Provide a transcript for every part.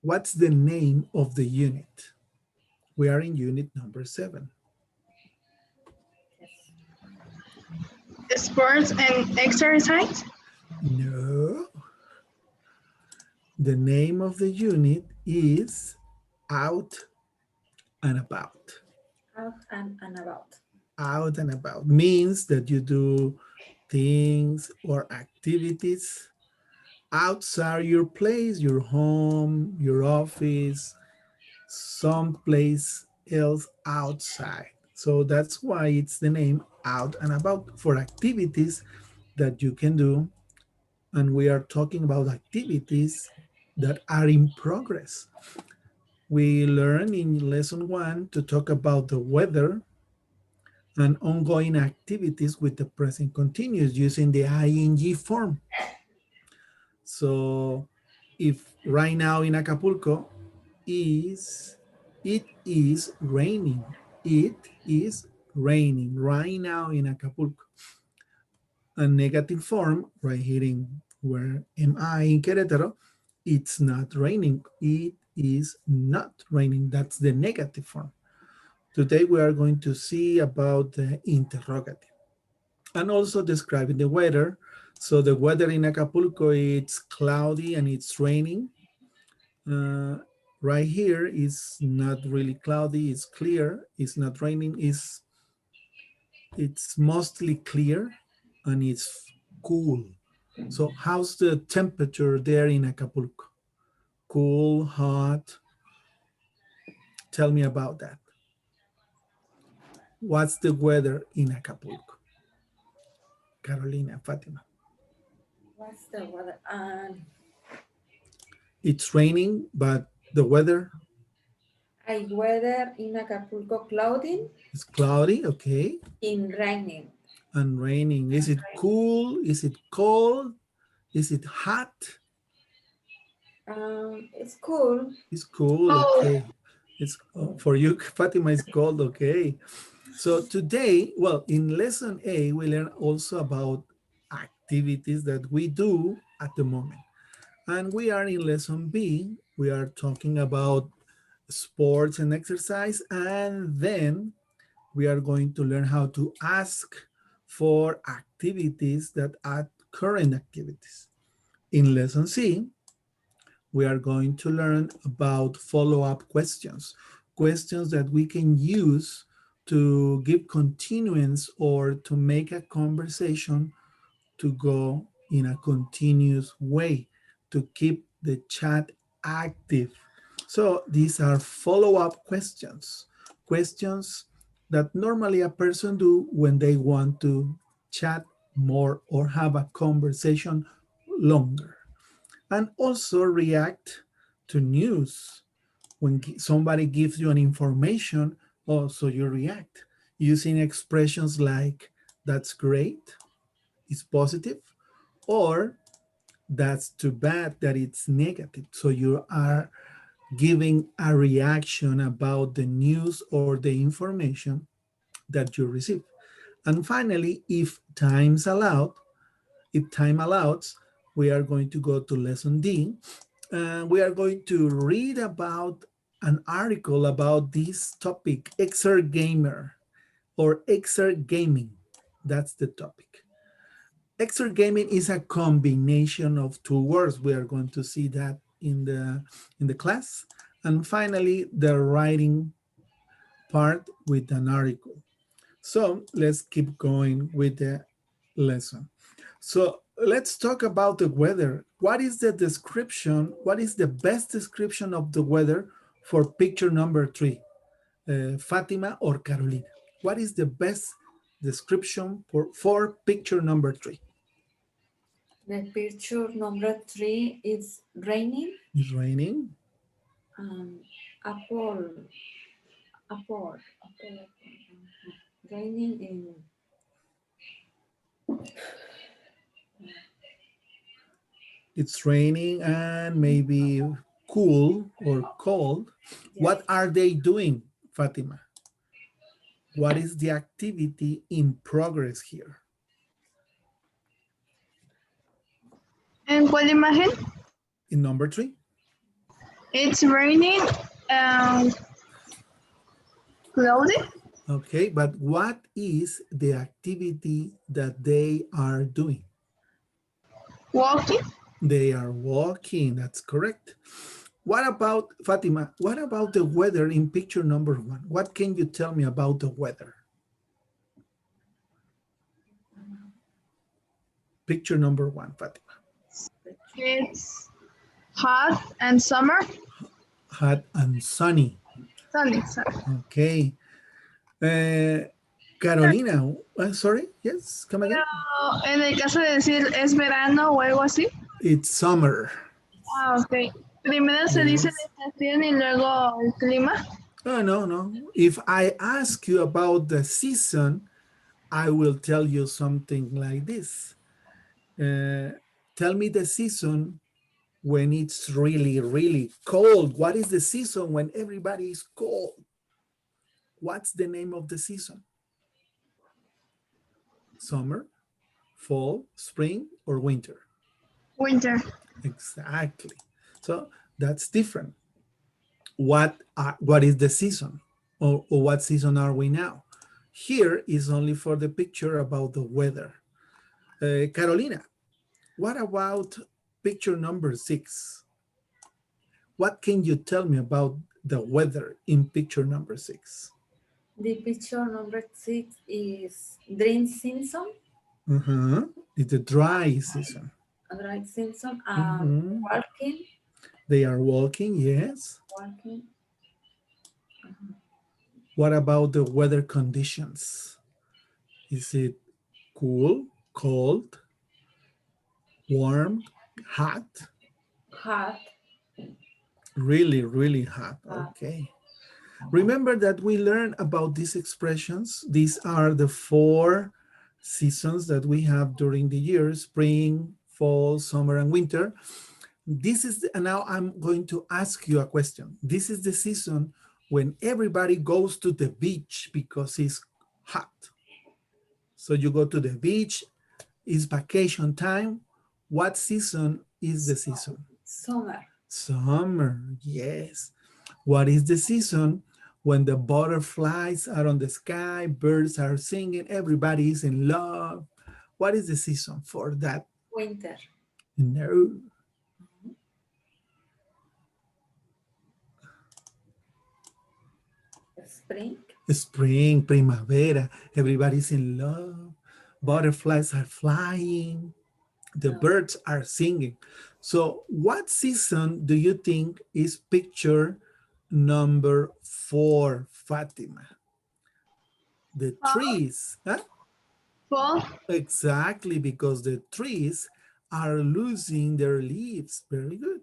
What's the name of the unit? We are in unit number 7. Sports and exercise. No. The name of the unit is out and about. Out and about. Out and about means that you do things or activities outside your place, your home, your office, someplace else outside. So that's why it's the name out and about for activities that you can do. And we are talking about activities that are in progress. We learn in lesson 1 to talk about the weather and ongoing activities with the present continuous using the ing form. So if right now in Acapulco it is raining. It is raining right now in Acapulco. A negative form right here in where am I in Querétaro, it's not raining. It is not raining. That's the negative form. Today we are going to see about the interrogative and also describing the weather. So the weather in Acapulco, it's cloudy and it's raining. Uh, right here is not really cloudy, it's clear, it's not raining, it's mostly clear and it's cool. So how's the temperature there in Acapulco? Cool, hot? Tell me about that. What's the weather in Acapulco? Carolina, Fatima. What's the weather? It's raining, but the weather Weather in Acapulco cloudy. is cloudy, okay? In raining. And raining. Is it cool? Is it cold? Is it hot? It's cool. It's cool, okay. It's for you, Fatima, it's cold, okay. So today, well, in lesson A, we learn also about activities that we do at the moment. And we are in lesson B, we are talking about sports and exercise, and then we are going to learn how to ask for activities that are current activities. In lesson C, we are going to learn about follow-up questions, questions that we can use to give continuance or to make a conversation to go in a continuous way, to keep the chat active. So these are follow-up questions, questions that normally a person do when they want to chat more or have a conversation longer. And also react to news. When somebody gives you an information, also you react using expressions like, that's great, it's positive, or that's too bad, that it's negative. So you are giving a reaction about the news or the information that you receive. And finally, if time allows, we are going to go to lesson D. We are going to read about an article about this topic, exert gamer or exert gaming. That's the topic. Exert gaming is a combination of two words. We are going to see that in the class. And finally, the writing part with an article. So let's keep going with the lesson. So let's talk about the weather. What is the description? What is the best description of the weather for picture number 3? Fatima or Carolina? What is the best description for picture number 3? The picture number 3 is raining. It's raining. Apple. Raining in. It's raining and maybe cool or cold. Yes. What are they doing, Fatima? What is the activity in progress here? ¿En cuál imagen? In number 3. It's raining. Um, Cloudy. Okay, but what is the activity that they are doing? Walking. They are walking, that's correct. What about, Fatima, what about the weather in picture number one? What can you tell me about the weather? Picture number one, Fatima. It's hot and summer. Hot and sunny. Sunny. Sunny. Okay. Uh, Carolina, sorry, yes, come again. En el caso de decir es verano o algo así. It's summer. Ah, ok. Primero se dice Yes. la estación y luego el clima. Oh, no, no. If I ask you about the season, I will tell you something like this. Tell me the season when it's really, really cold. What is the season when everybody is cold? What's the name of the season? Summer, fall, spring, or winter? Winter. Exactly. So that's different. What is the season? Or what season are we now? Here is only for the picture about the weather. Carolina, what about picture number 6? What can you tell me about the weather in picture number 6? The picture number 6 is Dream Simpson, Uh-huh. It's the dry season. Dream Simpson, Mhm. walking, They are walking, yes. walking. What about the weather conditions? Is it cool, cold, warm, hot? Hot, Really, really hot. hot. Okay. Remember that we learned about these expressions. These are the 4 seasons that we have during the year: spring, fall, summer, and winter. And now I'm going to ask you a question. This is the season when everybody goes to the beach because it's hot. So you go to the beach, it's vacation time. What season is the season? Summer, Summer, yes. What is the season when the butterflies are on the sky, birds are singing, everybody is in love? What is the season for that? winter, No. spring, Spring, primavera, everybody's in love. Butterflies are flying, the no, birds are singing. So, what season do you think is picture number 4, Fatima? The trees. Huh? Fall. Exactly, because the trees are losing their leaves. Very good.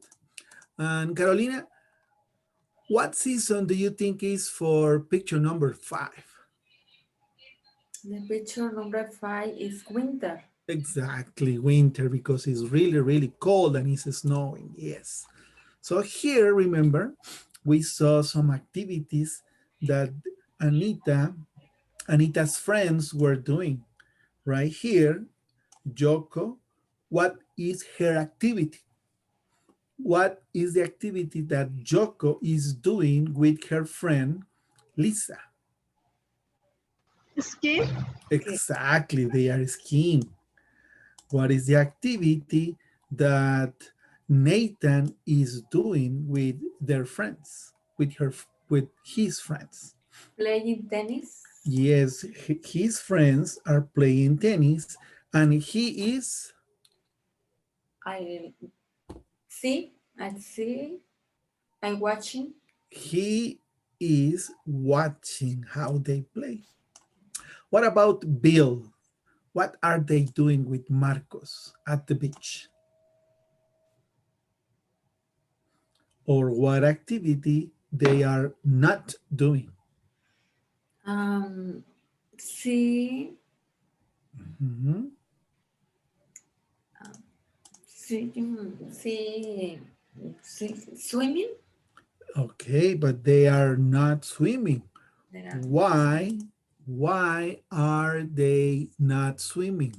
And Carolina, what season do you think is for picture number 5? the picture number 5 is winter. Exactly, winter, because it's really, really cold and it's snowing. Yes. So here, remember, we saw some activities that Anita's friends were doing. Right here, Joko, what is her activity? What is the activity that Joko is doing with her friend Lisa? Ski. Okay. Exactly, they are skiing. What is the activity that Nathan is doing with their friends, with his friends? Playing tennis. Yes, his friends are playing tennis, and he is I see, I see, I watching. he is watching how they play. What about Bill? What are they doing with Marcos at the beach? Or what activity they are not doing? Um, see, Mhm. see, see, see, swimming. Okay, but they are not swimming. There are Why? Why are they not swimming?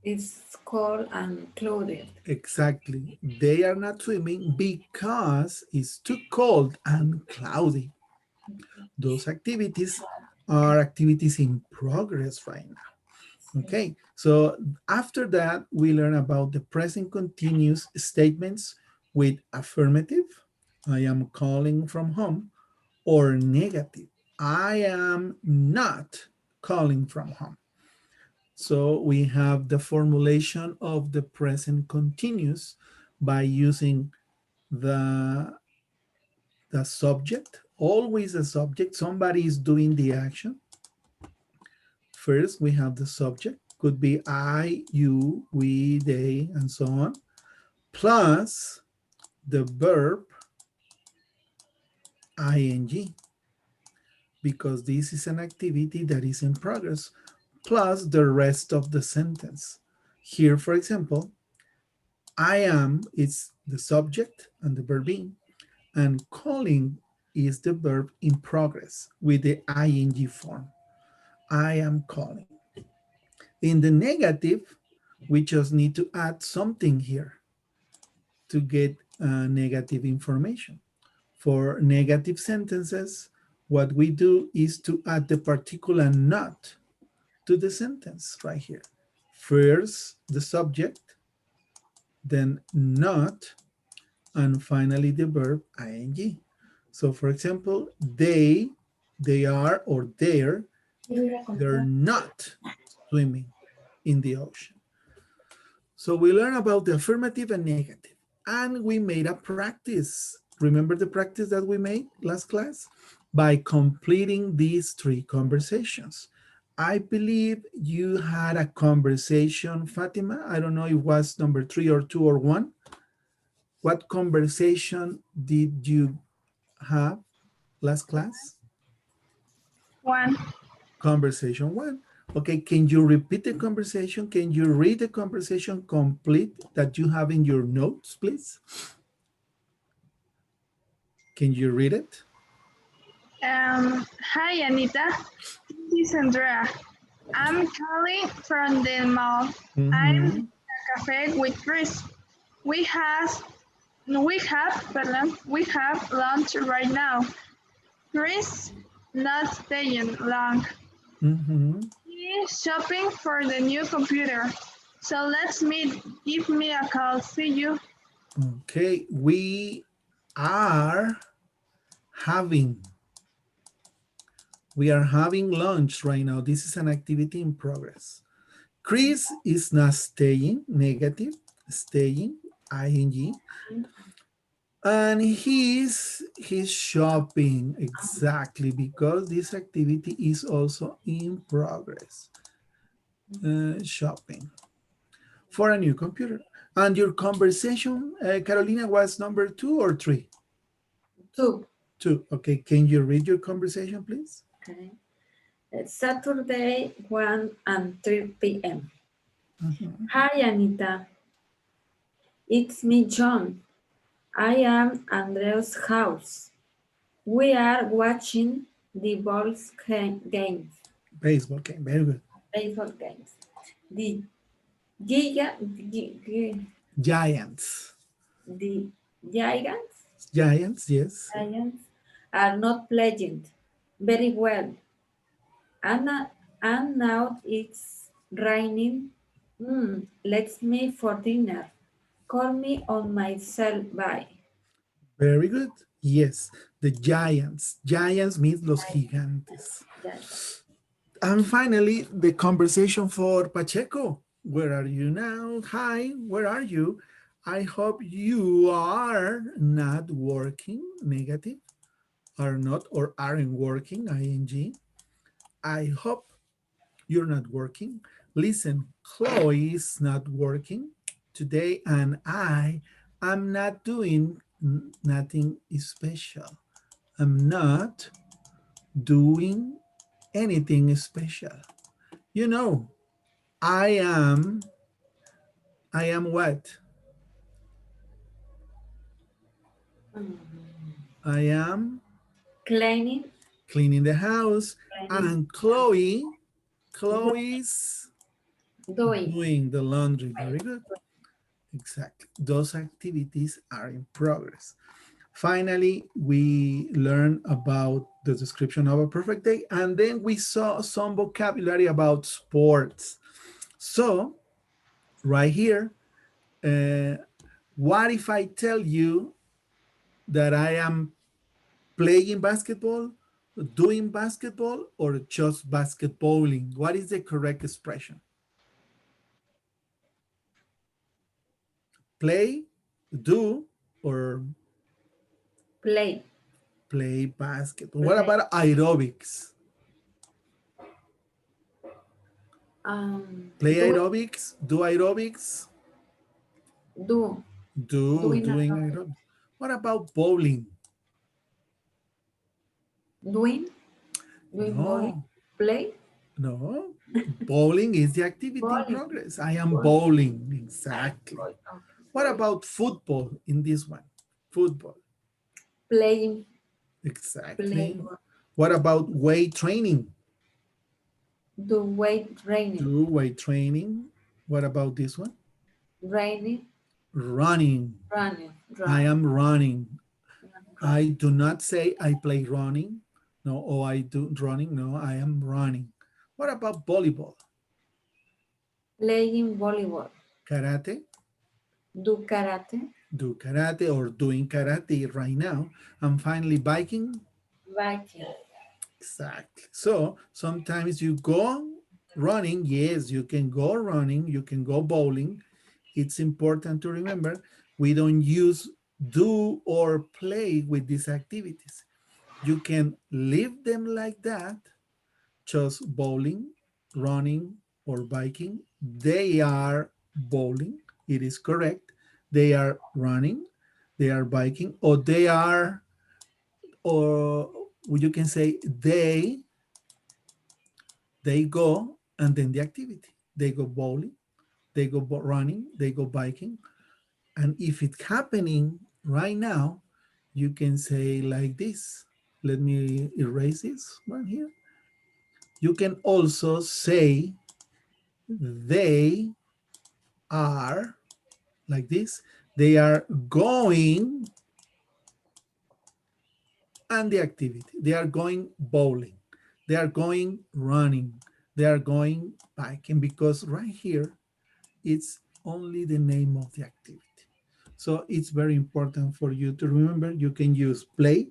It's cold and clouded. Exactly. They are not swimming because it's too cold and cloudy. Those activities are activities in progress right now. Okay, so after that, we learn about the present continuous statements with affirmative, I am calling from home, or negative, I am not calling from home. So we have the formulation of the present continuous by using the the subject, always a subject. Somebody is doing the action. First, we have the subject, could be I, you, we, they, and so on, plus the verb ing, because this is an activity that is in progress, plus the rest of the sentence. Here, for example, I am is the subject and the verb being, and calling is the verb in progress with the ing form. I am calling. In the negative, we just need to add something here to get negative information. For negative sentences, what we do is to add the particular not to the sentence right here. First, the subject, then not, and finally the verb ing. So for example, they are or they're not swimming in the ocean. So we learn about the affirmative and negative, and we made a practice. Remember the practice that we made last class? By completing these three conversations. I believe you had a conversation, Fatima. I don't know if it was number 3 or 2 or 1. What conversation did you have last class? One. Conversation 1. Okay, can you repeat the conversation? Can you read the conversation complete that you have in your notes, please? Can you read it? Hi, Anita. This is Andrea. I'm calling from the mall. I'm Mm-hmm. in a cafe with Chris. We have we have lunch right now. Chris not staying long. Mm-hmm. He's shopping for the new computer. So let's meet. Give me a call. See you. Okay, we are having we are having lunch right now. This is an activity in progress. Chris is not staying, negative, staying, ing, and he's shopping, exactly, because this activity is also in progress. Shopping for a new computer. And your conversation, Carolina, was number 2 or 3? Two. 2. Okay, can you read your conversation, please? Okay. It's Saturday, 1 and 3 p.m. Mhm. Hi, Anita. It's me, John. I am Andrea's house. We are watching the games, Baseball game, very good. baseball games. The giga, Giants. the giants, Giants, yes. giants are not playing very well, and, and now it's raining. Let's meet for dinner. Call me on my cell. Bye. Very good. Yes, the Giants. Giants means los gigantes. Giants. And finally, the conversation for Pacheco. Where are you now? Hi, where are you? I hope you are not working, negative, are not or aren't working, ing. I hope you're not working. Listen, Chloe is not working today, and I am not doing nothing special. I'm not doing anything special. You know, I am, I am what? Mm. I am Cleaning, cleaning the house, cleaning, and Chloe's doing. Doing the laundry. Right. Very good. Exactly. Those activities are in progress. Finally, we learned about the description of a perfect day, and then we saw some vocabulary about sports. So, right here, uh, what if I tell you that I am playing basketball, doing basketball, or just basketballing? What is the correct expression? Play, do, or Play. play basketball? What Play. about aerobics? Play Do aerobics, do aerobics, do doing doing aerobic. aerobics. What about bowling? Doing bowling. No, Play no. Bowling is the activity in bowling. progress. I am Bowling. bowling. I Exactly. boy. Okay. What Boy. about football in this one? Football. Playing. Play. Exactly. What about weight training? Do weight training. Do weight training. What about this one? Raining. Running. Running. I Running. am running. I Running. do not say I play running. No, or I do running. No, I am running. What about volleyball? Playing volleyball. Karate? Do karate. Do karate or doing karate right now. And finally, biking? Biking. Exactly. So sometimes you go running. Yes, you can go running. You can go bowling. It's important to remember we don't use do or play with these activities. You can leave them like that, just bowling, running, or biking. They are bowling. It is correct. They are running, they are biking, or they are, or you can say they go, and then the activity. They go bowling, they go running, they go biking. And if it's happening right now, you can say like this. Let me erase this one here. You can also say they are like this. They are going and the activity. They are going bowling. They are going running. They are going biking because right here it's only the name of the activity. So it's very important for you to remember you can use play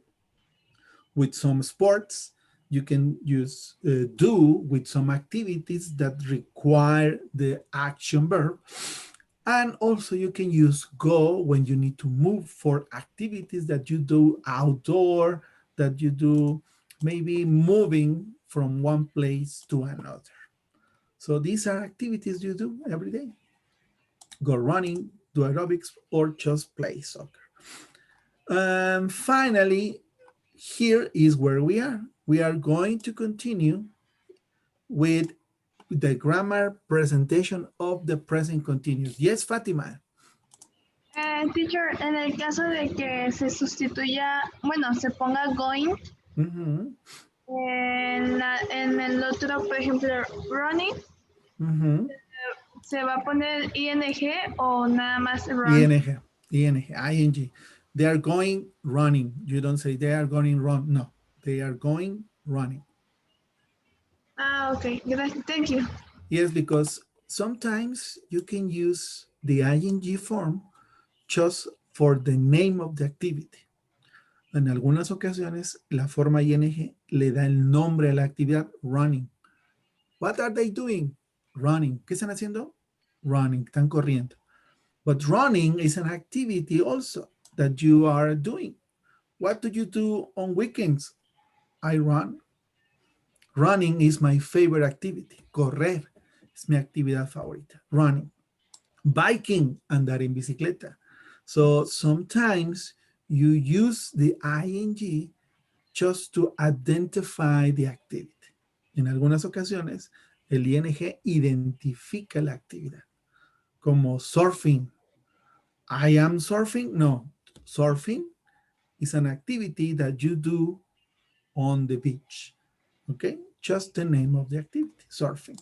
with some sports. You can use do with some activities that require the action verb. And also you can use go when you need to move for activities that you do outdoor, that you do maybe moving from one place to another. So these are activities you do every day. Go running, do aerobics, or just play soccer. And finally, here is where we are. We are going to continue with the grammar presentation of the present continuous. Yes, Fatima. Teacher, en el caso de que se sustituya, bueno, se ponga going Mhm, en el otro, por ejemplo, running, mhm. ¿se va a poner ing o nada más run? ING, ing. They are going running. You don't say they are going run. No, they are going running. Ah, ok, gracias, thank you. Yes, because sometimes you can use the ing form just for the name of the activity. En algunas ocasiones, la forma ing le da el nombre a la actividad running. What are they doing? Running. ¿Qué están haciendo? Running. Están corriendo. But running is an activity also that you are doing. What do you do on weekends? I run. Running is my favorite activity. Correr es mi actividad favorita. Running. Biking, andar en bicicleta. So sometimes you use the ing just to identify the activity. En algunas ocasiones, el ing identifica la actividad, como surfing. I am surfing. No, surfing is an activity that you do on the beach. Okay, just the name of the activity, surfing.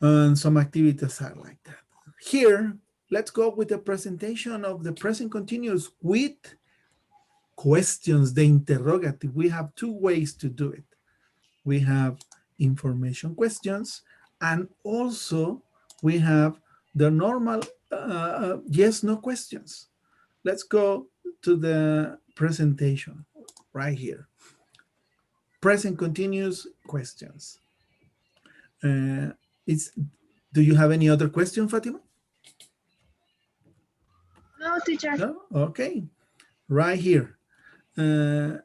And some activities are like that. Here, let's go with the presentation of the present continuous with questions, the interrogative. We have two ways to do it. We have information questions, and also we have the normal yes, no questions. Let's go to the presentation right here. Present continuous questions. Uh, it's, do you have any other question, Fatima? No, teacher. No? Okay. Right here. Uh,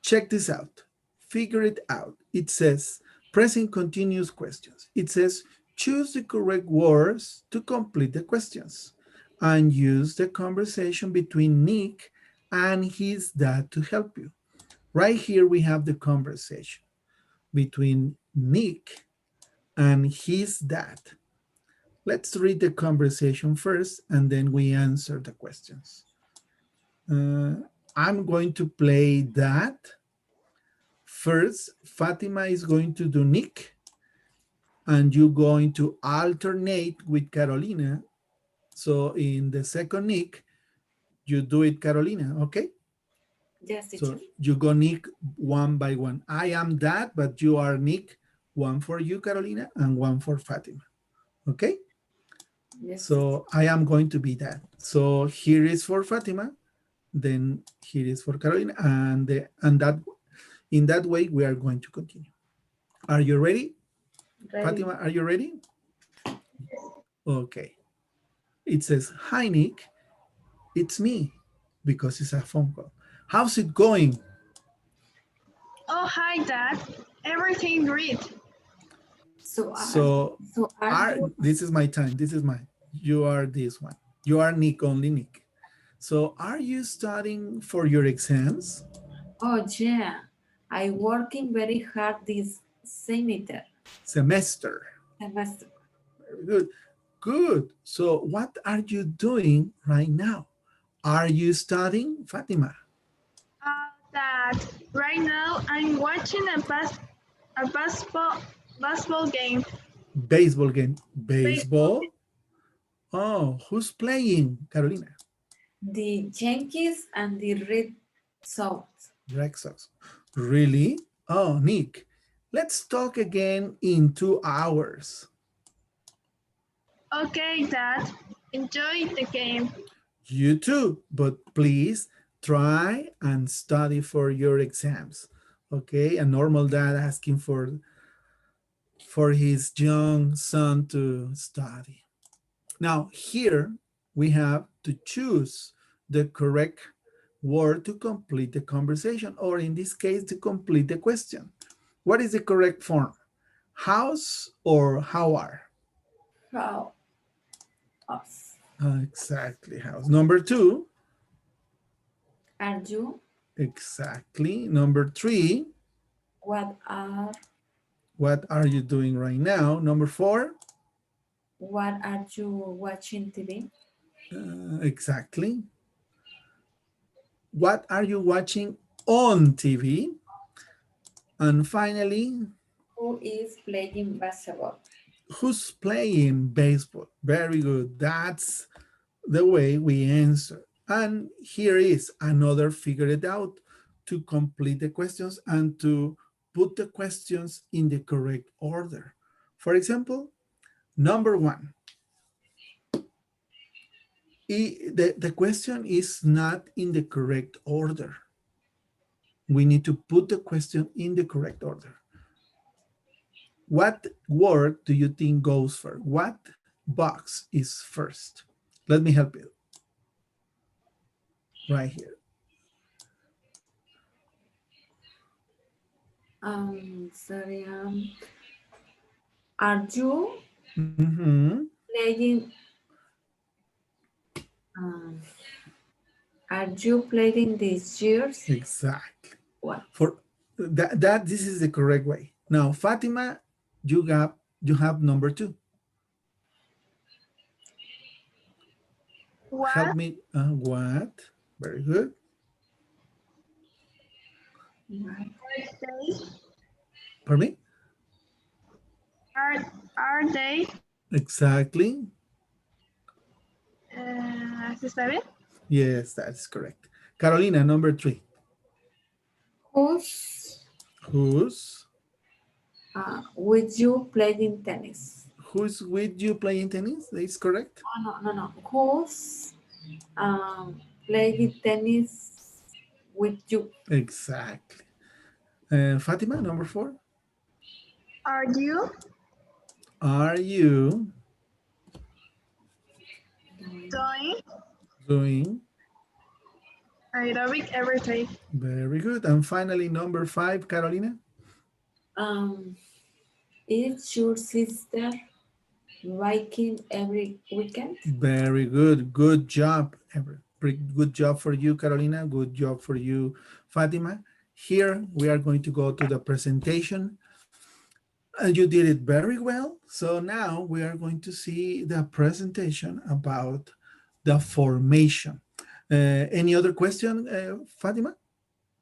check this out. Figure it out. It says present continuous questions. It says choose the correct words to complete the questions and use the conversation between Nick and his dad to help you. Right here we have the conversation between Nick and his dad. Let's read the conversation first and then we answer the questions. I'm going to play that. First, Fatima is going to do Nick, and you're going to alternate with Carolina. So in the second Nick, you do it, Carolina, okay? Yes, teacher. So you go Nick one by one. I am that, but you are Nick. One for you, Carolina, and one for Fatima, okay? Yes, teacher. So I am going to be that. So here is for Fatima, then here is for Carolina, and that in that way we are going to continue. Are you ready? Ready. Fatima, are you ready? Okay. It says, hi, Nick. It's me, because it's a phone call. How's it going? Oh, hi, Dad. Everything great. So, So so are you? this is my time. This is mine. You are this one. You are Nick, only Nick. So are you studying for your exams? Oh yeah, I working very hard this Semester. semester. Very good. Good. So what are you doing right now? Are you studying, Fatima? Dad, right now I'm watching a basketball game. Baseball game. Baseball. Baseball? Oh, who's playing, Carolina? The Yankees and the Red Sox. Red Sox. Really? Oh, Nick, let's talk again in 2 hours. Okay, Dad. Enjoy the game. You too, but please try and study for your exams. Okay, a normal dad asking for his young son to study. Now here we have to choose the correct word to complete the conversation, or in this case, to complete the question. What is the correct form? How's or how are? How us? Exactly, how's. Number two, Are you? exactly. Number three, What are? what are you doing right now? Number four, What are you watching TV? exactly. What are you watching on TV? And finally, Who is playing basketball? who's playing baseball? Very good. That's the way we answer. And here is another figure it out to complete the questions and to put the questions in the correct order. For example, number one, the question is not in the correct order. We need to put the question in the correct order. What word do you think goes first? What box is first? Let me help you right here. Sorry. Are you Mm-hmm. playing? Um, are you playing these years? Exactly. What? For that this is the correct way. Now, Fatima, you have number two. Help What me. What? Very good. What? birthday Pardon me? Are they? Exactly. ¿Sí está bien? Yes, that's correct. Carolina, number 3. Who's Who's with you playing tennis? who's with you playing tennis? That's correct. Oh, no. Who's playing tennis with you? Exactly. Fatima, number 4. Are you Are you doing doing aerobic every day? very good? And finally, number 5, Carolina. Um, is your sister biking every weekend? Very good. Good job. Good job for you, Carolina. Good job for you, Fatima. Here we are going to go to the presentation. And you did it very well. So now we are going to see the presentation about the formation. Any other question, Fatima?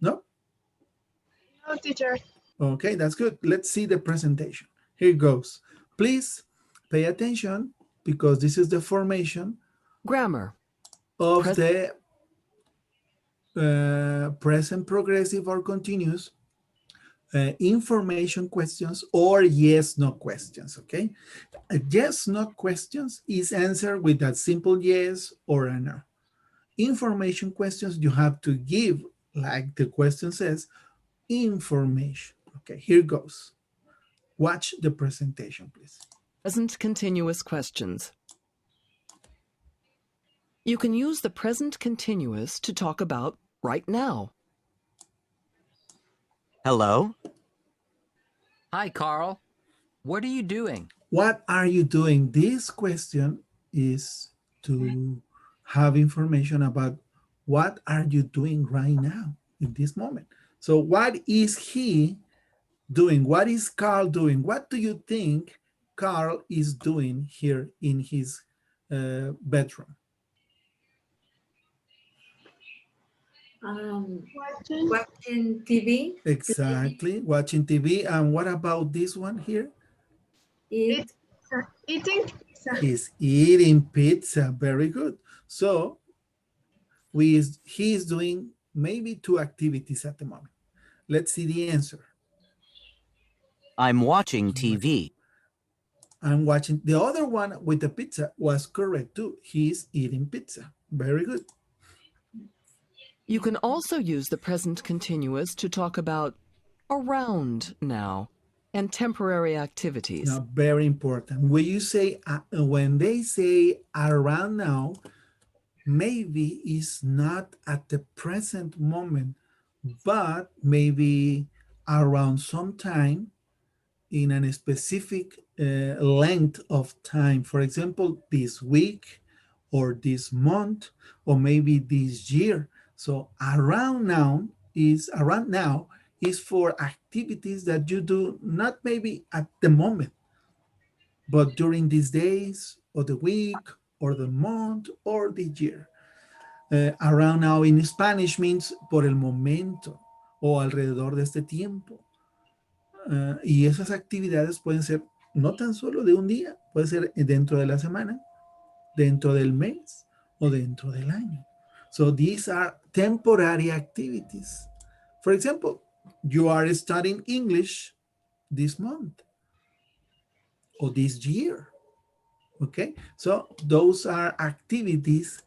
No? No, teacher. Okay, that's good. Let's see the presentation. Here it goes. Please pay attention because this is the formation Grammar. of Pres- the present progressive or continuous information questions or yes no questions. Okay, a yes no questions is answered with that simple yes or a no. Information questions you have to give, like the question says, information. Okay, here goes. Watch the presentation, please. Present continuous questions. You can use the present continuous to talk about right now. Hello? Hi, Carl. What are you doing? What are you doing? This question is to have information about what are you doing right now in this moment. So what is he doing? What is Carl doing? What do you think Carl is doing here in his bedroom? Watching. Watching TV, Exactly, watching TV. And what about this one here? eat, Eating pizza. He's eating pizza. Very good. So he is doing maybe 2 activities at the moment. Let's see the answer. I'm watching TV. I'm watching. The other one with the pizza was correct too. He's eating pizza. Very good. You can also use the present continuous to talk about around now and temporary activities. Now, very important. When they say around now, maybe it's not at the present moment, but maybe around some time in a specific length of time. For example, this week or this month or maybe this year. So around now is for activities that you do not maybe at the moment, but during these days or the week or the month or the year. Around now in Spanish means por el momento o alrededor de este tiempo. Y esas actividades pueden ser no tan solo de un día, puede ser dentro de la semana, dentro del mes o dentro del año. So these are temporary activities. For example, you are studying English this month or this year. Okay, so those are activities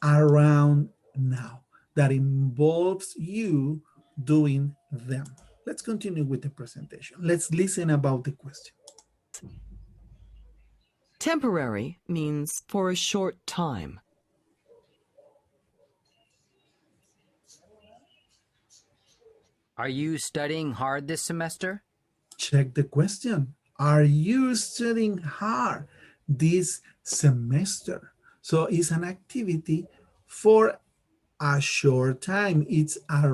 around now that involves you doing them. Let's continue with the presentation. Let's listen about the question. Temporary means for a short time. Are you studying hard this semester? Check the question. Are you studying hard this semester? So it's an activity for a short time. It's an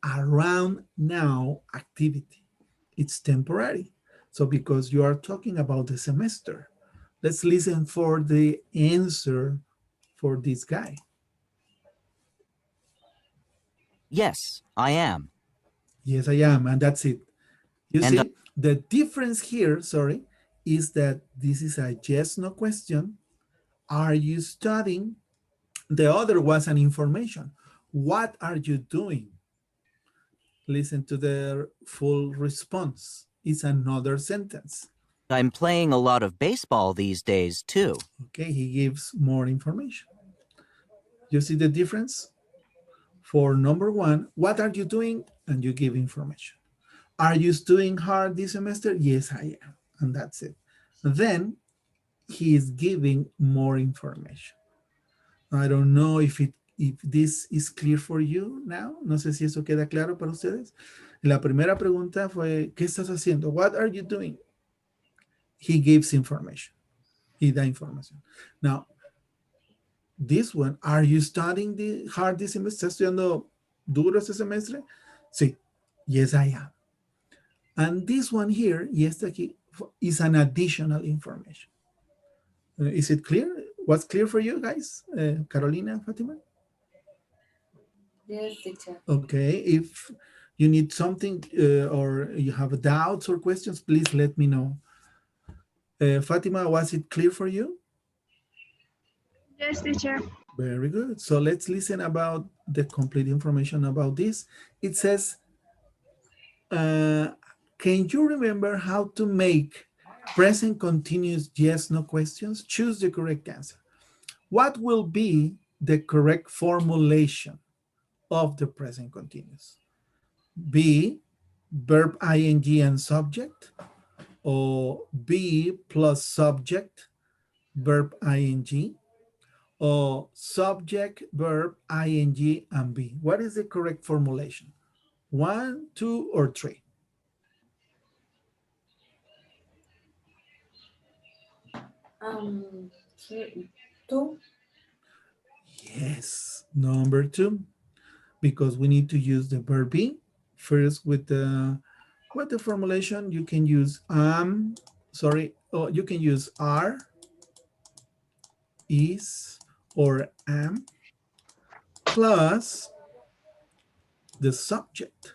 around now activity. It's temporary. So because you are talking about the semester, let's listen for the answer for this guy. Yes, I am. Yes, I am, and that's it. You And see, the difference here, sorry, is that this is a yes, no question. Are you studying? The other was an information. What are you doing? Listen to the full response. It's another sentence. I'm playing a lot of baseball these days, too. Okay, he gives more information. You see the difference? For number one, what are you doing? And you give information. Are you studying hard this semester? Yes, I am. And that's it. Then he is giving more information. I don't know if this is clear for you now. No sé si eso queda claro para ustedes. La primera pregunta fue, ¿qué estás haciendo? What are you doing? He gives information. He da información. Now, this one, are you studying hard this semester? ¿Estás estudiando duro este semestre? Sí. Yes, I am. And this one here, y este aquí, is an additional information. Is it clear? What's clear for you guys? Carolina, Fatima? Yes, teacher. Okay, if you need something or you have doubts or questions, please let me know. Fatima, was it clear for you? Yes, teacher. Very good. So let's listen about the complete information about this. It says, can you remember how to make present continuous yes, no questions? Choose the correct answer. What will be the correct formulation of the present continuous? B, verb ing and subject, or be plus subject, verb ing, or subject, verb ing and be? What is the correct formulation? 1, 2, or 3? Three, two. Yes, number 2, because we need to use the verb be first with the formulation. You can use you can use are, is, or am plus the subject.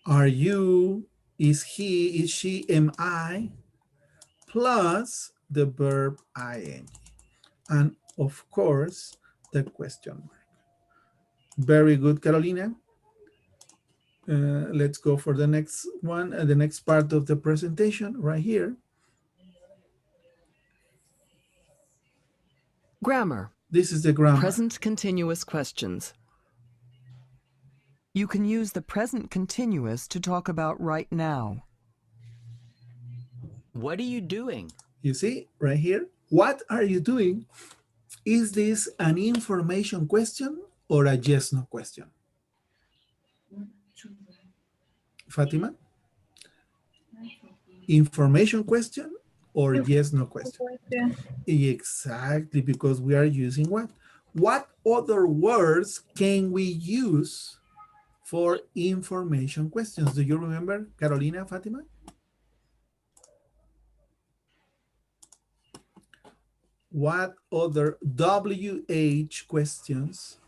Are you, is he, is she, am I, plus the verb ing. And of course, the question mark. Very good, Carolina. Let's go for the next one, the next part of the presentation right here. Grammar. This is the grammar. Present continuous questions. You can use the present continuous to talk about right now. What are you doing? You see right here, what are you doing? Is this an information question or a yes, no question? Fatima? Information question or yes, no question? Exactly, because we are using what? What other words can we use for information questions? Do you remember, Carolina, Fatima? What other WH questions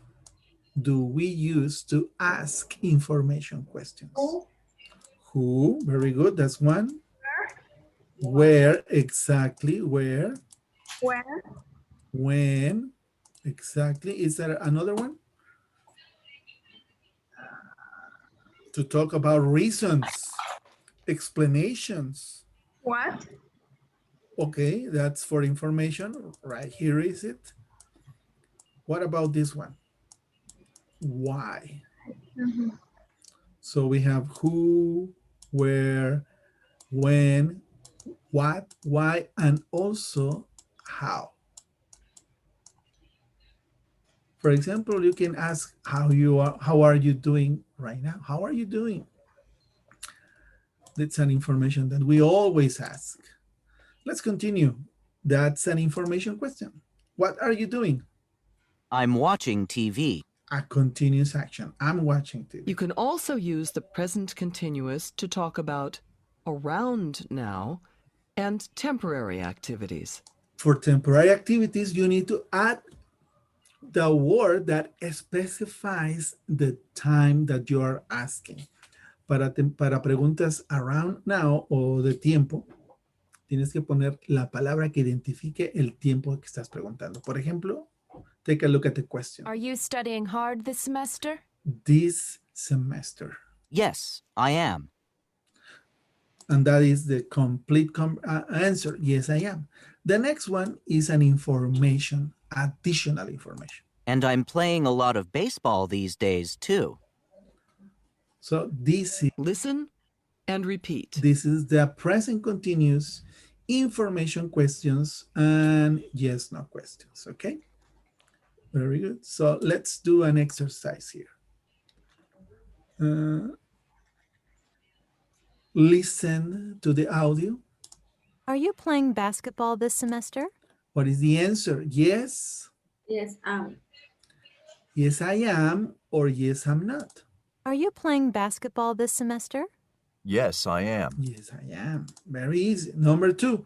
do we use to ask information questions? Who? Very good. That's one. Where? Exactly. Where? When? Exactly. Is there another one? To talk about reasons, explanations. What? Okay, that's for information. Right here is it. What about this one? Why? Mm-hmm. So we have who, where, when, what, why, and also how. For example, you can ask how are you doing right now? How are you doing? That's an information that we always ask. Let's continue. That's an information question. What are you doing? I'm watching TV. A continuous action. I'm watching TV. You can also use the present continuous to talk about around now and temporary activities. For temporary activities, you need to add the word that specifies the time that you are asking. Para preguntas around now o de tiempo, tienes que poner la palabra que identifique el tiempo que estás preguntando. Por ejemplo, take a look at the question. Are you studying hard this semester? This semester. Yes, I am. And that is the complete answer. Yes, I am. The next one is an information, additional information. And I'm playing a lot of baseball these days, too. So this Listen and repeat. is the present continuous information questions and yes, no questions. Okay. Very good. So let's do an exercise here. Listen to the audio. Are you playing basketball this semester? What is the answer? Yes. Yes, Yes, I am, or yes, I'm not. Are you playing basketball this semester? Yes, I am. Yes, I am. Very easy. Number 2.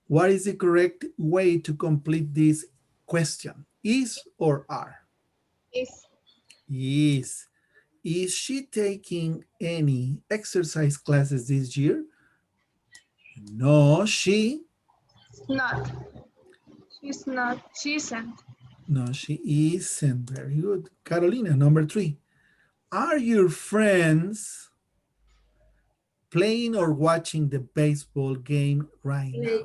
What is the correct way to complete this question? Is or are? Is. Is. Is she taking any exercise classes this year? No, she. Not. She's not. She isn't. No, she isn't. Very good. Carolina, number 3. Are your friends playing or watching the baseball game right now?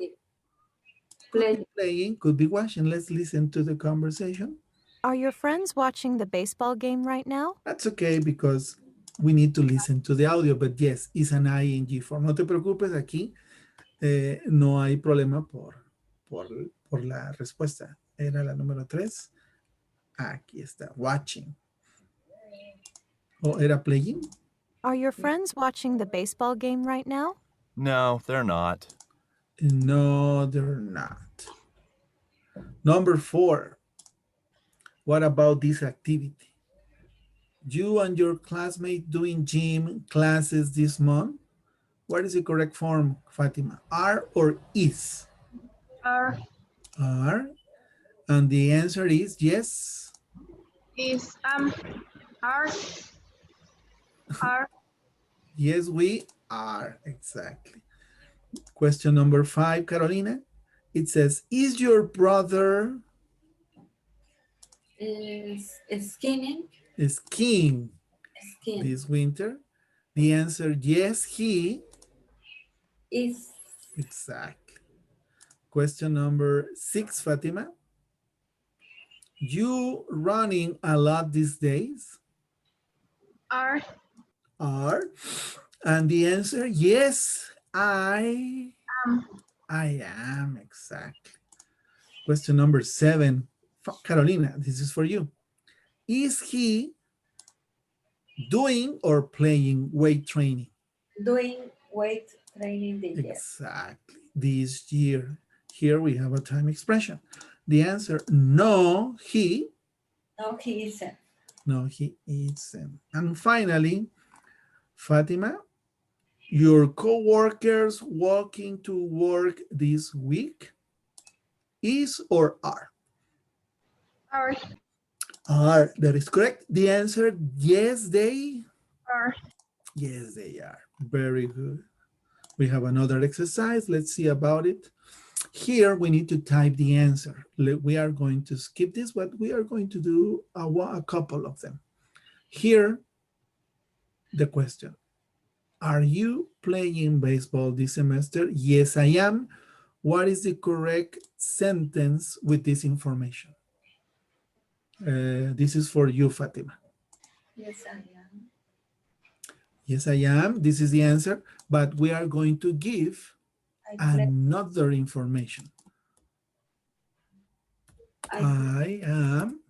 Could be playing, could be watching. Let's listen to the conversation. Are your friends watching the baseball game right now? That's okay because we need to listen to the audio, but yes, it's an ing form. No te preocupes, aquí no hay problema por la respuesta. Era la número 3. Aquí está, watching. ¿O era playing? Are your friends watching the baseball game right now? No, they're not. No, they're not. Number 4. What about this activity? You and your classmate doing gym classes this month? What is the correct form, Fatima? Are or is? Are. Are. And the answer is yes. Is. Are. Are. Yes, we are. Exactly. Question number 5, Carolina. It says, is your brother skiing skiing this winter? The answer, yes, he is. Exactly. Question number 6, Fatima. You running a lot these days? Are. Are. And the answer, yes, I am, exactly. Question number 7, Carolina, this is for you. Is he doing or playing weight training? Doing weight training this year. Exactly, this year. Here we have a time expression. The answer, no, he. No, he isn't. No, he isn't. And finally, Fatima, your co-workers walking to work this week? Is or are? Are. Are, that is correct. The answer, yes, they Are. Yes, they are. Very good. We have another exercise. Let's see about it. Here, we need to type the answer. We are going to skip this, but we are going to do a couple of them. Here, the question. Are you playing baseball this semester? Yes, I am. What is the correct sentence with this information? This is for you, Fatima. Yes, I am. Yes, I am. This is the answer, but we are going to give another information. I am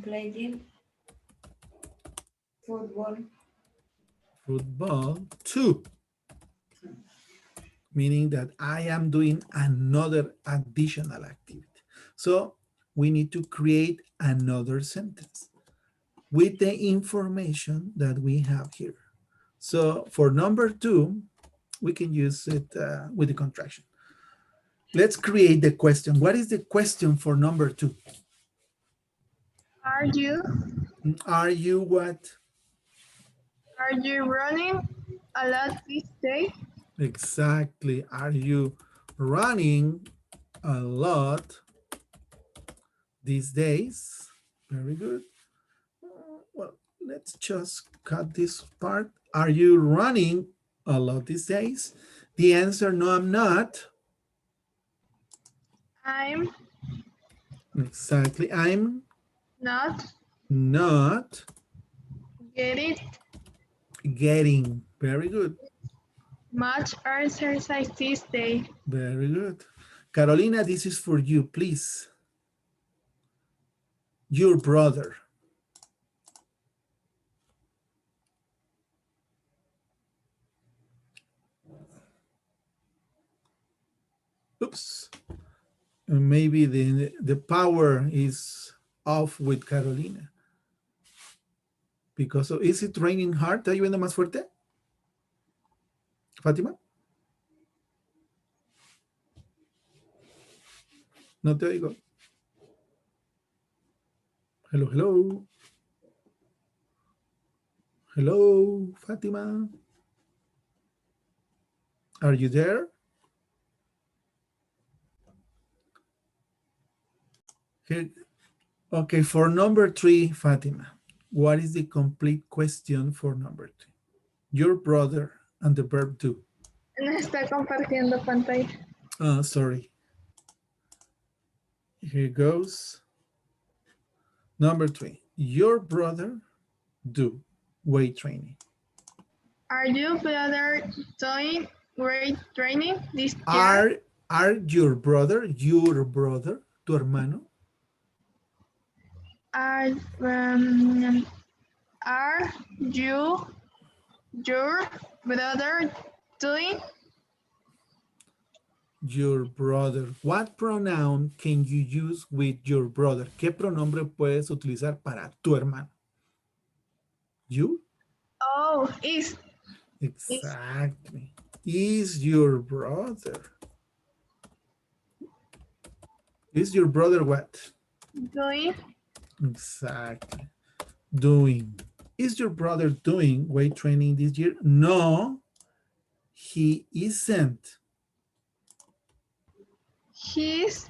playing football. Football too. Meaning that I am doing another additional activity. So we need to create another sentence with the information that we have here. So for number 2, we can use it with the contraction. Let's create the question. What is the question for number 2? Are you? Are you what? Are you running a lot this day? Exactly. Are you running a lot these days? Very good. Well, let's just cut this part. Are you running a lot these days? The answer, no, I'm not. I'm Exactly. I'm not not getting getting. Very good. much exercise this day. Very good. Carolina, this is for you, please. Your brother. Oops. Maybe the power is off with Carolina. Because of, is it raining hard? ¿Está lloviendo más fuerte? Fátima, no te oigo. Hello, hello. Hello, Fátima. Are you there? Here. Okay, for number 3, Fátima, what is the complete question for number 3? Your brother and the verb do. No está compartiendo pantalla. Sorry. Here goes. Number 3, your brother do weight training. Are you brother doing weight training this year? Are your brother, tu hermano? Are are you your brother doing? Your brother. What pronoun can you use with your brother? ¿Qué pronombre puedes utilizar para tu hermano? You? Oh, is Exactly. Is your brother. Is your brother what? doing Exactly. Doing. Is your brother doing weight training this year? No, he isn't. he's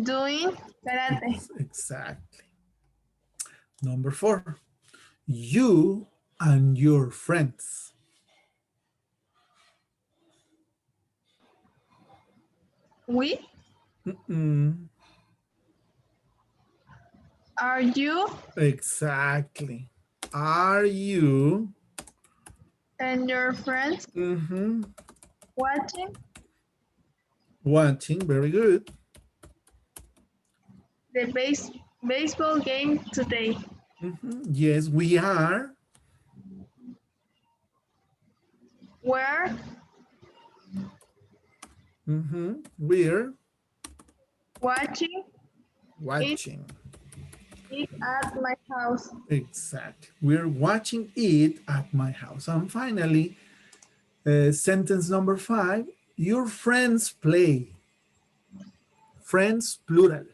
doing karate. Exactly. Number 4. You and your friends. We are you Exactly. Are you and your friends watching watching? Very good. the baseball game today? Yes, we are. Where We're watching watching. it at my house. Exactly. We're watching it at my house. And finally, sentence number 5. Your friends play. Friends, plural.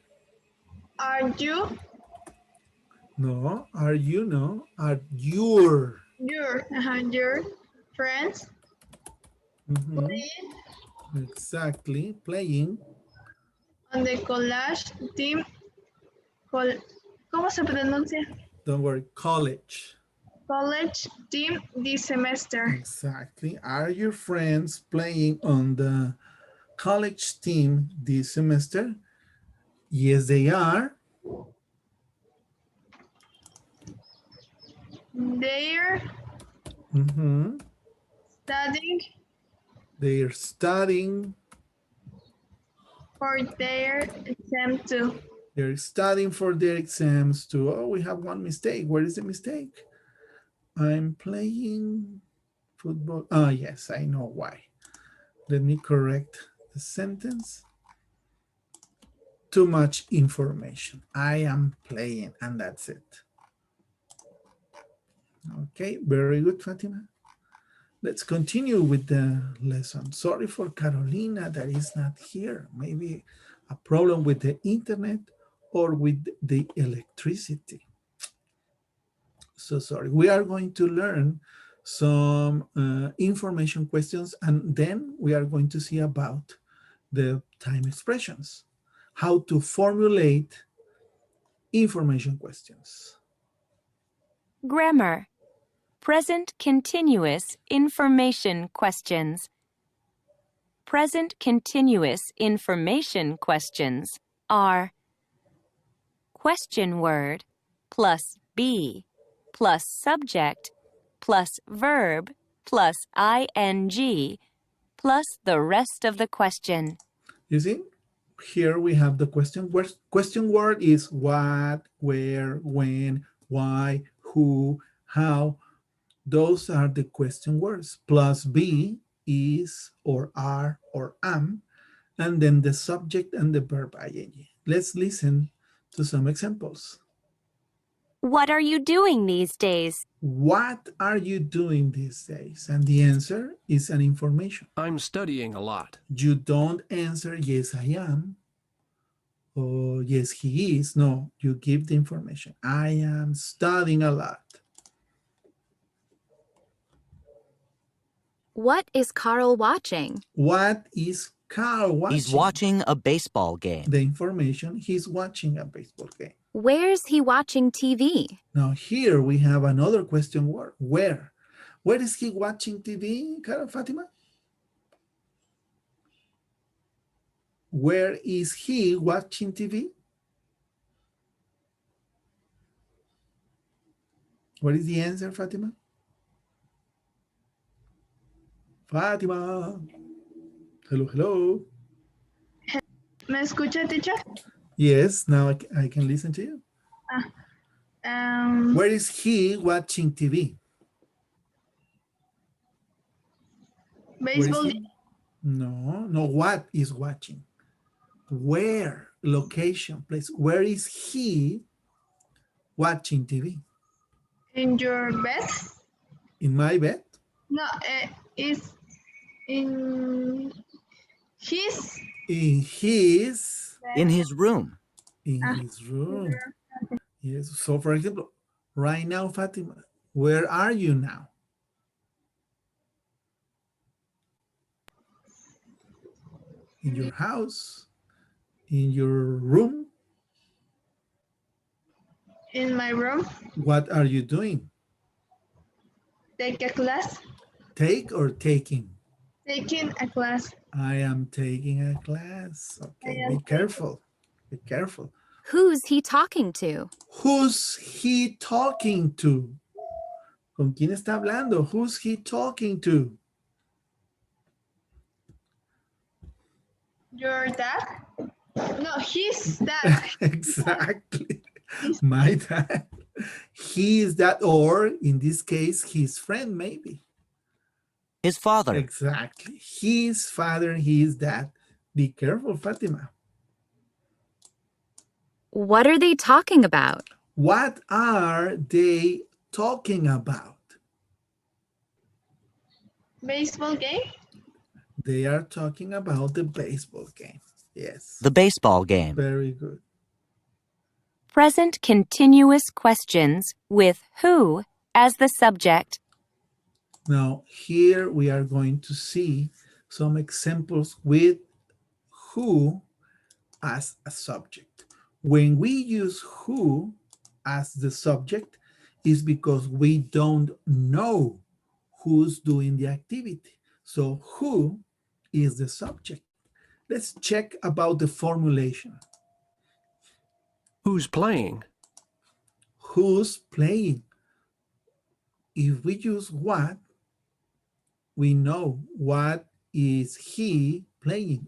Are you No, are you? No, are your. your friends playing Exactly. Playing. on the collage team? ¿Cómo se pronuncia? Don't worry. College. College team this semester. Exactly. Are your friends playing on the college team this semester? Yes, they are. They're studying They're studying. for their exam too. They're studying for their exams too. Oh, we have one mistake. Where is the mistake? I'm playing football. Ah, yes, I know why. Let me correct the sentence. Too much information. I am playing, and that's it. Okay, very good, Fatima. Let's continue with the lesson. Sorry for Carolina that is not here. Maybe a problem with the internet or with the electricity. so sorry. We are going to learn some information questions, and then we are going to see about the time expressions, how to formulate information questions. Grammar. Present continuous information questions. Present continuous information questions are question word plus be plus subject plus verb plus ing plus the rest of the question. You see, here we have the question word. Question word is what, where, when, why, who, how. Those are the question words. Plus be is or are or am, and then the subject and the verb ing. Let's listen to some examples. What are you doing these days? What are you doing these days? And the answer is an information. I'm studying a lot. You don't answer yes I am or yes he is. No, you give the information. I am studying a lot. What is Carl watching? What is Carl watching? He's watching a baseball game. The information, he's watching a baseball game. Where's he watching TV? Now here we have another question word. Where? Where is he watching TV, Fatima? Where is he watching TV? What is the answer, Fatima? Fatima. Hello, hello. ¿Me escucha, teacher? Yes, now I can listen to you. Where is he watching TV? Baseball. No, what is watching? Where? Location, place. Where is he watching TV? In your bed? In my bed? No, it's in his. In his In his room. room. Yes. So for example, right now, Fatima, where are you now? In your house? In your room? In my room. What are you doing? Take a class. Take or taking? Taking a class. I am taking a class. Okay, be careful. Be careful. Who's he talking to? Who's he talking to? ¿Con quién está hablando? Who's he talking to? Your dad? No, his dad. Exactly. My dad. He is that, or in this case, his friend, maybe. His father. Exactly. His father, his dad. Be careful, Fatima. What are they talking about? What are they talking about? Baseball game? They are talking about the baseball game. Yes. The baseball game. Very good. Present continuous questions with who as the subject. Now, here we are going to see some examples with who as a subject. When we use who as the subject, is because we don't know who's doing the activity. So who is the subject? Let's check about the formulation. Who's playing? Who's playing? If we use what, we know what is he playing.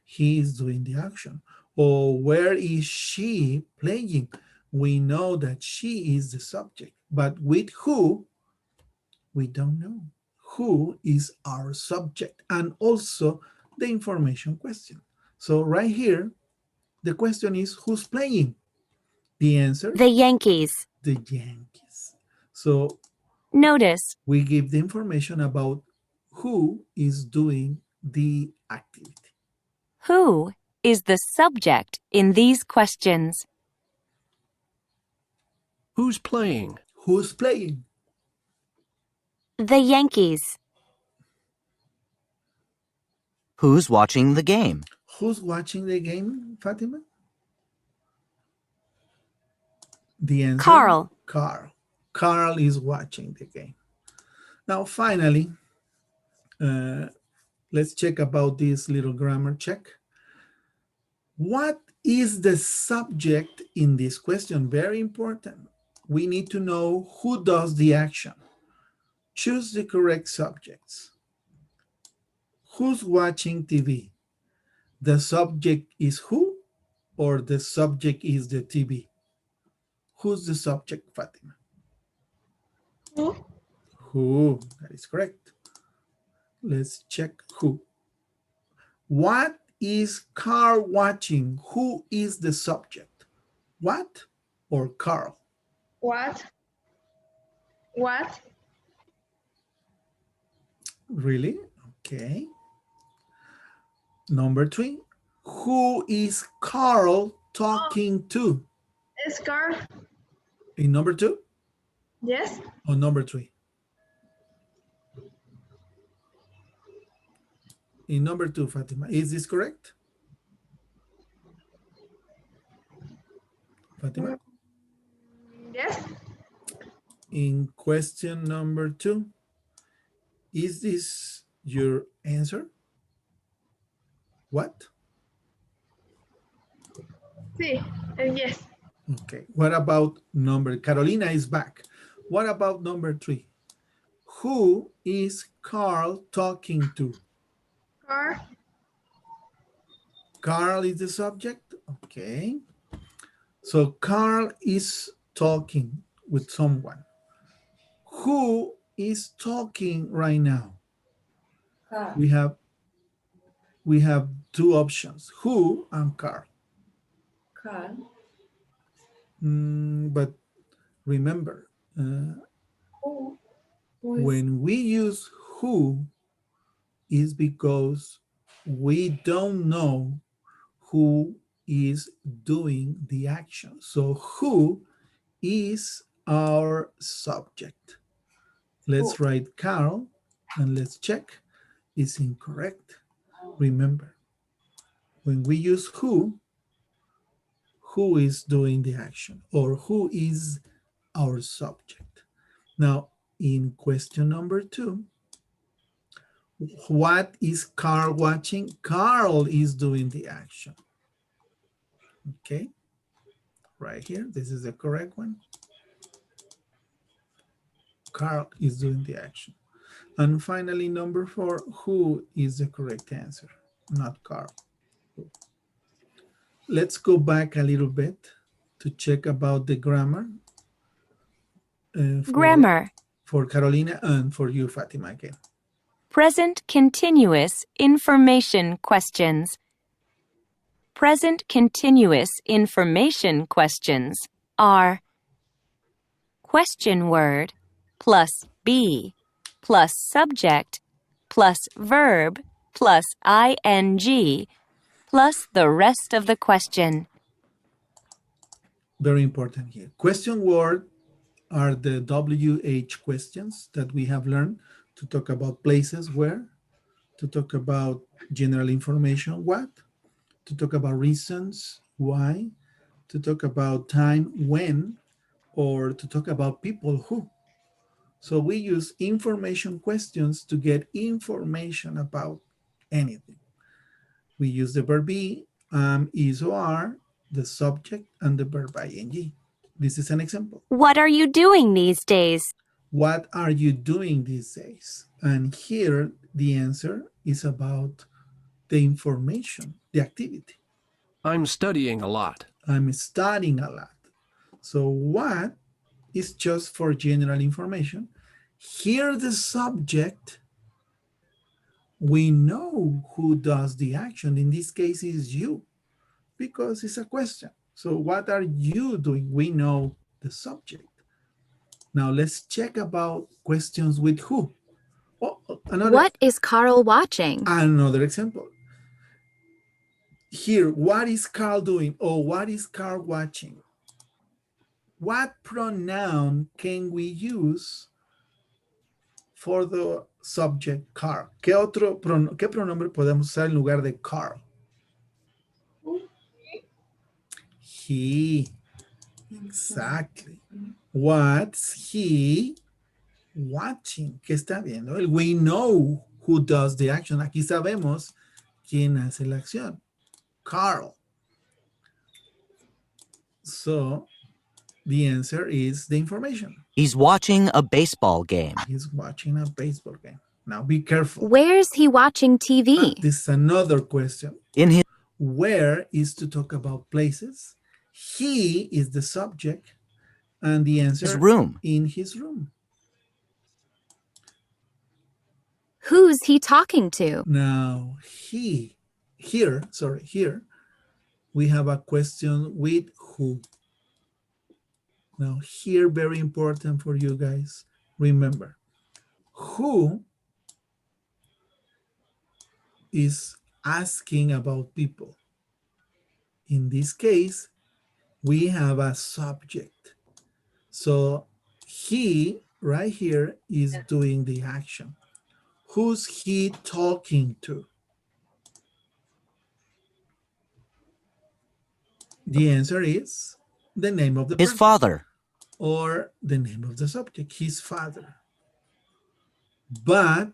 He is doing the action. Or where is she playing? We know that she is the subject. But with who, we don't know. Who is our subject? And also the information question. So right here, the question is who's playing? The answer? The Yankees. The Yankees. So Notice. we give the information about who is doing the activity. Who is the subject in these questions? Who's playing? Who's playing? The Yankees. Who's watching the game? Who's watching the game, Fatima? The answer? Carl. Carl. Carl is watching the game. Now, finally, let's check about this little grammar check. What is the subject in this question? Very important. We need to know who does the action. Choose the correct subjects. Who's watching TV? The subject is who, or the subject is the TV? Who's the subject, Fatima? Who? Who? That is correct. Let's check who. What is Carl watching? Who is the subject? What or Carl? What? What? Really? Okay. Number 3. Who is Carl talking to? Is Carl? In number 2 Yes. or number 3? In number 2, Fatima. Is this correct? Fatima? Yes. In question number 2, is this your answer? What? Sí. Yes. Okay. What about Carolina is back. What about number 3? Who is Carl talking to? Carl. Carl is the subject. Okay. So Carl is talking with someone. Who is talking right now? Carl. We have 2 options, who and Carl. Carl. But remember, Who? when we use who, is because we don't know who is doing the action. So who is our subject? Let's write Carl and let's check. It's incorrect. Remember, when we use who is doing the action or who is our subject? Now, in question number 2, what is Carl watching? Carl is doing the action. Okay, right here, this is the correct one. Carl is doing the action. And finally, number 4, who is the correct answer? Not Carl. Let's go back a little bit to check about the grammar. Grammar. For Carolina and for you, Fatima, again. Present continuous information questions. Present continuous information questions are question word plus be plus subject plus verb plus ing plus the rest of the question. Very important here. Question word are the WH questions that we have learned to talk about places where, to talk about general information what, to talk about reasons why, to talk about time when, or to talk about people who. So we use information questions to get information about anything. We use the verb be, is or are, the subject, and the verb ing. This is an example. What are you doing these days? What are you doing these days? And here the answer is about the information, the activity. I'm studying a lot. I'm studying a lot. So what is just for general information. Here the subject, we know who does the action. In this case is you, because it's a question. So what are you doing? We know the subject. Now let's check about questions with who. Oh, What is Carl watching? Another example. Here, what is Carl doing? Or what is Carl watching? What pronoun can we use for the subject Carl? ¿Qué pronombre podemos usar en lugar de Carl? He. Exactly. What's he watching? ¿Qué está viendo? We know who does the action. Aquí sabemos quién hace la acción. Carl. So the answer is the information. He's watching a baseball game. He's watching a baseball game. Now be careful. Where's he watching TV? This is another question. In his Where is to talk about places. He is the subject. And the answer, room. in his room. Who's he talking to? Now, here, we have a question with who. Now, here, very important for you guys. Remember, who is asking about people. In this case, we have a subject. So he, right here, is doing the action. Who's he talking to? The answer is the name of the His person. father. Or the name of the subject, his father. But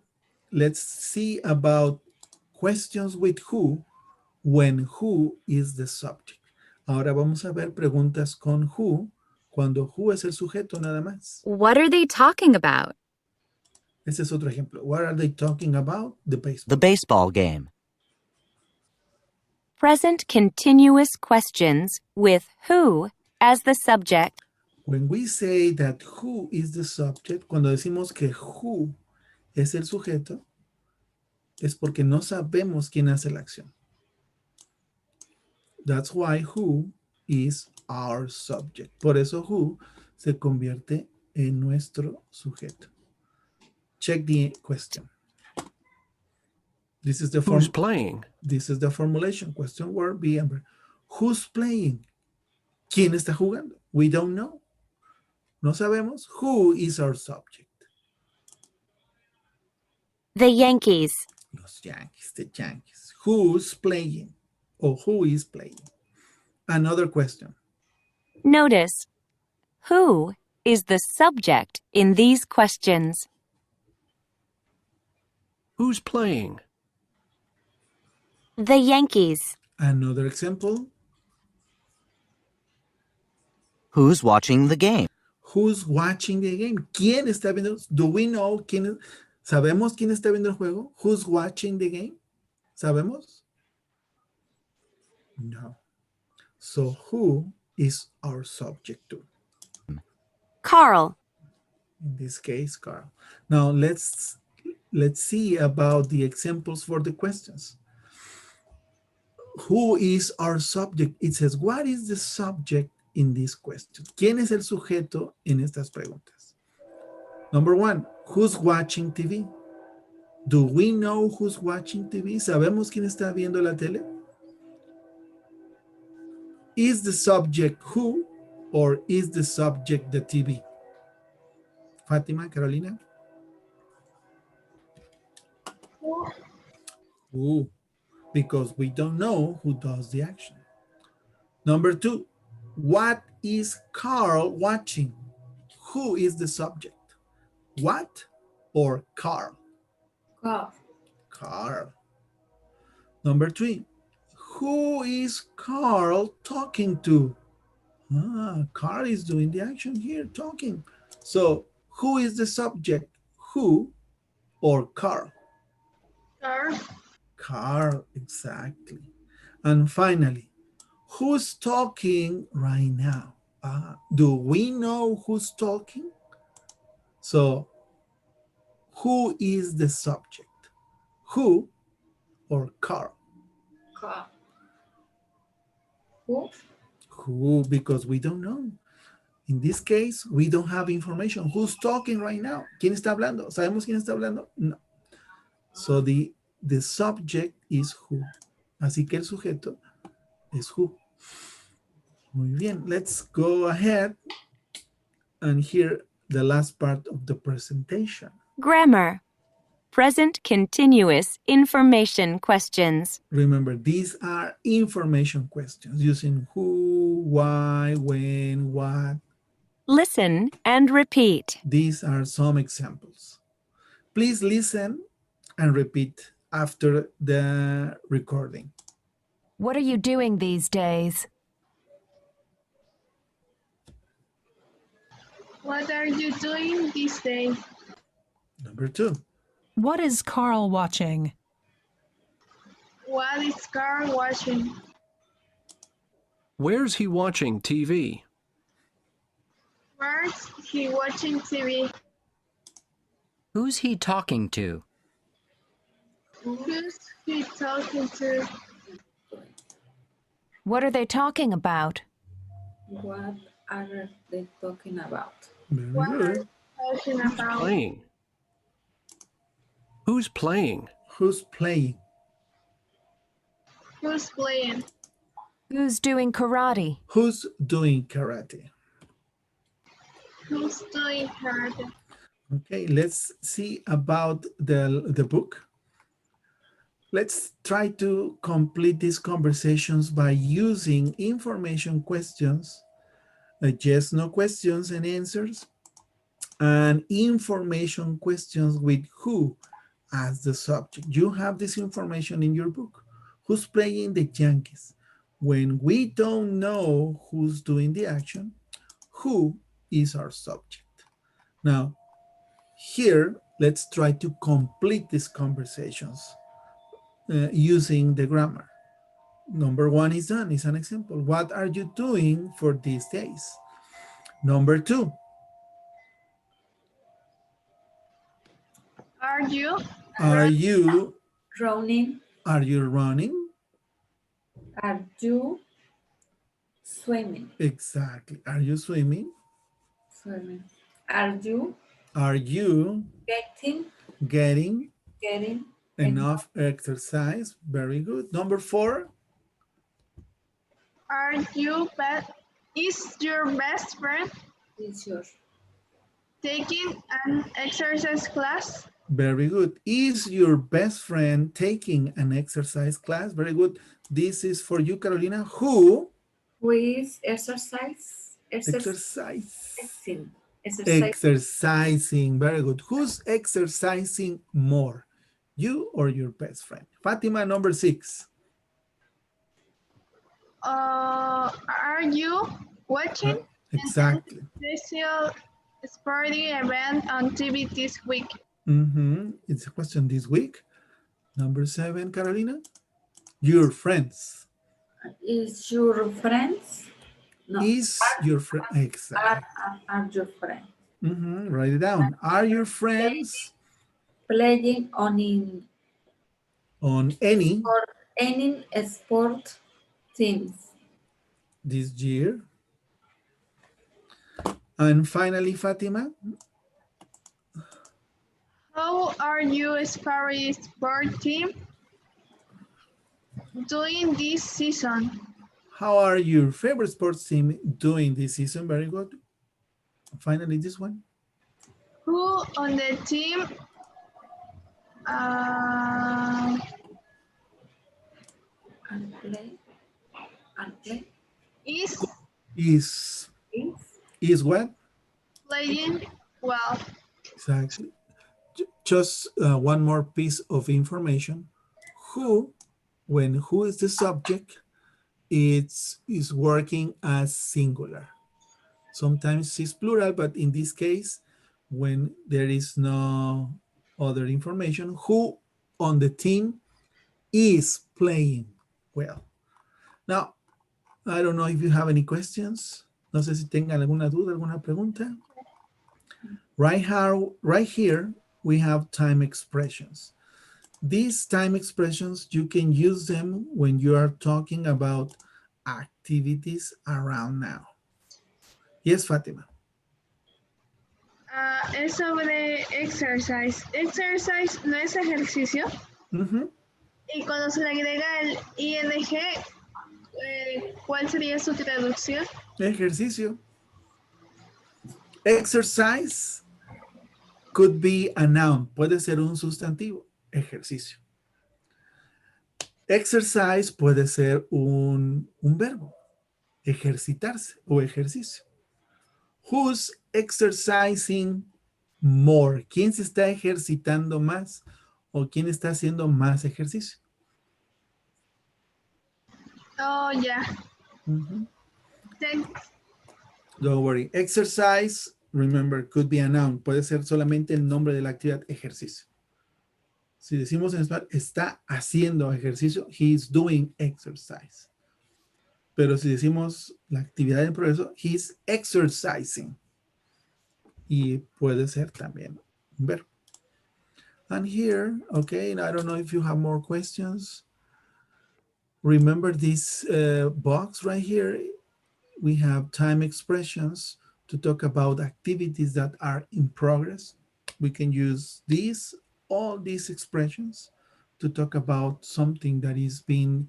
let's see about questions with who when who is the subject. Ahora vamos a ver preguntas con who cuando who es el sujeto nada más. What are they talking about? Ese es otro ejemplo. What are they talking about? The baseball. The baseball game. Present continuous questions with who as the subject. When we say that who is the subject, cuando decimos que who es el sujeto, es porque no sabemos quién hace la acción. That's why who is our subject. Por eso who se convierte en nuestro sujeto. Check the question. This is the Who's playing? This is the formulation. Question word be and verb. Who's playing? ¿Quién está jugando? We don't know. No sabemos. Who is our subject? The Yankees. Los Yankees, the Yankees. Who's playing? Or who is playing? Another question. Notice, who is the subject in these questions? Who's playing? The Yankees. Another example. Who's watching the game? Who's watching the game? ¿Quién está viendo? Do we know quién? ¿Sabemos quién está viendo el juego? Who's watching the game? ¿Sabemos? No. So who is our subject to? Carl. In this case, Carl. Now let's see about the examples for the questions. Who is our subject? It says, what is the subject in this question? ¿Quién es el sujeto en estas preguntas? Number one, who's watching TV? Do we know who's watching TV? ¿Sabemos quién está viendo la tele? Is the subject who or is the subject the TV? Fátima, Carolina? Who? Because we don't know who does the action. Number two, what is Carl watching? Who is the subject? What or Carl? Carl. Number three, who is Carl talking to? Carl is doing the action here, talking. So who is the subject? Who or Carl? Carl. Carl, exactly. And finally, who's talking right now? Do we know who's talking? So who is the subject? Who or Carl? Carl. Who? Who, because we don't know. In this case, we don't have information. Who's talking right now? ¿Quién está hablando? ¿Sabemos quién está hablando? No. So the subject is who. Así que el sujeto es who. Muy bien, let's go ahead And here, the last part of the presentation. Grammar. Present continuous information questions. Remember, these are information questions using who, why, when, what. Listen and repeat. These are some examples. Please listen and repeat after the recording. What are you doing these days? What are you doing these days? Number 2. What is Carl watching? What is Carl watching? Where's he watching TV? Where's he watching TV? Who's he talking to? Who's he talking to? What are they talking about? What are they talking about? Very What are good. you talking Who's about? playing? Who's playing? Who's playing? Who's playing? Who's doing karate? Who's doing karate? Who's doing karate? Okay, let's see about the book. Let's try to complete these conversations by using information questions, yes, no questions and answers, and information questions with who as the subject. You have this information in your book. Who's playing the Yankees? When we don't know who's doing the action, who is our subject? Now, here, let's try to complete these conversations using the grammar. Number 1 is done, is an example. What are you doing for these days? Number 2. Are you Are you Running. Are you running? Are you swimming? Exactly. Are you swimming? Swimming. Are you Are you getting getting getting enough exercise? Very good. Number 4. Are you is your best friend is your taking an exercise class? Very good. Is your best friend taking an exercise class? Very good. This is for you, Carolina. Who is exercise exercising? exercise Exercising. Very good. Who's exercising more? You or your best friend? Fatima, number 6. Are you watching Exactly. an special sporting event on TV this week? It's a question this week. Number 7, Carolina. Your friends. is your friends no Is your friend exactly? are your friends Write it down. Are your friends playing on any sport teams? this year? And finally, Fatima, How are your favorite sport team doing this season? how are your favorite sports team doing this season? Very good. Finally, this one. Who on the team And play is Is what? playing well? Exactly. Just one more piece of information. Who, when who is the subject, is working as singular. Sometimes it's plural, but in this case, when there is no other information, who on the team is playing well. Now, I don't know if you have any questions. No sé si tengan alguna duda, alguna pregunta. Right here, we have time expressions. These time expressions, you can use them when you are talking about activities around now. Yes, Fatima. Es sobre exercise. Exercise no es ejercicio. Y cuando se le agrega el ing, ¿cuál sería su traducción? Ejercicio. Exercise could be a noun. Puede ser un sustantivo. Ejercicio. Exercise puede ser un verbo. Ejercitarse o ejercicio. Who's exercising more? ¿Quién se está ejercitando más? ¿O quién está haciendo más ejercicio? Oh, yeah. Thanks. Don't worry. Exercise, remember, could be a noun. Puede ser solamente el nombre de la actividad, ejercicio. Si decimos en español, está haciendo ejercicio, he is doing exercise. Pero si decimos la actividad en progreso, he is exercising. Y puede ser también un verbo. And here, okay, I don't know if you have more questions. Remember this box right here? We have time expressions to talk about activities that are in progress. We can use all these expressions to talk about something that is being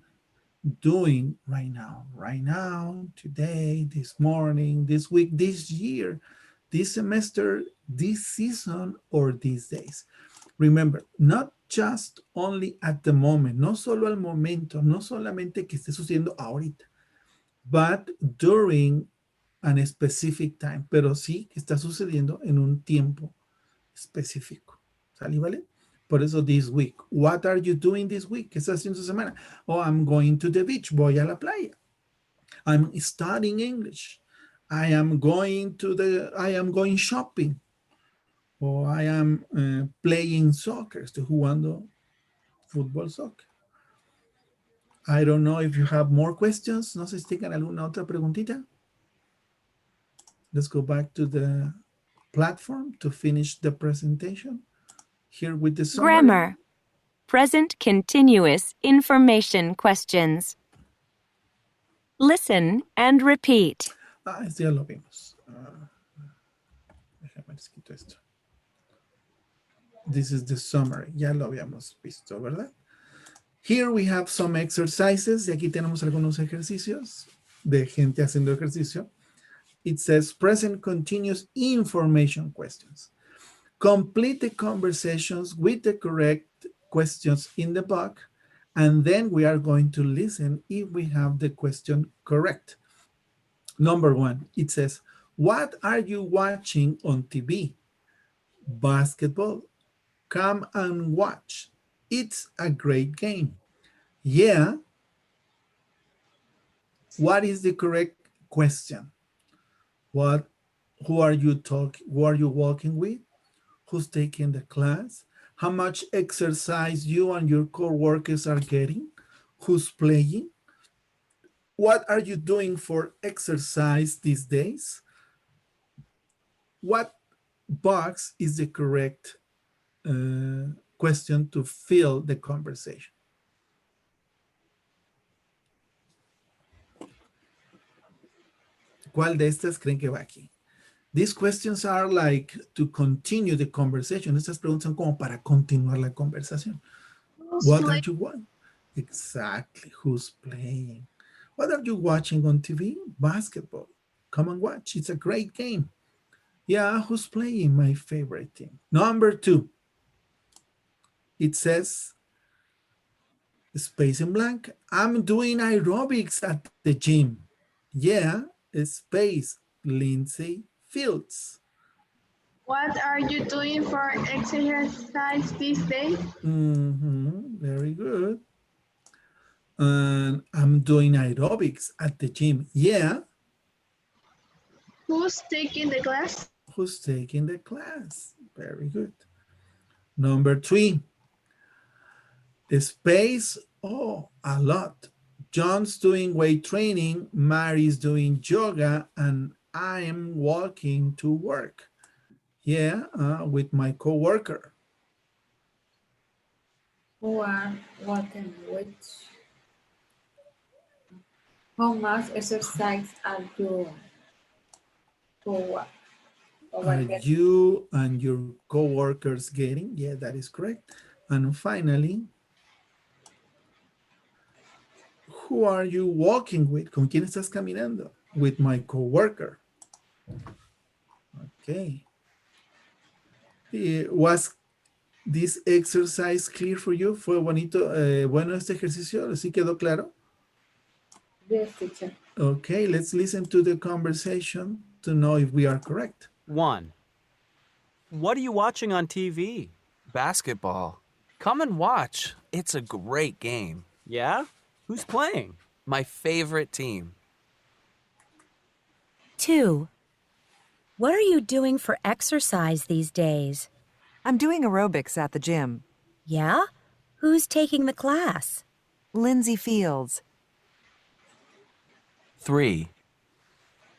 doing right now, today, this morning, this week, this year, this semester, this season, or these days. Remember, not just only at the moment, no solo al momento, no solamente que esté sucediendo ahorita, but during an specific time, pero sí que está sucediendo en un tiempo específico. ¿Sale, vale? Por eso this week. What are you doing this week? ¿Qué estás haciendo esta semana? Oh, I'm going to the beach. Voy a la playa. I'm studying English. I am going shopping. O I am playing soccer. Estoy jugando fútbol, soccer. I don't know if you have more questions. No sé si tengan alguna otra preguntita. Let's go back to the platform to finish the presentation. Here with the summary. Grammar. Present continuous information questions. Listen and repeat. Esto ya lo vimos. Déjame les quito esto. This is the summary. Ya lo habíamos visto, ¿verdad? Here we have some exercises. Y aquí tenemos algunos ejercicios de gente haciendo ejercicio. It says present continuous information questions. Complete the conversations with the correct questions in the book, and then we are going to listen if we have the question correct. Number 1, it says, what are you watching on TV? Basketball. Come and watch. It's a great game. Yeah. What is the correct question? Who are you walking with? Who's taking the class? How much exercise you and your co-workers are getting? Who's playing? What are you doing for exercise these days? What box is the correct question to fill the conversation? ¿Cuál de estas creen que va aquí? These questions are like to continue the conversation. Estas preguntas son como para continuar la conversación. What are you watching? Exactly. Who's playing? What are you watching on TV? Basketball. Come and watch. It's a great game. Yeah, who's playing? My favorite team. Number 2. It says, space in blank. I'm doing aerobics at the gym. Yeah, space. Lindsay Fields. What are you doing for exercise these days? Very good. And I'm doing aerobics at the gym. Yeah. Who's taking the class? Who's taking the class? Very good. Number 3. Space. Oh, a lot. John's doing weight training. Mary's doing yoga. And I'm walking to work. Yeah, with my co-worker. Who are walking with? How much exercise are you? Are you and your co-workers getting? Yeah, that is correct. And finally, who are you walking with? ¿Con quién estás caminando? With my co-worker. Okay. Was this exercise clear for you? ¿Fue bonito, bueno este ejercicio? ¿Sí quedó claro? Yes, teacher. Okay, let's listen to the conversation to know if we are correct. 1. What are you watching on TV? Basketball. Come and watch. It's a great game. Yeah? Who's playing? My favorite team. 2. What are you doing for exercise these days? I'm doing aerobics at the gym. Yeah? Who's taking the class? Lindsay Fields. 3.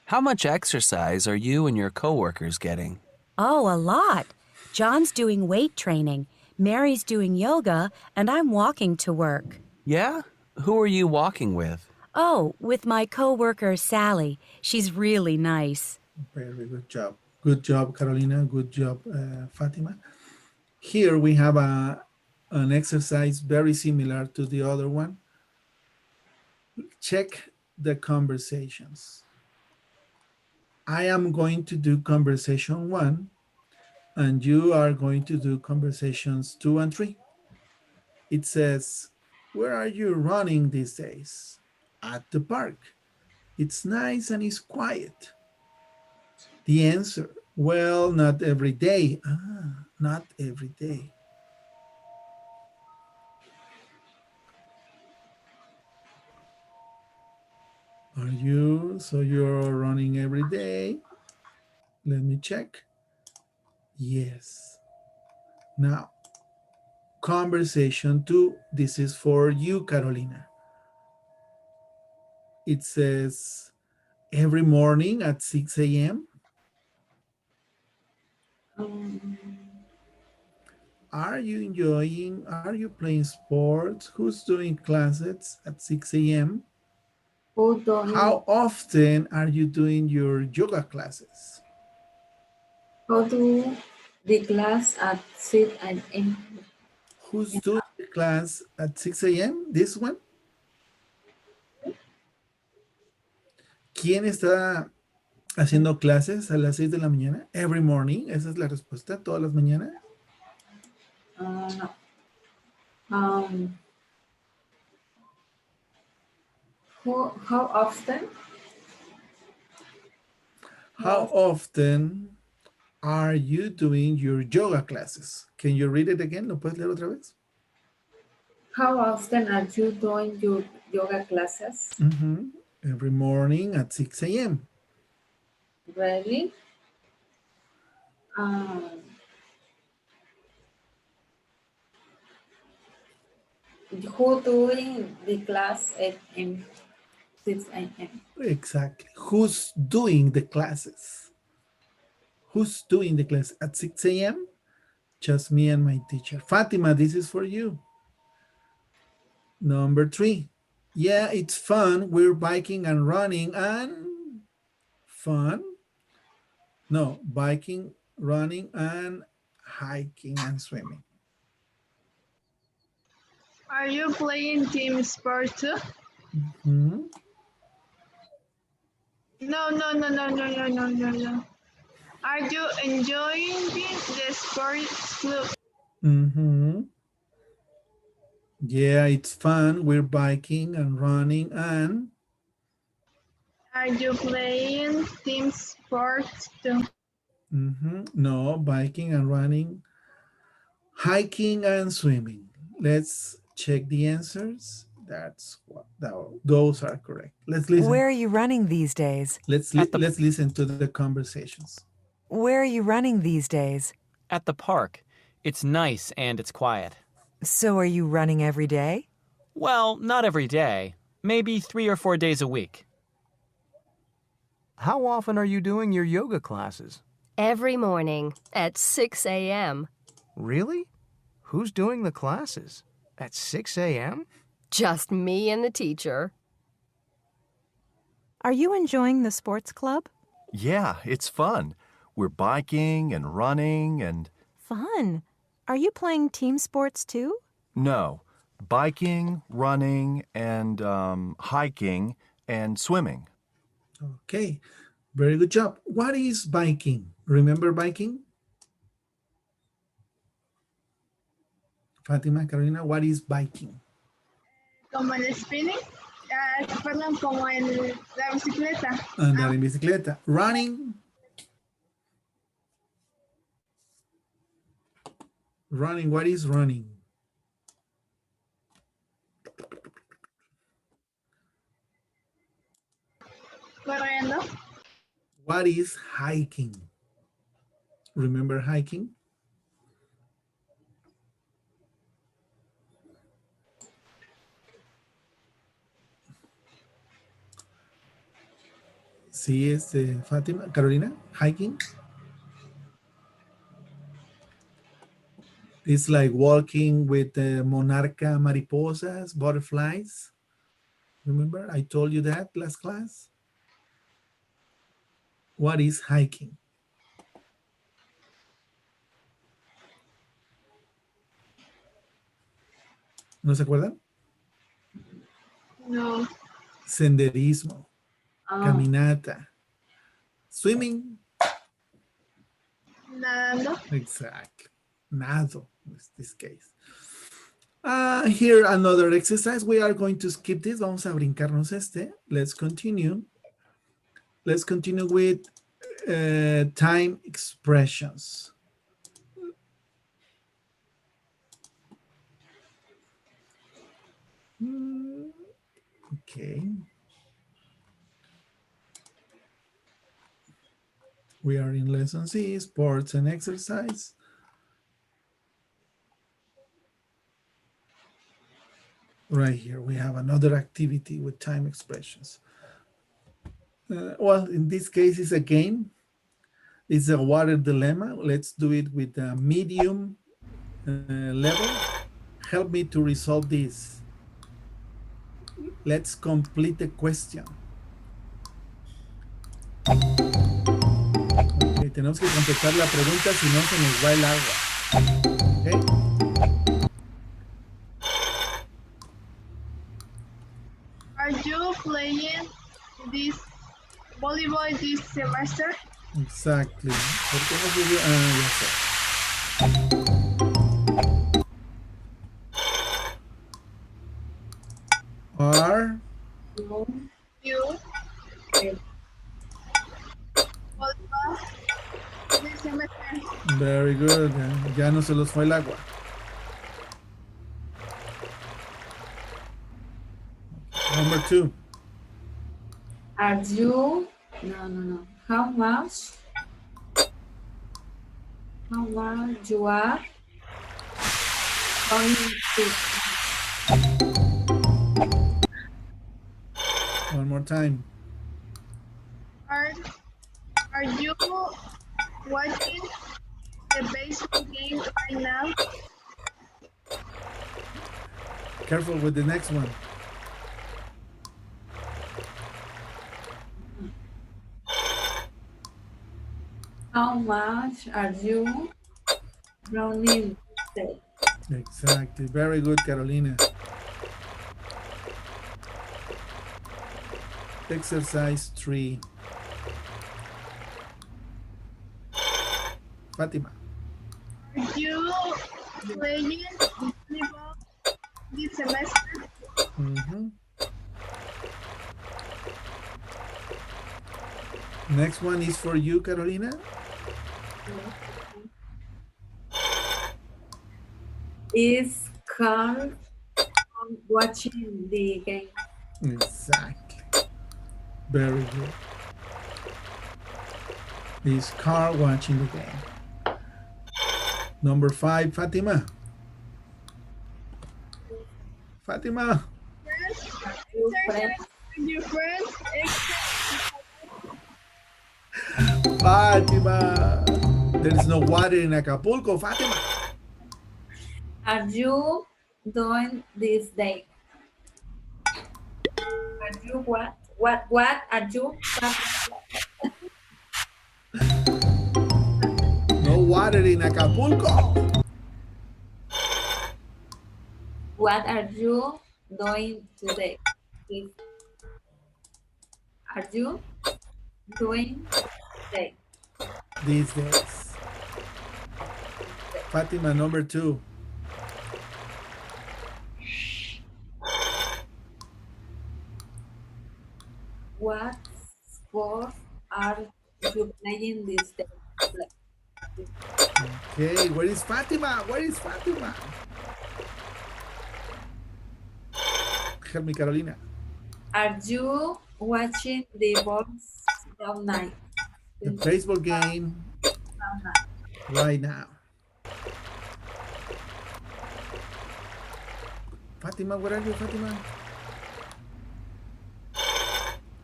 How much exercise are you and your coworkers getting? Oh, a lot. John's doing weight training, Mary's doing yoga, and I'm walking to work. Yeah? Who are you walking with? Oh, with my coworker Sally. She's really nice. Very good job. Good job, Carolina. Good job, Fatima. Here we have an exercise very similar to the other one. Check the conversations. I am going to do conversation 1, and you are going to do conversations 2 and 3. It says, where are you running these days? At the park. It's nice and it's quiet. The answer, well, not every day. Not every day. So you're running every day? Let me check. Yes. Now, conversation 2, this is for you, Carolina. It says, every morning at 6 a.m. Are you playing sports? Who's doing classes at 6 a.m.? How often are you doing your yoga classes? How do the class at 6 a.m.? Who's doing the class at 6 a.m.? This one? ¿Quién está haciendo clases a las 6 de la mañana? Every morning. Esa es la respuesta. ¿Todas las mañanas? No. How often? How often are you doing your yoga classes? Can you read it again? ¿Lo puedes leer otra vez? How often are you doing your yoga classes? Every morning at 6 a.m. Really? Who doing the class at 6 a.m.? Exactly. Who's doing the classes? Who's doing the class at 6 a.m.? Just me and my teacher. Fatima, this is for you. Number 3. Yeah, it's fun. We're biking and running and fun. No, biking, running, and hiking and swimming. Are you playing team sport too? Mm-hmm. No. Are you enjoying the sports club? Mm-hmm. Yeah, it's fun. We're biking and running and... Are you playing team sports too? No, biking and running, hiking and swimming. Let's check the answers. Those are correct. Let's listen. Where are you running these days? Let's listen to the conversations. Where are you running these days? At the park. It's nice and it's quiet. So are you running every day? Well, not every day. Maybe 3 or 4 days a week. How often are you doing your yoga classes? Every morning at 6 a.m. Really? Who's doing the classes? At 6 a.m.? Just me and the teacher. Are you enjoying the sports club? Yeah, it's fun. We're biking and running and... Fun. Are you playing team sports too? No, biking, running, and hiking and swimming. Okay, very good job. What is biking? Remember biking? Fatima, Carolina, what is biking? Como el spinning, perdón, como la bicicleta. Andar en bicicleta. Running. Running, what is running? Corriendo. What is hiking? Remember hiking? Sí, Fátima, Carolina, hiking. It's like walking with monarca mariposas, butterflies. Remember, I told you that last class. What is hiking? ¿No se acuerdan? No. Senderismo, caminata, swimming. Nadando. Exactly. Nado, in this case. Here, another exercise. We are going to skip this. Vamos a brincarnos este. Let's continue. Let's continue with time expressions. Okay. We are in lesson C, sports and exercise. Right here, we have another activity with time expressions. Well, in this case, it's a game. It's a water dilemma. Let's do it with a medium level. Help me to resolve this. Let's complete the question. Okay, tenemos que completar la pregunta, si no se nos va el agua. Okay. Are you playing this volleyball this semester? Exactly. ¿Por qué no subió? Ya sé. Are you volleyball this semester? Very good. Ya no se los fue el agua. Number 2. Are you? No. How much you are going to? One more time. Are you watching the baseball game right now? Careful with the next one. How much are you running today? Exactly. Very good, Carolina. Exercise 3. Fatima. Are you playing volleyball this semester? Next one is for you, Carolina. Is Carl watching the game? Exactly. Very good. Is Carl watching the game? Number 5, Fatima. Fatima. Your friends Fatima. There is no water in Acapulco, Fatima. Are you doing this day? Are you what? What are you? No water in Acapulco. What are you doing today? Are you doing today? these days? Fatima, number 2. What sport are you playing these days? Okay, where is Fatima? Where is Fatima? Help me, Carolina. Are you watching the balls all night? The baseball game right now. Fatima, where are you, Fatima?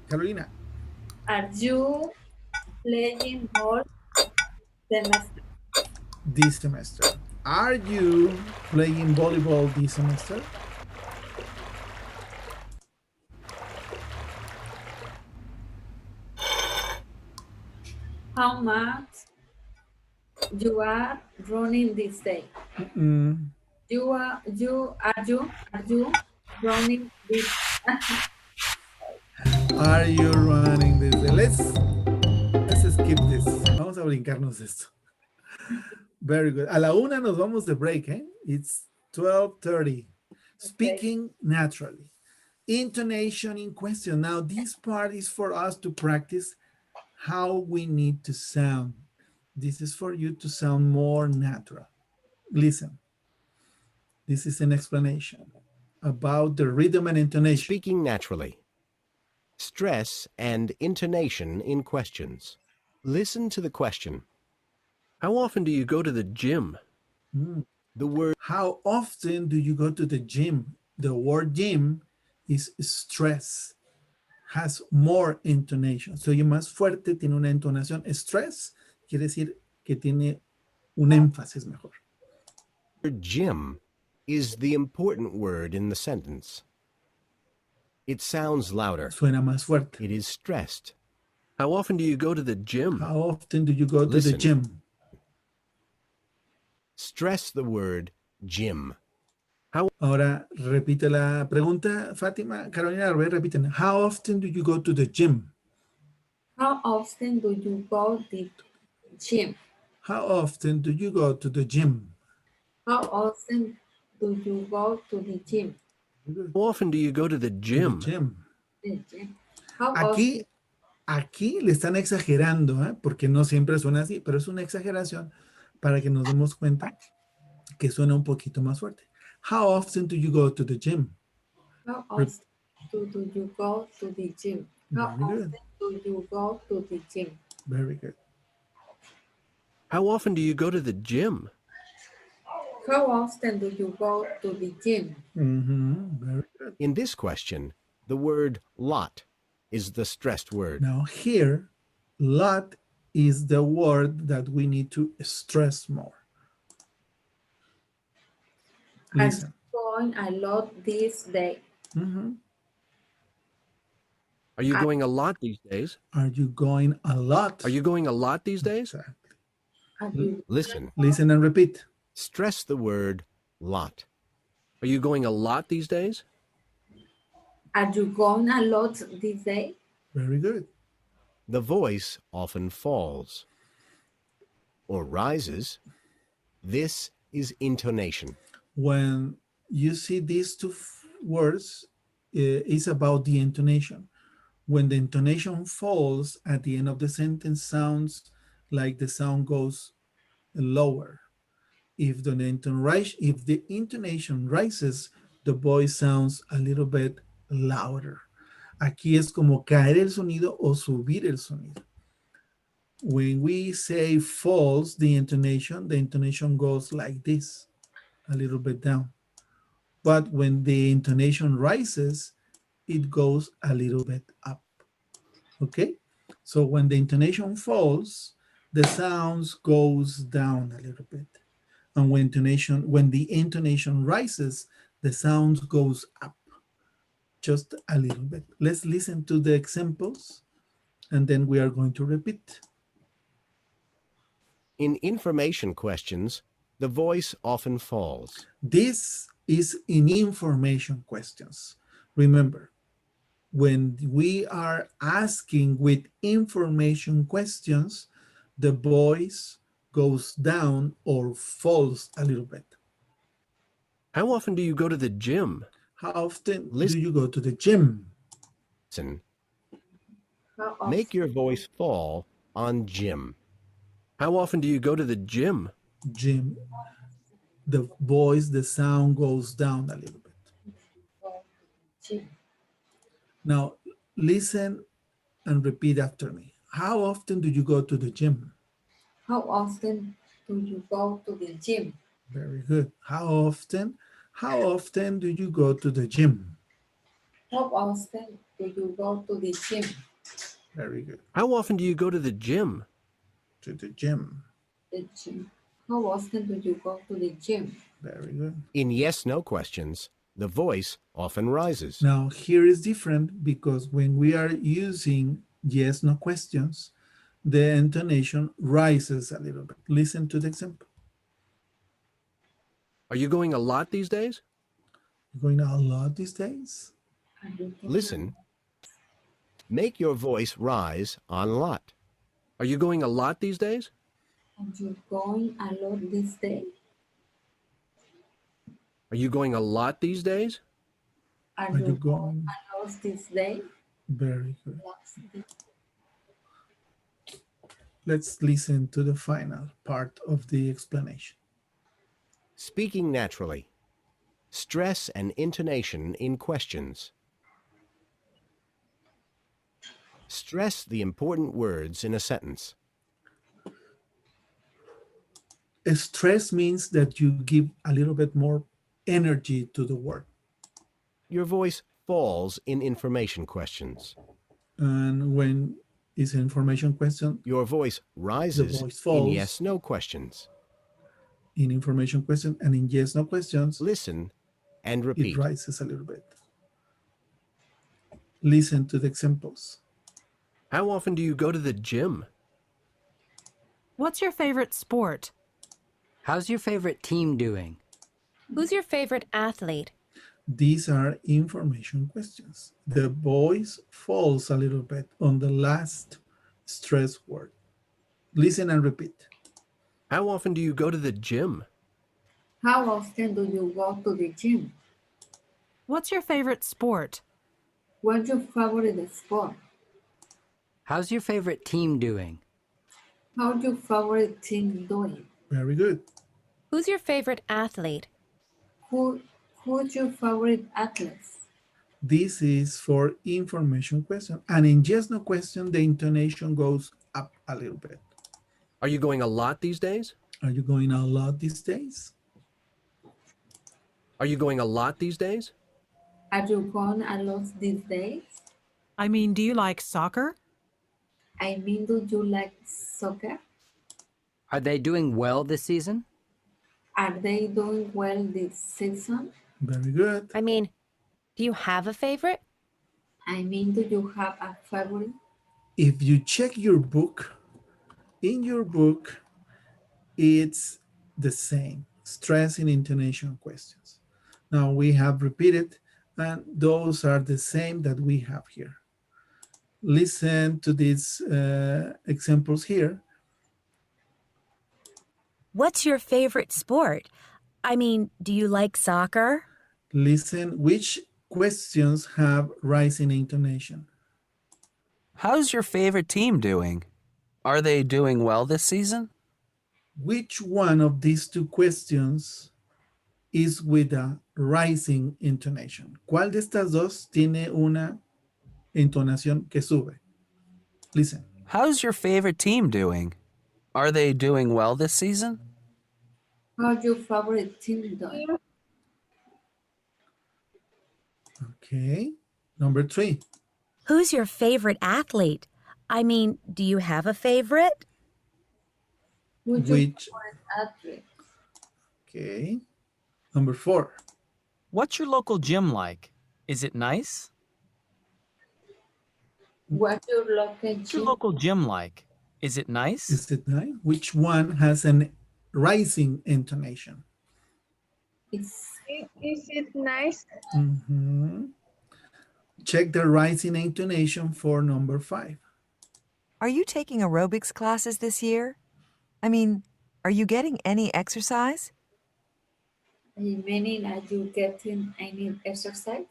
Carolina. Are you playing ball semester? This semester. Are you playing volleyball this semester? How much you are running this day? Are you running this? Are you running this day? Let's skip this. Vamos a brincarnos esto. Very good. A la 1 nos vamos de break, eh? It's 12:30. Speaking naturally. Intonation in question. Now, this part is for us to practice how we need to sound. This is for you to sound more natural. Listen. This is an explanation about the rhythm and intonation. Speaking naturally. Stress and intonation in questions. Listen to the question. How often do you go to the gym? The word, how often do you go to the gym? The word gym is stress, has more intonation. Se oye más fuerte, tiene una entonación. Stress quiere decir que tiene un énfasis mejor. Gym is the important word in the sentence. It sounds louder. Suena más fuerte. It is stressed. How often do you go to the gym? How often do you go to the gym? Stress the word gym. Ahora repite la pregunta, Fátima. Carolina, repiten. How often do you go to the gym? How often do you go to the gym? How often do you go to the gym? How often do you go to the gym? How often do you go to the gym? Aquí le están exagerando, ¿eh? Porque no siempre suena así, pero es una exageración para que nos demos cuenta que suena un poquito más fuerte. How often do you go to the gym? How often do you go to the gym? How often do you go to the gym? Very good. How often do you go to the gym? How often do you go to the gym? Very good. In this question, the word lot is the stressed word. Now here, lot is the word that we need to stress more. Listen. I'm going a lot this day. Are you going a lot these days? Are you going a lot? Are you going a lot these days? Exactly. Listen. Listen and repeat. Stress the word lot. Are you going a lot these days? Are you going a lot this day? Very good. The voice often falls or rises. This is intonation. When you see these two words, it's about the intonation. When the intonation falls at the end of the sentence, sounds like the sound goes lower. If the intonation rises, the voice sounds a little bit louder. Aquí es como caer el sonido o subir el sonido. When we say falls, the intonation goes like this, a little bit down. But when the intonation rises, it goes a little bit up. Okay? So when the intonation falls, the sounds goes down a little bit. And when the intonation rises, the sound goes up just a little bit. Let's listen to the examples, and then we are going to repeat. In information questions, the voice often falls. This is in information questions. Remember, when we are asking with information questions, the voice goes down or falls a little bit. How often do you go to the gym? How often do you go to the gym? Listen. Make your voice fall on gym. How often do you go to the gym? Gym. The voice, the sound goes down a little bit. Now, listen and repeat after me. How often do you go to the gym? How often do you go to the gym? Very good. How often do you go to the gym? How often do you go to the gym? Very good. How often do you go to the gym? To the gym. The gym. How often do you go to the gym? Very good. In yes-no questions, the voice often rises. Now, here is different because when we are using yes-no questions, the intonation rises a little bit. Listen to the example. Are you going a lot these days? You're going a lot these days? Listen. Make your voice rise on lot. Are you going a lot these days? Are you going a lot these days? Are you going a lot these days? Are you going a lot these days? Very good. Let's listen to the final part of the explanation. Speaking naturally. Stress and intonation in questions. Stress the important words in a sentence. Stress means that you give a little bit more energy to the word. Your voice falls in information questions. And when it's an information question, your voice rises the voice falls in yes-no questions. In information question and in yes-no questions, listen and repeat. It rises a little bit. Listen to the examples. How often do you go to the gym? What's your favorite sport? How's your favorite team doing? Who's your favorite athlete? These are information questions. The voice falls a little bit on the last stress word. Listen and repeat. How often do you go to the gym? How often do you go to the gym? What's your favorite sport? What's your favorite sport? How's your favorite team doing? How's your favorite team doing? Very good. Who's your favorite athlete? Who's your favorite athlete? This is for information question. And in yes-no question, the intonation goes up a little bit. Are you going a lot these days? Are you going a lot these days? Are you going a lot these days? Are you going a lot these days? I mean, do you like soccer? I mean, do you like soccer? Are they doing well this season? Are they doing well this season? Very good. I mean, do you have a favorite? I mean, do you have a favorite? If you check your book, in your book, it's the same. Stress in intonation questions. Now we have repeated, and those are the same that we have here. Listen to these examples here. What's your favorite sport? I mean, do you like soccer? Listen, which questions have rising intonation? How's your favorite team doing? Are they doing well this season? Which one of these two questions is with a rising intonation? ¿Cuál de estas dos tiene una entonación que sube? Listen. How's your favorite team doing? Are they doing well this season? How's your favorite team doing? Okay. Number 3. Who's your favorite athlete? I mean, do you have a favorite? Which athlete? Okay. Number 4. What's your local gym like? Is it nice? What's your local gym like? Is it nice? Is it nice? Which one has an rising intonation? Is it nice? Mm-hmm. Check the rising intonation for number 5. Are you taking aerobics classes this year? I mean, are you getting any exercise? Meaning, are you getting any exercise?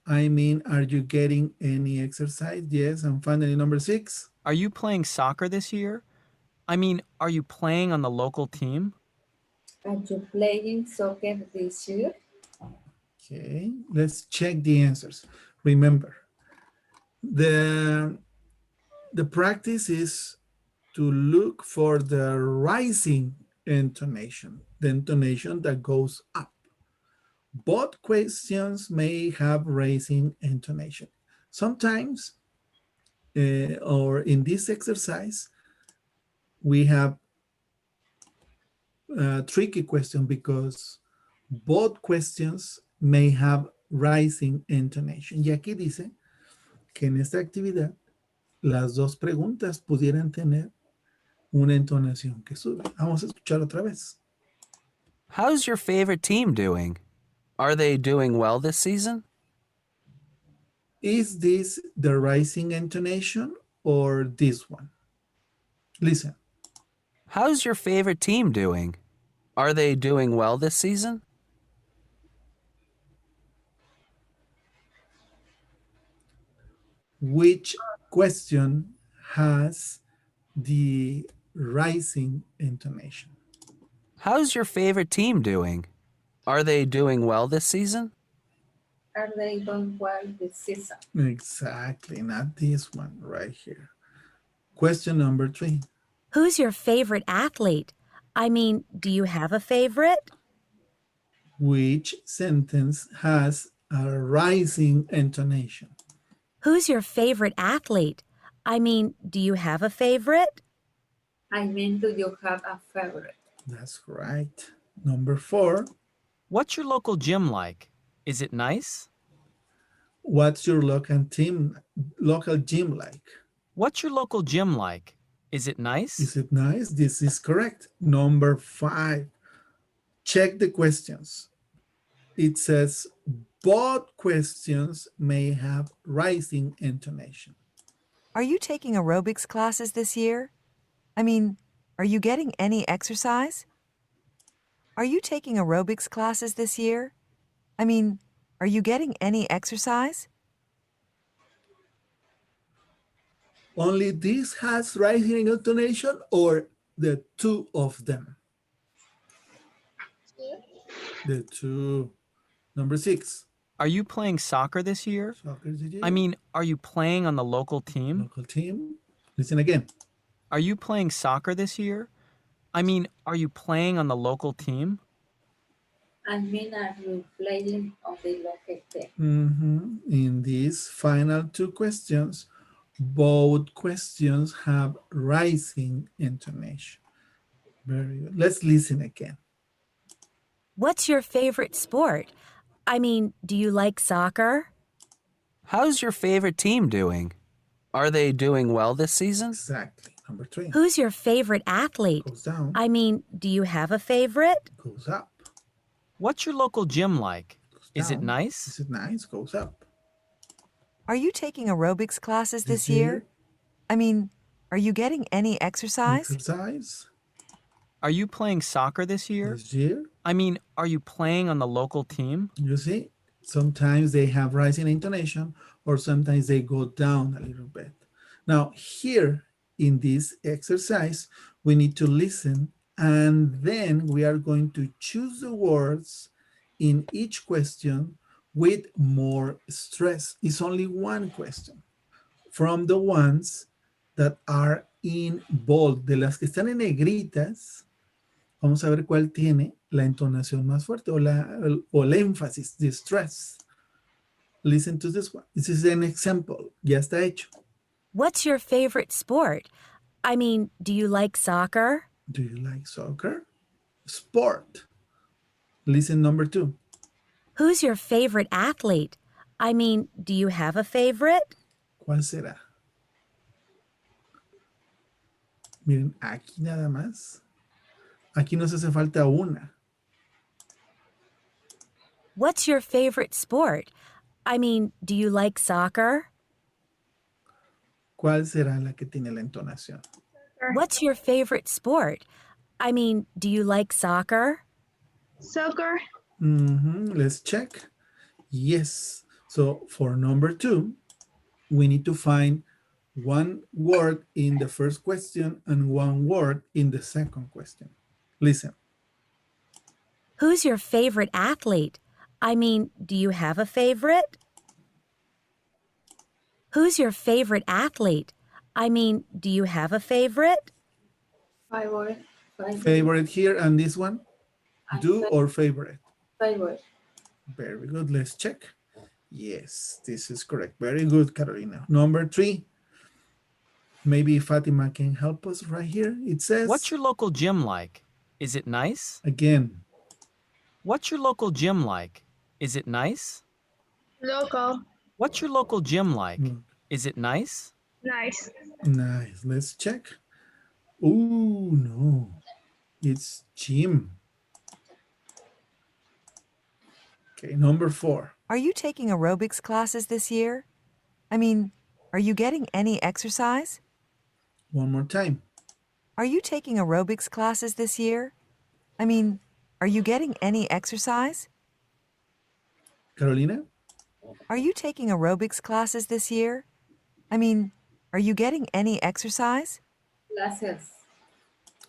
I mean, are you getting any exercise? Yes. And finally, number 6. Are you playing soccer this year? I mean, are you playing on the local team? Are you playing soccer this year? Okay, let's check the answers. Remember, the practice is to look for the rising intonation, the intonation that goes up. Both questions may have rising intonation. Sometimes, or in this exercise, we have a tricky question because both questions may have rising intonation. Y aquí dice que en esta actividad las dos preguntas pudieran tener una entonación que sube. Vamos a escuchar otra vez. How's your favorite team doing? Are they doing well this season? Is this the rising intonation or this one? Listen. How's your favorite team doing? Are they doing well this season? Which question has the rising intonation? How's your favorite team doing? Are they doing well this season? Are they doing well this season? Exactly, not this one right here. Question number 3. Who's your favorite athlete? I mean, do you have a favorite? Which sentence has a rising intonation? Who's your favorite athlete? I mean, do you have a favorite? I mean, do you have a favorite? That's right. Number 4. What's your local gym like? Is it nice? What's your local gym like? What's your local gym like? Is it nice? Is it nice? This is correct. Number 5. Check the questions. It says both questions may have rising intonation. Are you taking aerobics classes this year? I mean, are you getting any exercise? Are you taking aerobics classes this year? I mean, are you getting any exercise? Only this has rising intonation or the two of them? The two. Number 6. Are you playing soccer this year? Soccer this year? I mean, are you playing on the local team? Local team. Listen again. Are you playing soccer this year? I mean, are you playing on the local team? I mean, are you playing on the local team? In these final 2 questions, both questions have rising intonation. Very good. Let's listen again. What's your favorite sport? I mean, do you like soccer? How's your favorite team doing? Are they doing well this season? Exactly. Number 3. Who's your favorite athlete? Goes down. I mean, do you have a favorite? Goes up. What's your local gym like? Is it nice? Is it nice? Goes up. Are you taking aerobics classes this year? I mean, are you getting any exercise? Exercise. Are you playing soccer this year? This year. I mean, are you playing on the local team? You see, sometimes they have rising intonation or sometimes they go down a little bit. Now, here in this exercise, we need to listen and then we are going to choose the words in each question with more stress. It's only one question from the ones that are in bold. De las que están en negritas, vamos a ver cuál tiene la entonación más fuerte o el énfasis, the stress. Listen to this one. This is an example. Ya está hecho. What's your favorite sport? I mean, do you like soccer? Do you like soccer? Sport. Listen number 2. Who's your favorite athlete? I mean, do you have a favorite? ¿Cuál será? Miren, aquí nada más. Aquí nos hace falta una. What's your favorite sport? I mean, do you like soccer? ¿Cuál será la que tiene la entonación? What's your favorite sport? I mean, do you like soccer? Soccer. Let's check. Yes. So for number 2, we need to find one word in the first question and one word in the second question. Listen. Who's your favorite athlete? I mean, do you have a favorite? Who's your favorite athlete? I mean, do you have a favorite? Favorite. Favorite here and this one? Do or favorite? Favorite. Very good. Let's check. Yes, this is correct. Very good, Carolina. Number 3. Maybe Fatima can help us right here. It says... What's your local gym like? Is it nice? Again. What's your local gym like? Is it nice? Local. What's your local gym like? Is it nice? Nice. Nice. Let's check. Oh, no. It's gym. Okay, number 4. Are you taking aerobics classes this year? I mean, are you getting any exercise? One more time. Are you taking aerobics classes this year? I mean, are you getting any exercise? Carolina? Are you taking aerobics classes this year? I mean, are you getting any exercise? Classes.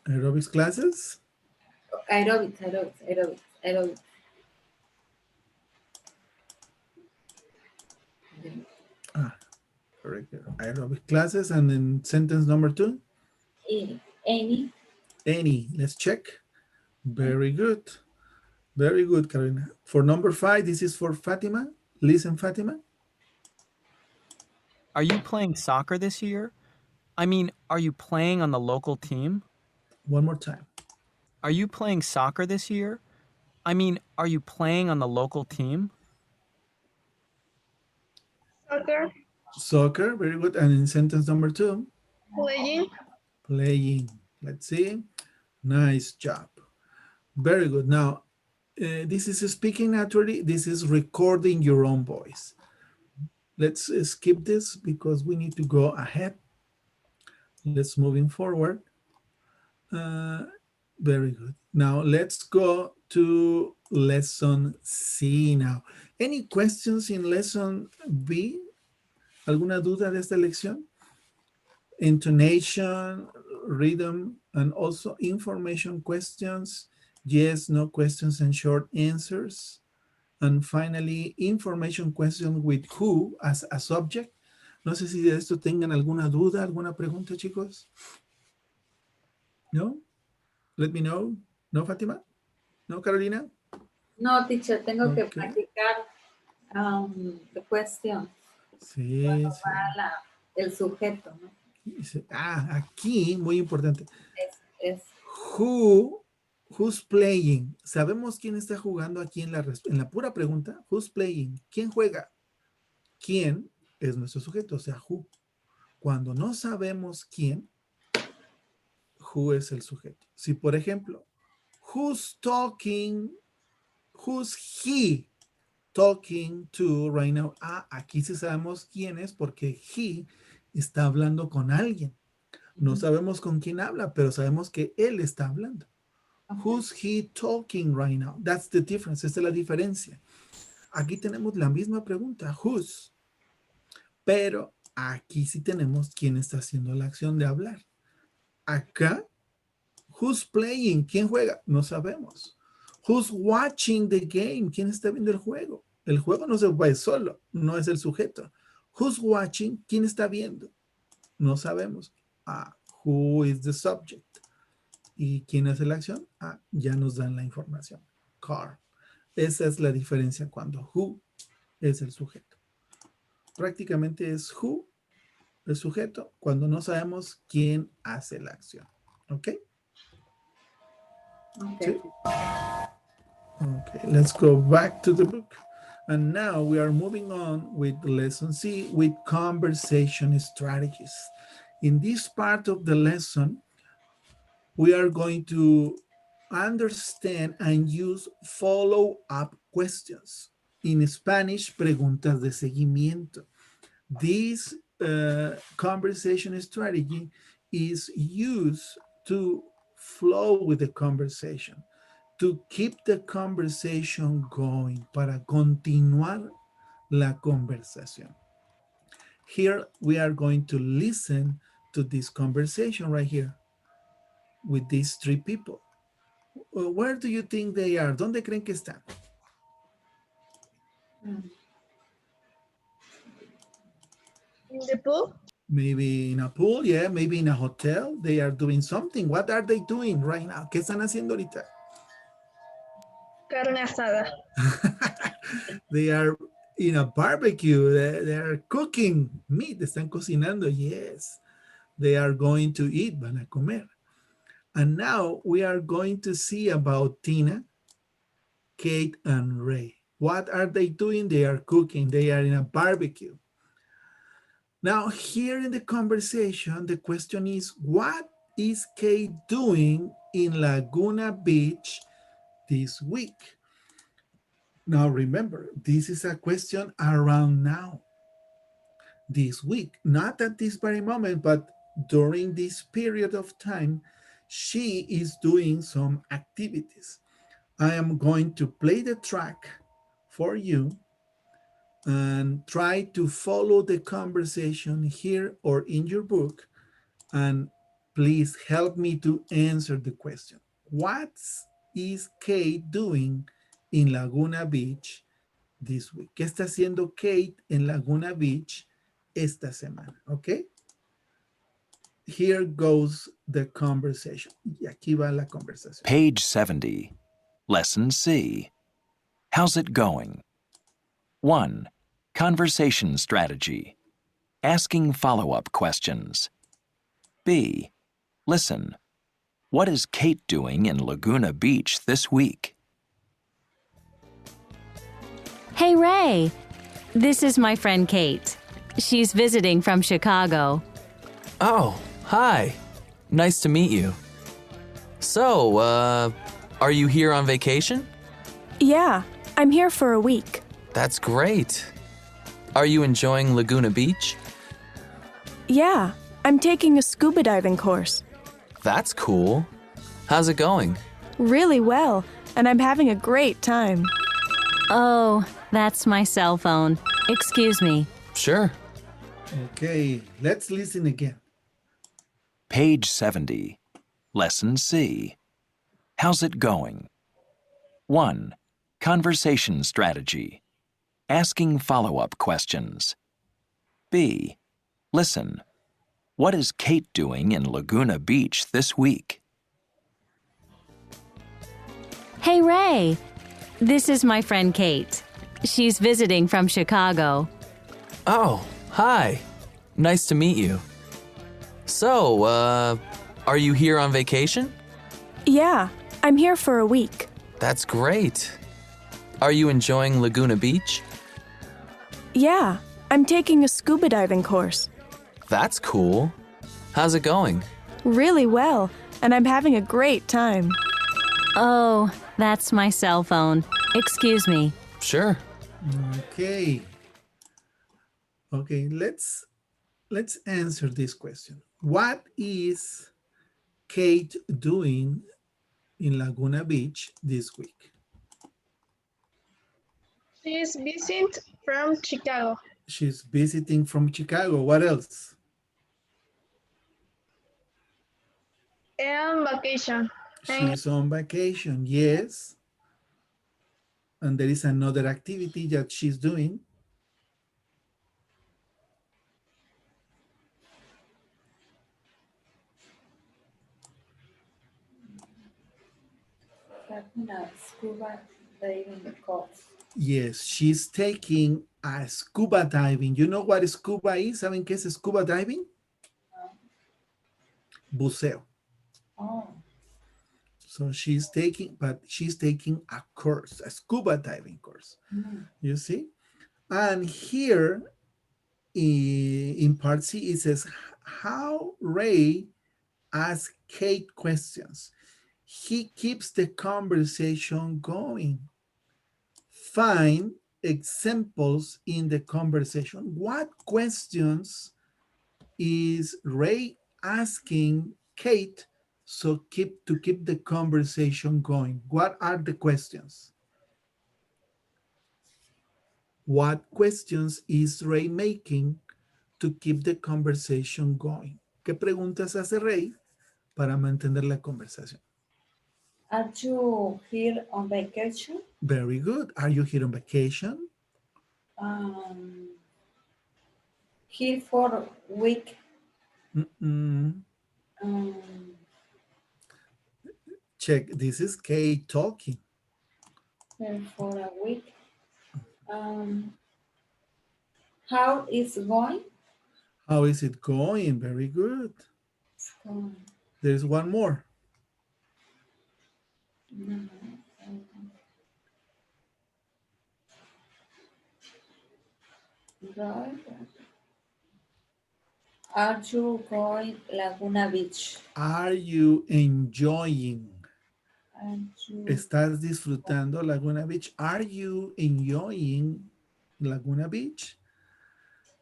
Aerobics classes? Aerobics. Correct. Aerobic classes. And then sentence number 2? Any. Any. Let's check. Very good. Very good, Carolina. For number 5, this is for Fatima. Listen, Fatima. Are you playing soccer this year? I mean, are you playing on the local team? One more time. Are you playing soccer this year? I mean, are you playing on the local team? Soccer. Soccer, very good. And in sentence number 2? Playing. Playing. Let's see. Nice job. Very good. Now, this is speaking naturally. This is recording your own voice. Let's skip this because we need to go ahead. Let's moving forward. Very good. Now, let's go to lesson C now. Any questions in lesson B? ¿Alguna duda de esta lección? Intonation, rhythm, and also information questions. Yes, no questions and short answers. And finally, information question with who as a subject. No sé si de esto tengan alguna duda, alguna pregunta, chicos. ¿No? Let me know. ¿No, Fátima? ¿No, Carolina? No, teacher, tengo que practicar the question. Sí, sí. El sujeto, ¿no? Aquí, muy importante. Es. Who's playing? ¿Sabemos quién está jugando aquí en la pura pregunta? Who's playing? ¿Quién juega? ¿Quién es nuestro sujeto? O sea, who. Cuando no sabemos quién, who es el sujeto. Si, por ejemplo, who's talking, who's he talking to right now? Aquí sí sabemos quién es porque he está hablando con alguien. No sabemos con quién habla, pero sabemos que él está hablando. Who's he talking right now? That's the difference. Esta es la diferencia. Aquí tenemos la misma pregunta, who's. Pero aquí sí tenemos quién está haciendo la acción de hablar. Acá, who's playing? ¿Quién juega? No sabemos. Who's watching the game? ¿Quién está viendo el juego? El juego no se va solo, no es el sujeto. Who's watching? ¿Quién está viendo? No sabemos. Who is the subject? ¿Y quién hace la acción? Ya nos dan la información. Car. Esa es la diferencia cuando who es el sujeto. Prácticamente es who, el sujeto, cuando no sabemos quién hace la acción. ¿Ok? Okay. ¿Sí? Okay, let's go back to the book. And now we are moving on with lesson C with conversation strategies. In this part of the lesson, we are going to understand and use follow-up questions. In Spanish, preguntas de seguimiento. These conversation strategy is used to flow with the conversation, to keep the conversation going, para continuar la conversación. Here we are going to listen to this conversation right here with these three people. Where do you think they are? ¿Dónde creen que están? In the pool? Maybe in a pool, yeah, maybe in a hotel. They are doing something. What are they doing right now? ¿Qué están haciendo ahorita? Carne asada. They are in a barbecue. They are cooking meat. Están cocinando, yes. They are going to eat, van a comer. And now we are going to see about Tina, Kate, and Ray. What are they doing? They are cooking. They are in a barbecue. Now, here in the conversation, the question is, what is Kate doing in Laguna Beach this week? Now, remember, this is a question around now, this week, not at this very moment, but during this period of time, she is doing some activities. I am going to play the track for you and try to follow the conversation here or in your book, and please help me to answer the question. What is Kate doing in Laguna Beach this week? ¿Qué está haciendo Kate en Laguna Beach esta semana? Okay? Here goes the conversation. Y aquí va la conversación. Page 70, Lesson C. How's it going? 1. Conversation strategy. Asking follow-up questions. B. Listen. What is Kate doing in Laguna Beach this week? Hey, Ray. This is my friend Kate. She's visiting from Chicago. Oh, hi. Nice to meet you. So, are you here on vacation? Yeah, I'm here for a week. That's great. Are you enjoying Laguna Beach? Yeah, I'm taking a scuba diving course. That's cool. How's it going? Really well, and I'm having a great time. Oh, that's my cell phone. Excuse me. Sure. Okay, let's listen again. Page 70, Lesson C. How's it going? 1. Conversation strategy. Asking follow-up questions. B. Listen. What is Kate doing in Laguna Beach this week? Hey, Ray. This is my friend Kate. She's visiting from Chicago. Oh, hi. Nice to meet you. So, are you here on vacation? Yeah, I'm here for a week. That's great. Are you enjoying Laguna Beach? Yeah, I'm taking a scuba diving course. That's cool. How's it going? Really well, and I'm having a great time. Oh, that's my cell phone. Excuse me. Sure. Okay. Okay, let's answer this question. What is Kate doing in Laguna Beach this week? She is visiting from Chicago. She's visiting from Chicago. What else? On vacation. She's on vacation, yes. And there is another activity that she's doing. Scuba diving course. Yes, she's taking a scuba diving. You know what scuba is? ¿Saben qué es scuba diving? Buceo. Oh. So she's taking a course, a scuba diving course. You see? And here in part C, it says how Ray asks Kate questions. He keeps the conversation going. Find examples in the conversation. What questions is Ray asking Kate to keep the conversation going? What are the questions? What questions is Ray making to keep the conversation going? ¿Qué preguntas hace Ray para mantener la conversación? Are you here on vacation? Very good. Are you here on vacation? Here for a week. Check. This is Kate talking. Here for a week. How is it going? How is it going? Very good. There's one more. Are you going Laguna Beach? Are you enjoying? ¿Estás disfrutando Laguna Beach? Are you enjoying Laguna Beach?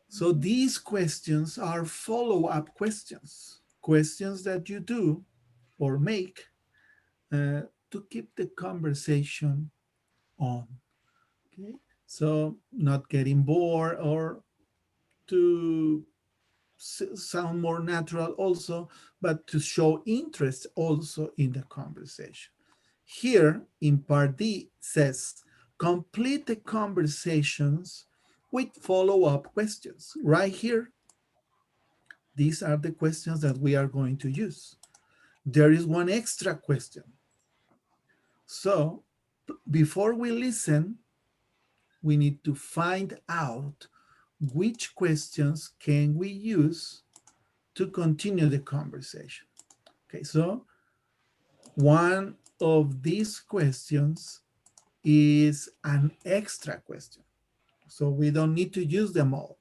So these questions are follow-up questions, questions that you do or make to keep the conversation on. Okay, so not getting bored or to sound more natural also, but to show interest also in the conversation. Here in part D says, complete the conversations with follow-up questions. Right here, these are the questions that we are going to use. There is one extra question. So before we listen, we need to find out which questions can we use to continue the conversation. Okay, so one of these questions is an extra question. So we don't need to use them all.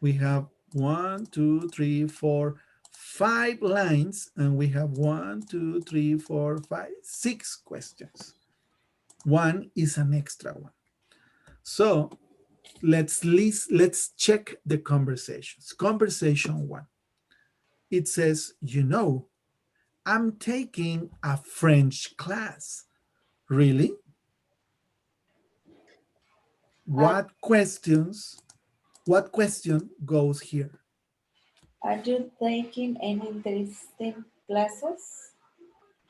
We have 1, 2, 3, 4, 5 lines, and we have 1, 2, 3, 4, 5, 6 questions. One is an extra one. So let's check the conversations. Conversation 1. It says, you know, I'm taking a French class. Really? What question goes here? Are you taking any interesting classes?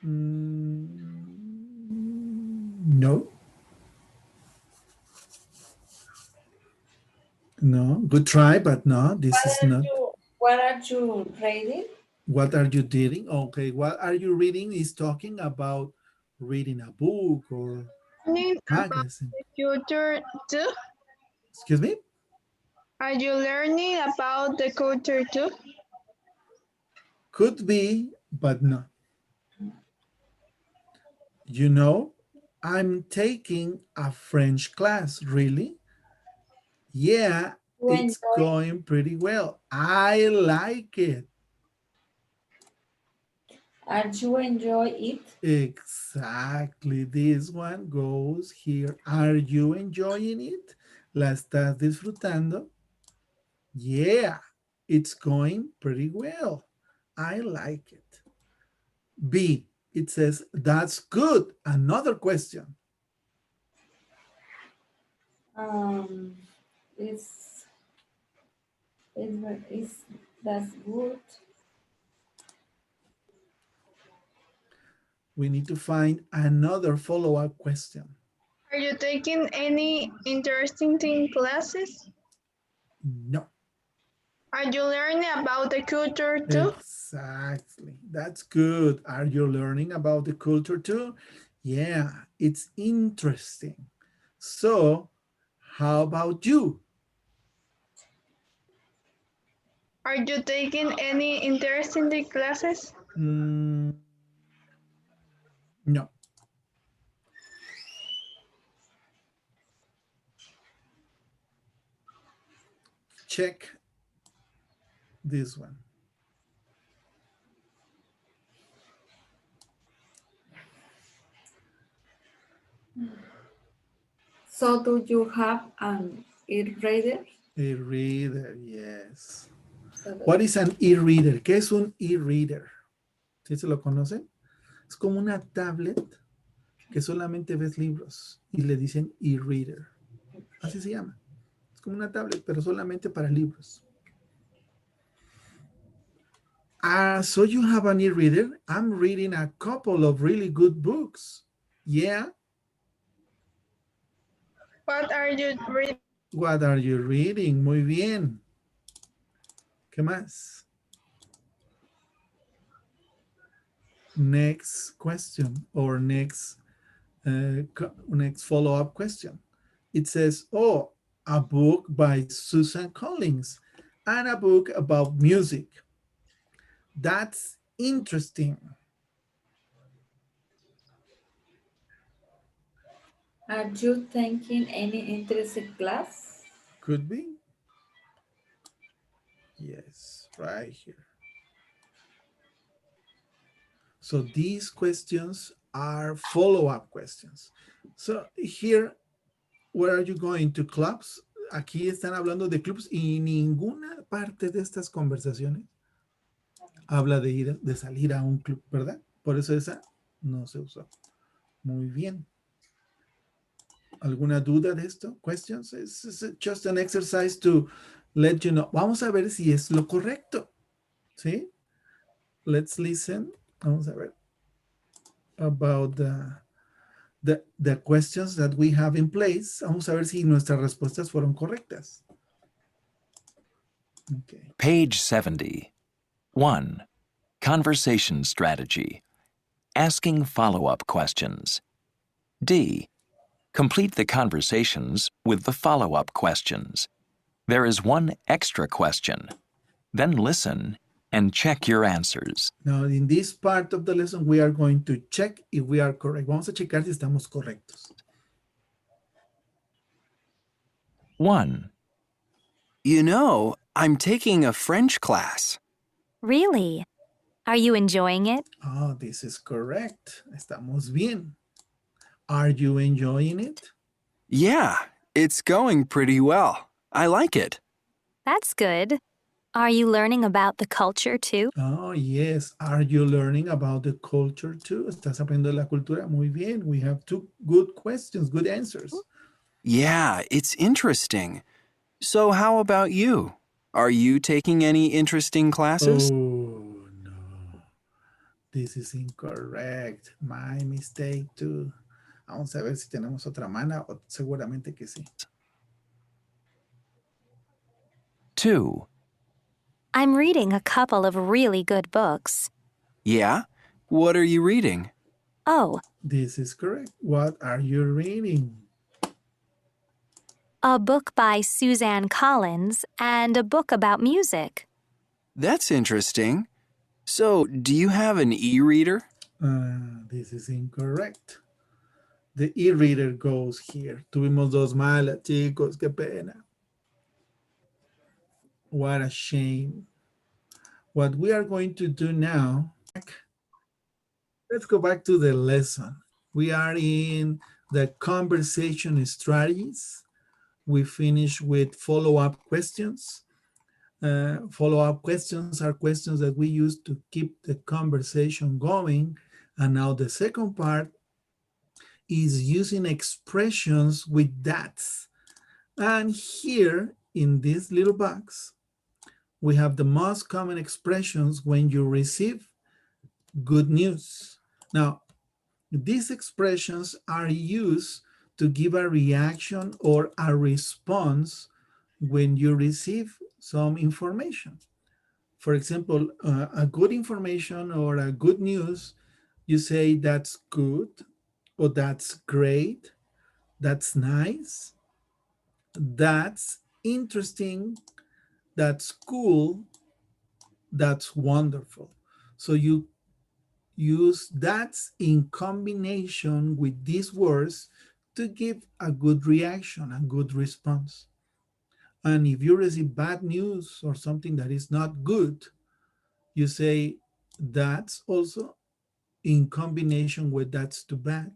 No. No, good try, but no, this is not. What are you reading? What are you reading? Okay, what are you reading is talking about reading a book or magazine. Culture too? Excuse me? Are you learning about the culture too? Could be, but no. You know, I'm taking a French class. Really? Yeah, it's going pretty well. I like it. Are you enjoy it? Exactly. This one goes here. Are you enjoying it? ¿La estás disfrutando? Yeah, it's going pretty well. I like it. B, it says, that's good. Another question. Is that's good? We need to find another follow-up question. Are you taking any interesting classes? No. Are you learning about the culture too? Exactly. That's good. Are you learning about the culture too? Yeah, it's interesting. So, how about you? Are you taking any interesting classes? No. Check this one. So do you have an e-reader? A reader, yes. What is an e-reader? ¿Qué es un e-reader? ¿Sí se lo conocen? Es como una tablet que solamente ves libros y le dicen e-reader. Así se llama. Es como una tablet, pero solamente para libros. So you have an e-reader? I'm reading a couple of really good books. Yeah. What are you reading? What are you reading? Muy bien. ¿Qué más? Next question or next follow-up question. It says, oh, a book by Susan Collins and a book about music. That's interesting. Are you taking any interesting class? Could be. Yes, right here. So these questions are follow-up questions. So here, where are you going to clubs? Aquí están hablando de clubs y ninguna parte de estas conversaciones habla de salir a un club, ¿verdad? Por eso esa no se usó. Muy bien. ¿Alguna duda de esto? Questions? It's just an exercise to let you know. Vamos a ver si es lo correcto. ¿Sí? Let's listen. Vamos a ver. About the questions that we have in place. Vamos a ver si nuestras respuestas fueron correctas. Okay. Page 70. 1. Conversation strategy. Asking follow-up questions. D. Complete the conversations with the follow-up questions. There is one extra question. Then listen and check your answers. Now, in this part of the lesson, we are going to check if we are correct. Vamos a checar si estamos correctos. 1. You know, I'm taking a French class. Really? Are you enjoying it? Oh, this is correct. Estamos bien. Are you enjoying it? Yeah, it's going pretty well. I like it. That's good. Are you learning about the culture too? Oh, yes. Are you learning about the culture too? ¿Estás aprendiendo la cultura? Muy bien. We have two good questions, good answers. Yeah, it's interesting. So how about you? Are you taking any interesting classes? Oh, no. This is incorrect. My mistake too. Vamos a ver si tenemos otra mana. Seguramente que sí. 2. I'm reading a couple of really good books. Yeah? What are you reading? Oh, This is correct. What are you reading? a book by Suzanne Collins and a book about music. That's interesting. So, do you have an e-reader? This is incorrect. The e-reader goes here. Tuvimos dos malas, chicos. Qué pena. What a shame. What we are going to do now, let's go back to the lesson. We are in the conversation strategies. We finish with follow-up questions. Follow-up questions are questions that we use to keep the conversation going. And now the second part is using expressions with that's. And here in this little box, we have the most common expressions when you receive good news. Now, these expressions are used to give a reaction or a response when you receive some information. For example, a good information or a good news, you say that's good, or that's great, that's nice, that's interesting, that's cool, that's wonderful. So you use that's in combination with these words to give a good reaction, a good response. And if you receive bad news or something that is not good, you say that's also in combination with that's too bad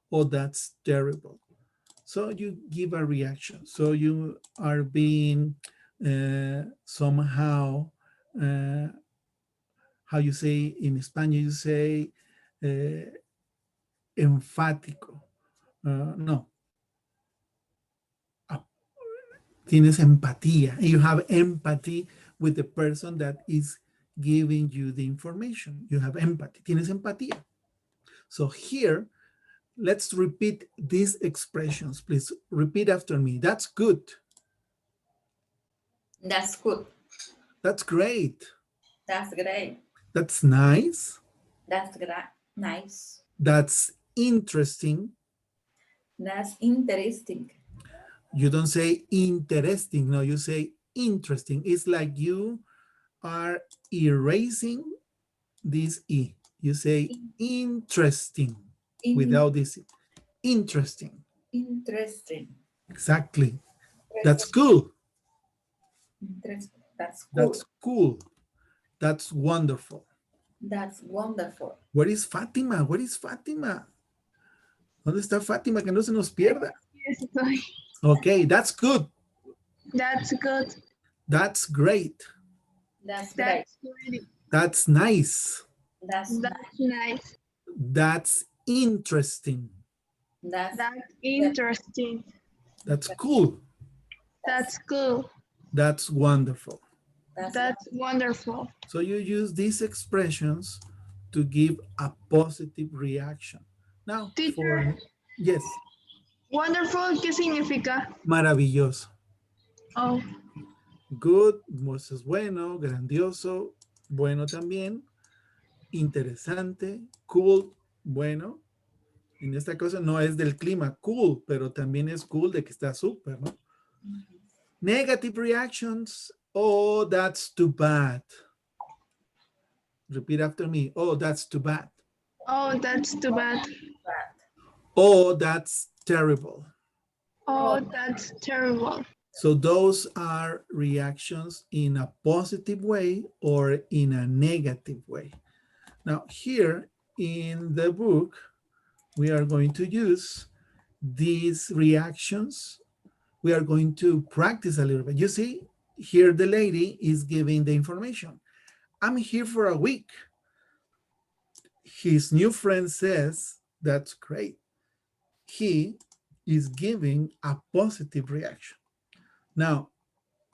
or that's terrible. So you give a reaction. So you are being somehow, how you say in Spanish, you say enfático. No. Tienes empatía. You have empathy with the person that is giving you the information. You have empathy. Tienes empatía. So here, let's repeat these expressions. Please repeat after me. That's good. That's good. That's great. That's great. That's nice. That's nice. That's interesting. That's interesting. You don't say interesting. No, you say interesting. It's like you are erasing this E. You say interesting without this E. Interesting. Interesting. Exactly. That's cool. Interesting. That's cool. That's cool. That's wonderful. That's wonderful. Where is Fátima? Where is Fátima? ¿Dónde está Fátima? Que no se nos pierda. Okay, that's good. That's good. That's great. That's great. That's nice. That's nice. That's interesting. That's interesting. That's cool. That's cool. That's wonderful. That's wonderful. So you use these expressions to give a positive reaction. Now, teacher, yes. Wonderful, ¿qué significa? Maravilloso. Oh. Good, pues es bueno, grandioso, bueno también, interesante, cool, bueno. En esta cosa no es del clima, cool, pero también es cool de que está súper, ¿no? Negative reactions. Oh, that's too bad. Repeat after me. Oh, that's too bad. Oh, that's too bad. Oh, that's terrible. Oh, that's terrible. So those are reactions in a positive way or in a negative way. Now here in the book, we are going to use these reactions. We are going to practice a little bit. You see, here the lady is giving the information. I'm here for a week. His new friend says, that's great. He is giving a positive reaction. Now,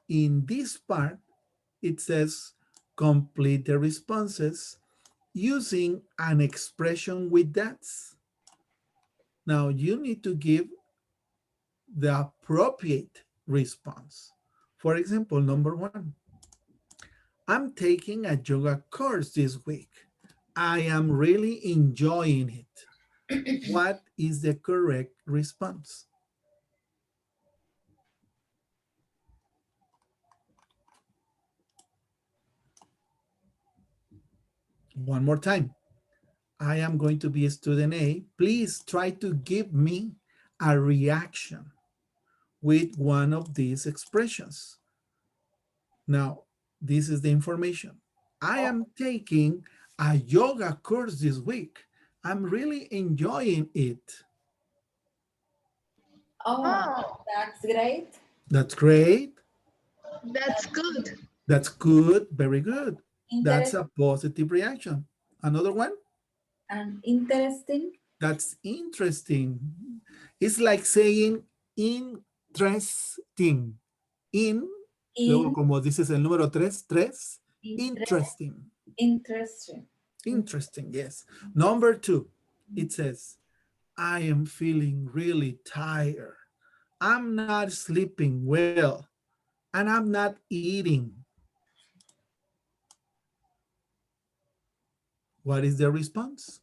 in this part, it says complete the responses using an expression with that's. Now, you need to give the appropriate response. For example, number 1, I'm taking a yoga course this week. I am really enjoying it. What is the correct response? One more time. I am going to be a student A. Please try to give me a reaction with one of these expressions. Now, this is the information. I am taking a yoga course this week. I'm really enjoying it. Oh, that's great. That's great. That's good. That's good. Very good. That's a positive reaction. Another one? And interesting. That's interesting. It's like saying interesting. Luego como dices el número 3, interesting. Interesting. Interesting, yes. Number 2, it says, I am feeling really tired. I'm not sleeping well, and I'm not eating. What is the response?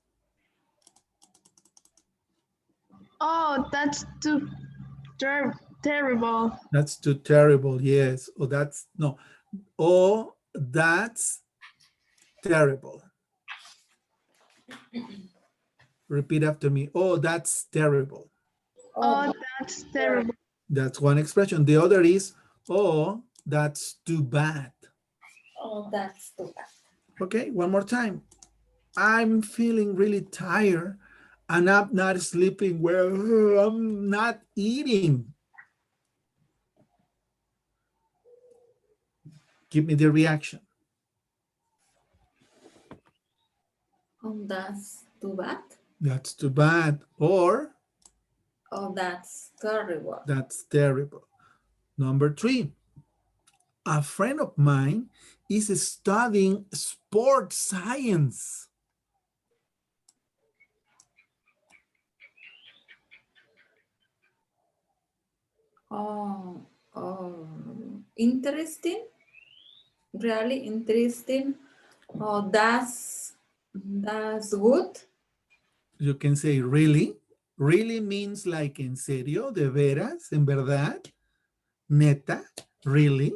Oh, that's too terrible. That's too terrible, yes. Oh, that's, no. Oh, that's terrible. Repeat after me. Oh, that's terrible. Oh, that's terrible. That's one expression. The other is, oh, that's too bad. Oh, that's too bad. Okay, one more time. I'm feeling really tired and I'm not sleeping well. I'm not eating. Give me the reaction. Oh, that's too bad. That's too bad. Or Oh, that's terrible. that's terrible. Number 3. A friend of mine is studying sports science. Oh, interesting. Really interesting. Oh, that's good. You can say really. Really means like en serio, de veras, en verdad, neta, really.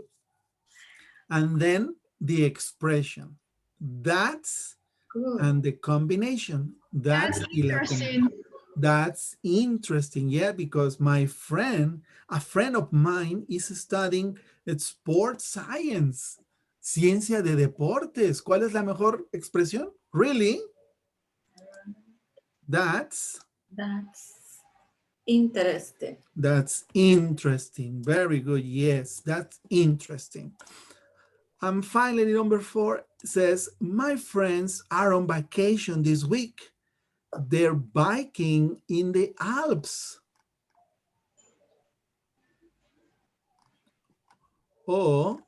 And then the expression. That's Good. and the combination. That's interesting. That's interesting, yeah, because a friend of mine is studying sports science, ciencia de deportes. ¿Cuál es la mejor expresión? Really? That's interesting. That's interesting. Very good. Yes, that's interesting. And finally, number 4 says, my friends are on vacation this week. They're biking in the Alps. Or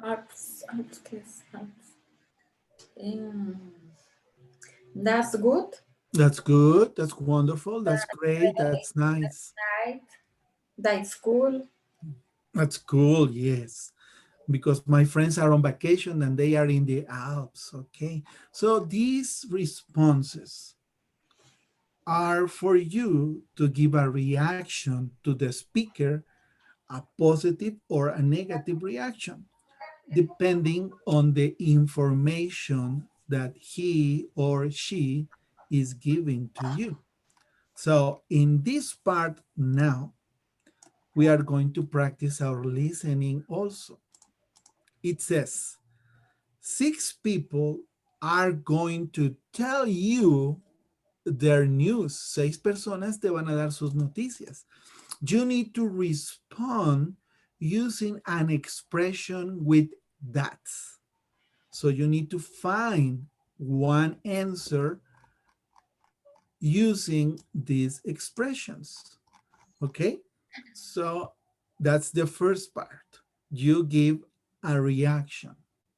Arts. That's good. that's good. That's wonderful. That's great. That's nice. That's cool. That's cool. Yes. Because my friends are on vacation and they are in the Alps. Okay. So these responses are for you to give a reaction to the speaker, a positive or a negative reaction, depending on the information that he or she is giving to you. So in this part now, we are going to practice our listening also. It says, 6 people are going to tell you their news. 6 personas te van a dar sus noticias. You need to respond using an expression with that. So you need to find one answer using these expressions. Okay? So that's the first part. You give a reaction,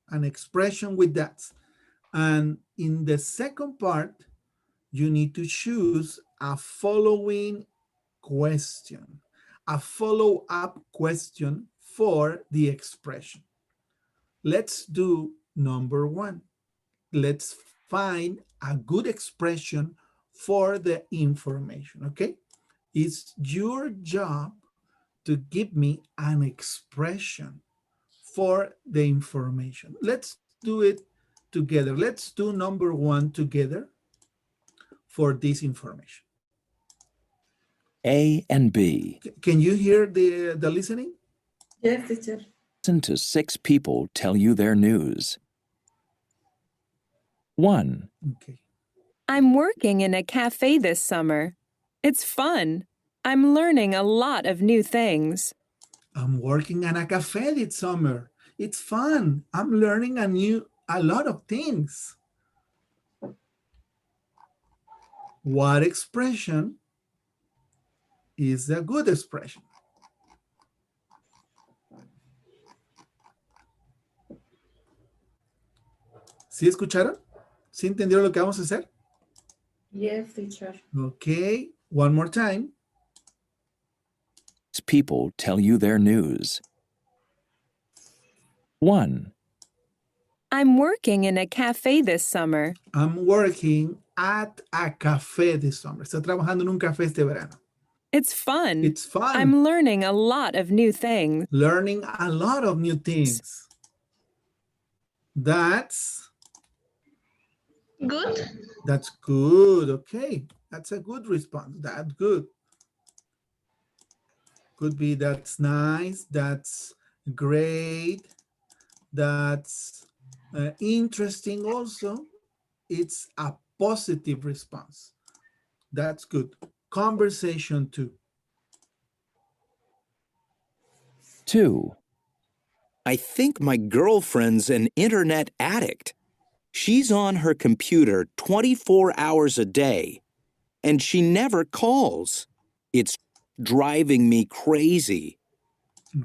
an expression with that. And in the second part, you need to choose a following question, a follow-up question for the expression. Let's do number 1. Let's find a good expression for the information, okay? It's your job to give me an expression for the information. Let's do it together. Let's do number 1 together for this information. A and B. Can you hear the listening? Yes, teacher. Listen to 6 people tell you their news. 1. Okay. I'm working in a cafe this summer. It's fun. I'm learning a lot of new things. I'm working in a cafe this summer. It's fun. I'm learning a lot of things. What expression is a good expression? ¿Sí escucharon? ¿Sí entendieron lo que vamos a hacer? Yes, teacher. Okay, one more time. People tell you their news. 1. I'm working in a cafe this summer. I'm working at a café this summer. Está trabajando en un café este verano. It's fun. It's fun. I'm learning a lot of new things. Learning a lot of new things. That's good. That's good. Okay. That's a good response. That's good. Could be that's nice. That's great. That's interesting also. It's a positive response. That's good. Conversation 2. 2, I think my girlfriend's an internet addict. She's on her computer 24 hours a day, and she never calls. It's driving me crazy.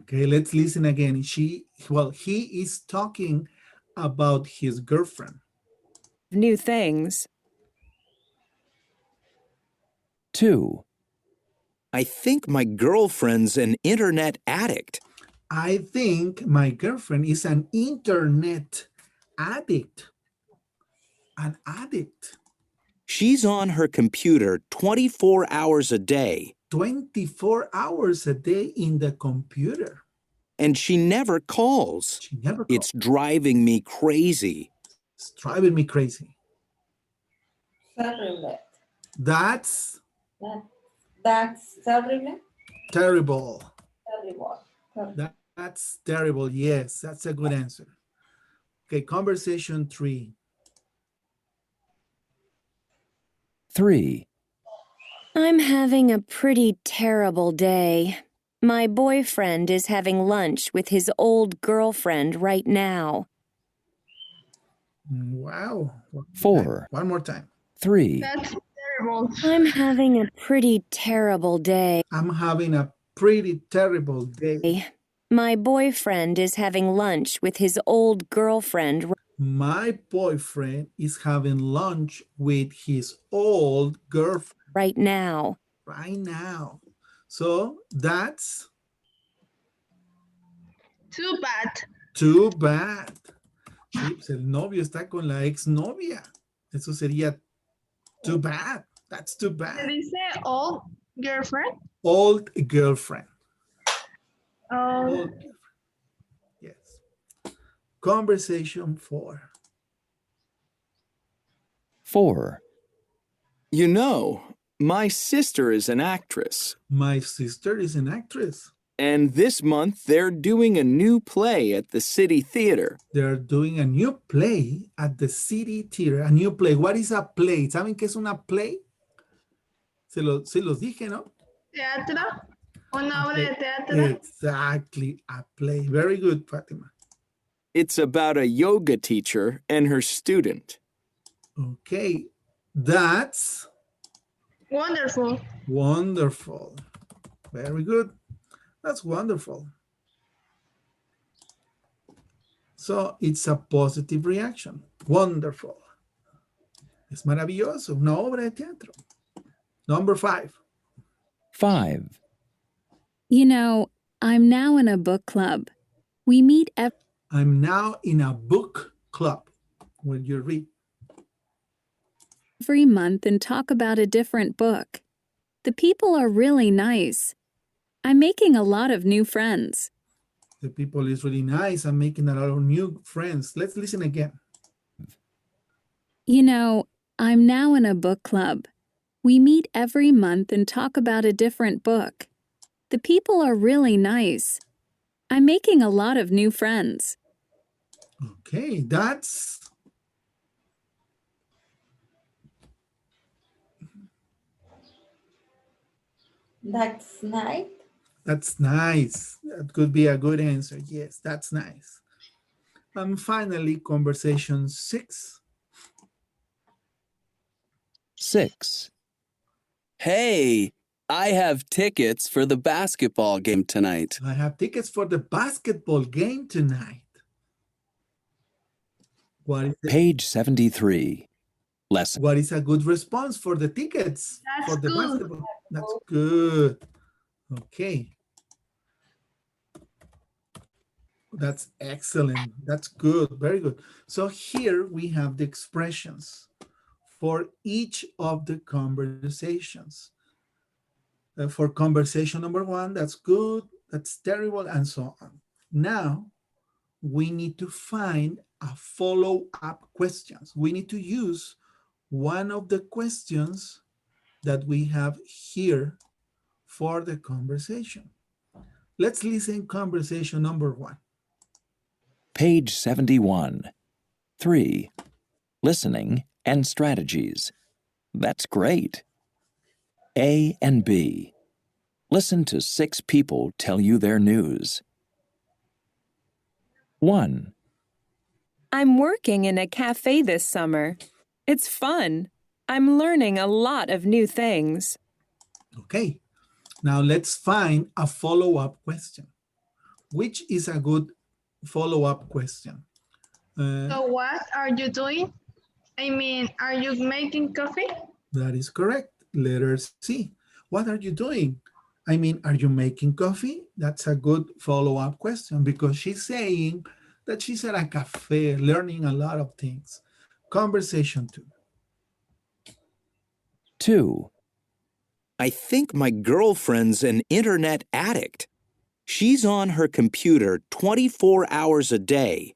Okay, let's listen again. He is talking about his girlfriend. New things. 2, I think my girlfriend's an internet addict. I think my girlfriend is an internet addict. An addict. She's on her computer 24 hours a day. 24 hours a day in the computer. And she never calls. She never calls. It's driving me crazy. It's driving me crazy. Terrible. That's terrible. Terrible. Terrible. That's terrible. Yes, that's a good answer. Okay, conversation 3. 3, I'm having a pretty terrible day. My boyfriend is having lunch with his old girlfriend right now. Wow. 4, One more time. 3, That's terrible. I'm having a pretty terrible day. I'm having a pretty terrible day. My boyfriend is having lunch with his old girlfriend. My boyfriend is having lunch with his old girlfriend right now. Right now. So that's too bad. Too bad. Sí, pues el novio está con la exnovia. Eso sería too bad. That's too bad. ¿Se dice old girlfriend? Old girlfriend. Old girlfriend. Yes. Conversation 4. 4, You know, my sister is an actress. My sister is an actress. And this month they're doing a new play at the City Theater. They're doing a new play at the City Theater. A new play. What is a play? ¿Saben qué es una play? Se los dije, ¿no? Teatro. Una obra de teatro. Exactly. A play. Very good, Fatima. It's about a yoga teacher and her student. Okay. That's wonderful. Wonderful. Very good. That's wonderful. So it's a positive reaction. Wonderful. Es maravilloso. Una obra de teatro. Number 5. 5, You know, I'm now in a book club. We meet I'm now in a book club. When you read every month and talk about a different book. The people are really nice. I'm making a lot of new friends. The people is really nice. I'm making a lot of new friends. Let's listen again. You know, I'm now in a book club. We meet every month and talk about a different book. The people are really nice. I'm making a lot of new friends. Okay, that's nice. That's nice. That could be a good answer. Yes, that's nice. And finally, conversation 6. 6, Hey, I have tickets for the basketball game tonight. I have tickets for the basketball game tonight. What is page 73. Lesson. What is a good response for the tickets? That's for the good. basketball? That's good. Okay. That's excellent. That's good. Very good. So here we have the expressions for each of the conversations. For conversation number 1, that's good, that's terrible, and so on. Now, we need to find a follow-up questions. We need to use one of the questions that we have here for the conversation. Let's listen conversation number 1. Page 71. 3. Listening and strategies. That's great. A and B. Listen to 6 people tell you their news. 1. I'm working in a cafe this summer. It's fun. I'm learning a lot of new things. Okay, now let's find a follow-up question. Which is a good follow-up question? So what are you doing? I mean, are you making coffee? That is correct. Letter C. What are you doing? I mean, are you making coffee? That's a good follow-up question because she's saying that she's at a cafe learning a lot of things. Conversation 2. 2. I think my girlfriend's an internet addict. She's on her computer 24 hours a day,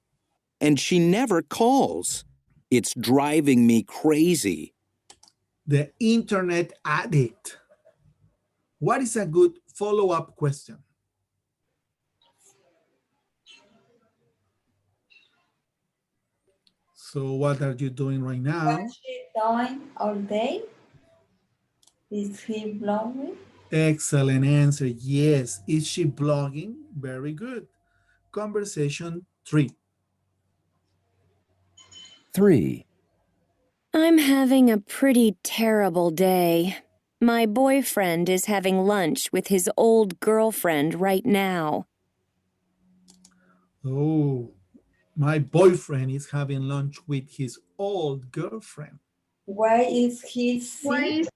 and she never calls. It's driving me crazy. The internet addict. What is a good follow-up question? So what are you doing right now? What's she doing all day? Is he blogging? Excellent answer. Yes. Is she blogging? Very good. Conversation 3. 3. I'm having a pretty terrible day. My boyfriend is having lunch with his old girlfriend right now. Oh, my boyfriend is having lunch with his old girlfriend. Why is he Why sick? is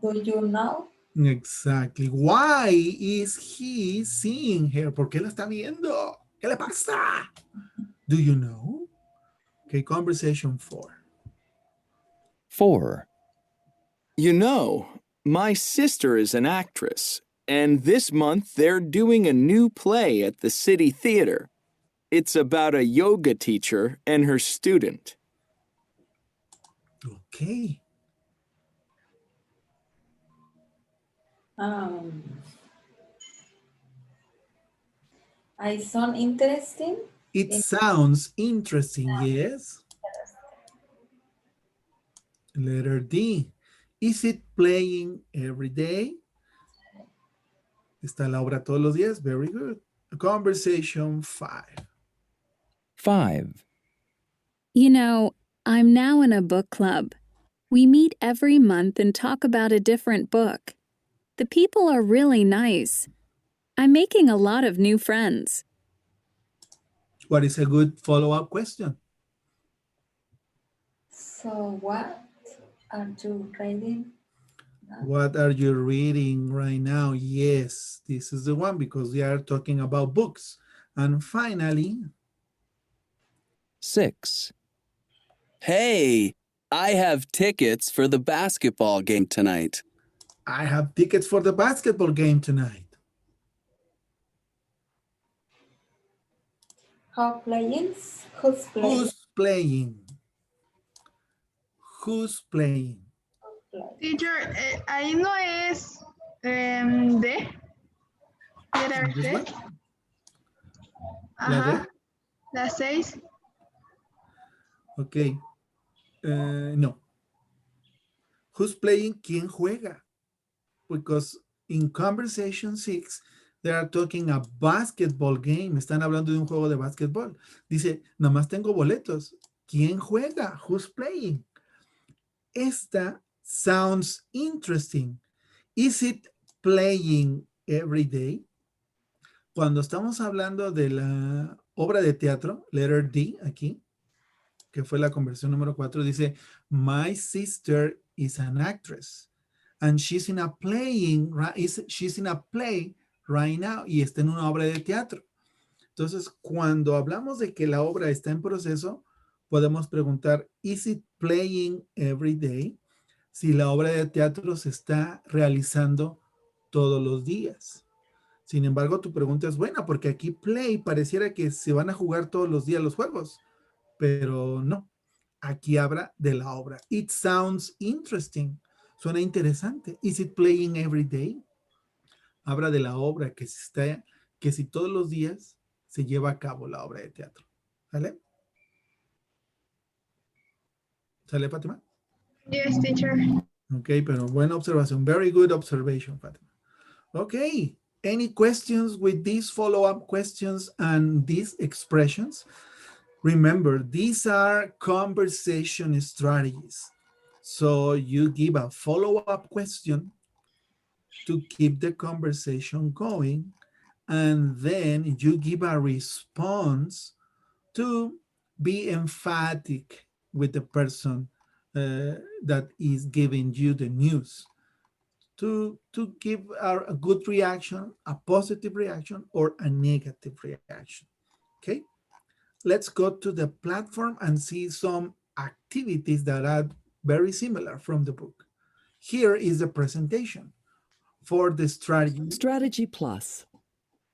Do you know? Exactly. Why is he seeing her? ¿Por qué la está viendo? ¿Qué le pasa? Do you know? Okay, conversation 4. 4. You know, my sister is an actress, and this month they're doing a new play at the City Theater. It's about a yoga teacher and her student. Okay. I sound interesting. It sounds interesting, yes? Letter D. Is it playing every day? Está la obra todos los días. Very good. Conversation 5. 5. You know, I'm now in a book club. We meet every month and talk about a different book. The people are really nice. I'm making a lot of new friends. What is a good follow-up question? So what are you reading? What are you reading right now? Yes, this is the one because we are talking about books. And finally, 6. Hey, I have tickets for the basketball game tonight. I have tickets for the basketball game tonight. Who's playing? Who's playing? Who's playing? Who's playing? teacher? Ahí no es D. Letter This D. one? Ajá. La 6. Okay. No. Who's playing? ¿Quién juega? Because in conversation 6, they are talking a basketball game. Están hablando de un juego de básquetbol. Dice, nomás tengo boletos. ¿Quién juega? Who's playing? Esta sounds interesting. Is it playing every day? Cuando estamos hablando de la obra de teatro, letter D aquí, que fue la conversión número 4, dice, my sister is an actress and she's in a play right now y está en una obra de teatro. Entonces, cuando hablamos de que la obra está en proceso, podemos preguntar, is it playing every day? Si la obra de teatro se está realizando todos los días. Sin embargo, tu pregunta es buena porque aquí play pareciera que se van a jugar todos los días los juegos, pero no. Aquí habla de la obra. It sounds interesting. Suena interesante. Is it playing every day? Habla de la obra que si todos los días se lleva a cabo la obra de teatro. ¿Sale? ¿Sale, Fátima? Yes, teacher. Ok, pero buena observación. Very good observation, Fátima. Ok, Any questions with these follow-up questions and these expressions? Remember, these are conversation strategies. So you give a follow-up question to keep the conversation going, and then you give a response to be emphatic with the person that is giving you the news, to give a good reaction, a positive reaction, or a negative reaction. Okay, let's go to the platform and see some activities that are very similar from the book. Here is the presentation for the strategy. Strategy plus.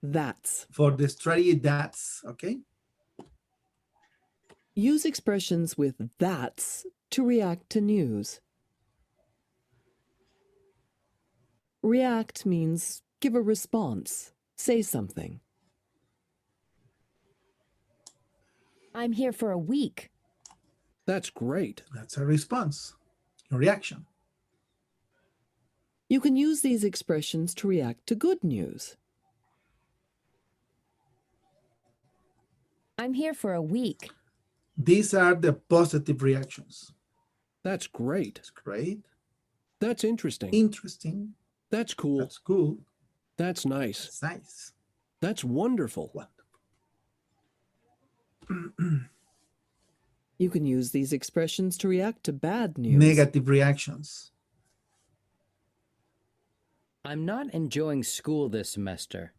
That's. For the strategy, that's, okay? Use expressions with that's to react to news. React means give a response, say something. I'm here for a week. That's great. That's a response, a reaction. You can use these expressions to react to good news. I'm here for a week. These are the positive reactions. That's great. That's great. That's interesting. Interesting. That's cool. That's cool. That's nice. That's nice. That's wonderful. You can use these expressions to react to bad news. Negative reactions. I'm not enjoying school this semester.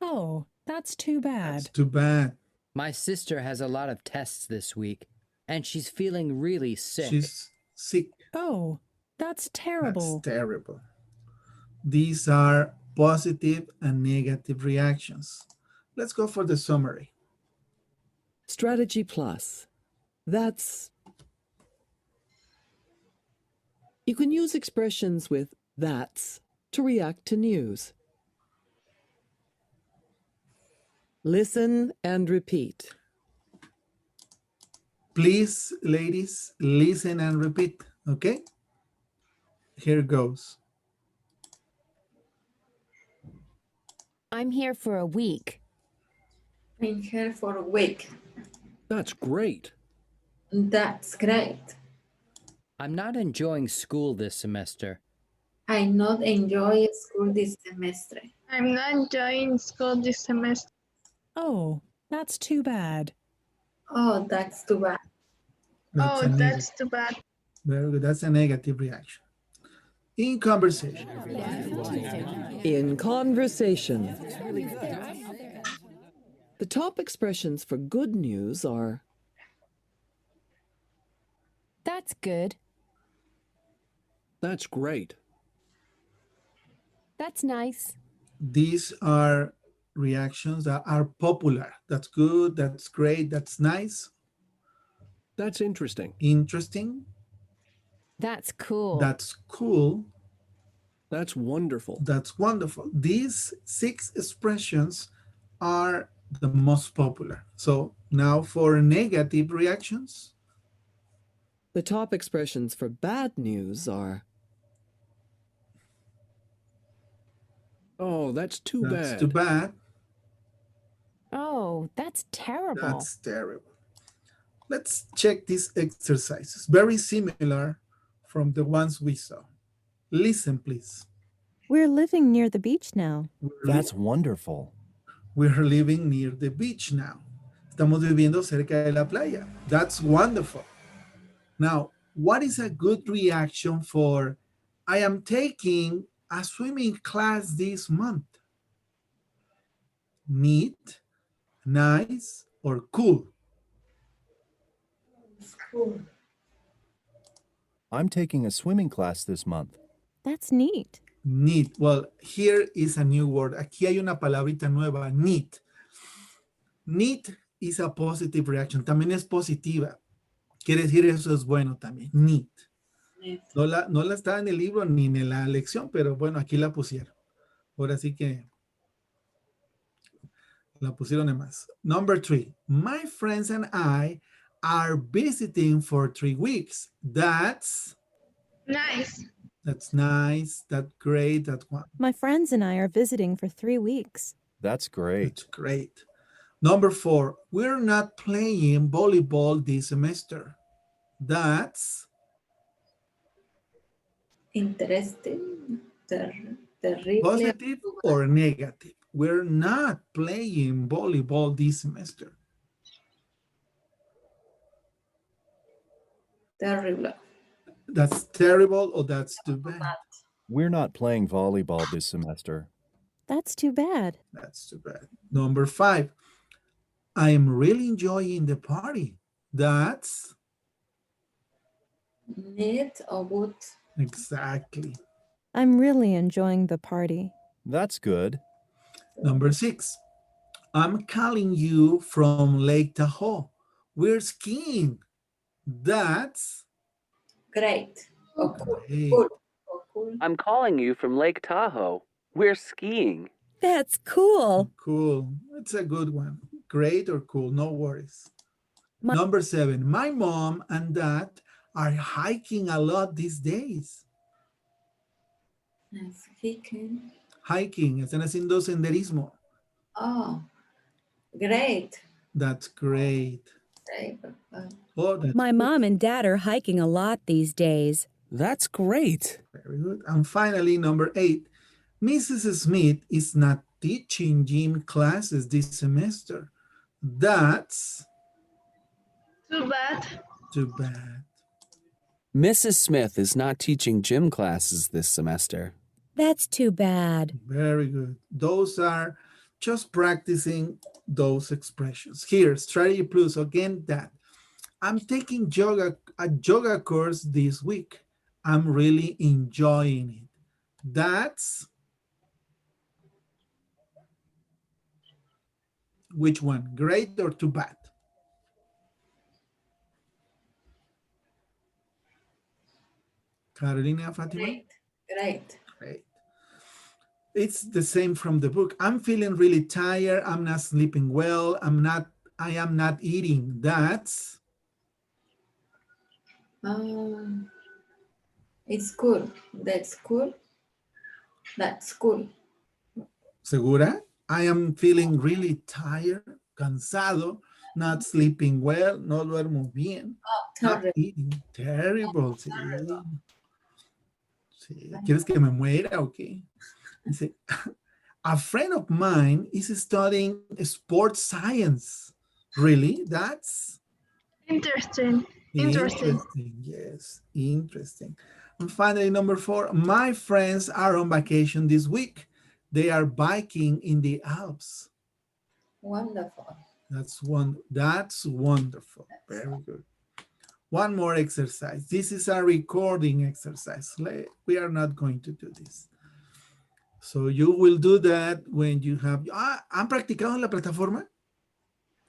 Oh, that's too bad. That's too bad. My sister has a lot of tests this week, and she's feeling really sick. She's sick. Oh, that's terrible. That's terrible. These are positive and negative reactions. Let's go for the summary. Strategy plus. That's. You can use expressions with that's to react to news. Listen and repeat. Please, ladies, listen and repeat, okay? Here goes. I'm here for a week. I'm here for a week. That's great. That's great. I'm not enjoying school this semester. I not enjoy school this semester. I'm not enjoying school this semester. Oh, that's too bad. Oh, that's too bad. That's too bad. Very good. That's a negative reaction. In conversation. In conversation. The top expressions for good news are That's good. that's great. That's nice. These are reactions that are popular. That's good, that's great, that's nice. That's interesting. Interesting. That's cool. That's cool. That's wonderful. That's wonderful. These 6 expressions are the most popular. So now for negative reactions. The top expressions for bad news are oh, that's too bad. That's too bad. Oh, that's terrible. That's terrible. Let's check these exercises. Very similar from the ones we saw. Listen, please. We're living near the beach now. That's wonderful. We're living near the beach now. Estamos viviendo cerca de la playa. That's wonderful. Now, what is a good reaction for I am taking a swimming class this month? Neat, nice, or cool? Cool. I'm taking a swimming class this month. That's neat. Neat. Well, here is a new word. Aquí hay una palabrita nueva, neat. Neat is a positive reaction. También es positiva. Quiere decir eso es bueno también. Neat. No la está en el libro ni en la lección, pero bueno, aquí la pusieron. Ahora sí que la pusieron de más. Number 3. My friends and I are visiting for 3 weeks. That's Nice. That's nice. That's great. That's one. My friends and I are visiting for 3 weeks. That's great. That's great. Number 4, we're not playing volleyball this semester. That's Interesting. Terrible. positive or negative. We're not playing volleyball this semester. Terrible. That's terrible or that's too bad? We're not playing volleyball this semester. That's too bad. That's too bad. Number 5, I am really enjoying the party. That's Neat or good? exactly. I'm really enjoying the party. That's good. Number 6, I'm calling you from Lake Tahoe. We're skiing. That's Great. Or cool. great. Good. Or cool. I'm calling you from Lake Tahoe. We're skiing. That's cool. Cool. It's a good one. Great or cool, no worries. Number 7, my mom and dad are hiking a lot these days. Hiking. Hiking, están haciendo senderismo. Oh, great. That's great. Great. Oh, that's My mom and dad are hiking a lot these days. That's great. very good. And finally, number 8, Mrs. Smith is not teaching gym classes this semester. That's Too bad. too bad. Mrs. Smith is not teaching gym classes this semester. That's too bad. Very good. Those are just practicing those expressions. Here, Strategy Plus, again, that. I'm taking a yoga course this week. I'm really enjoying it. That's which one? Great or too bad? Carolina, Fatima? Great. Great. It's the same from the book. I'm feeling really tired. I'm not sleeping well. I am not eating. That's It's cool. That's cool. That's cool. segura. I am feeling really tired, cansado, not sleeping well, no duermo bien. Not eating. Terrible. Sí. Sí. ¿Quieres que me muera o qué? Dice, a friend of mine is studying sports science. Really? That's Interesting. interesting. Yes, interesting. And finally, number 4, my friends are on vacation this week. They are biking in the Alps. Wonderful. That's wonderful. Very good. One more exercise. This is a recording exercise. We are not going to do this. So you will do that when you have... ¿Han practicado en la plataforma?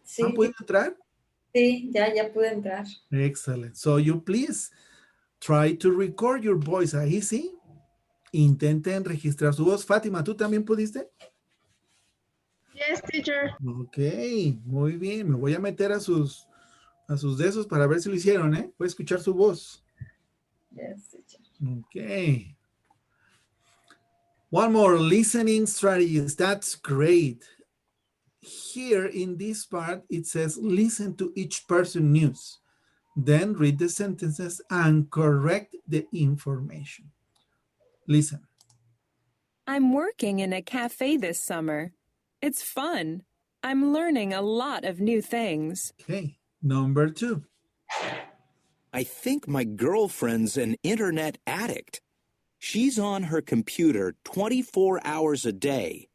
Sí. ¿Han podido entrar? Sí, ya pude entrar. Excellent. So you please try to record your voice. Ahí sí. Intenten registrar su voz. Fátima, ¿tú también pudiste? Yes, teacher. Ok, muy bien. Me voy a meter a sus de esos para ver si lo hicieron, ¿eh? Voy a escuchar su voz. Yes, teacher. Ok. One more, listening strategies. That's great. Here in this part, it says, listen to each person's news. Then read the sentences and correct the information. Listen. I'm working in a cafe this summer. It's fun. I'm learning a lot of new things. Okay. Number 2. I think my girlfriend's an internet addict. She's on her computer 24 hours a day,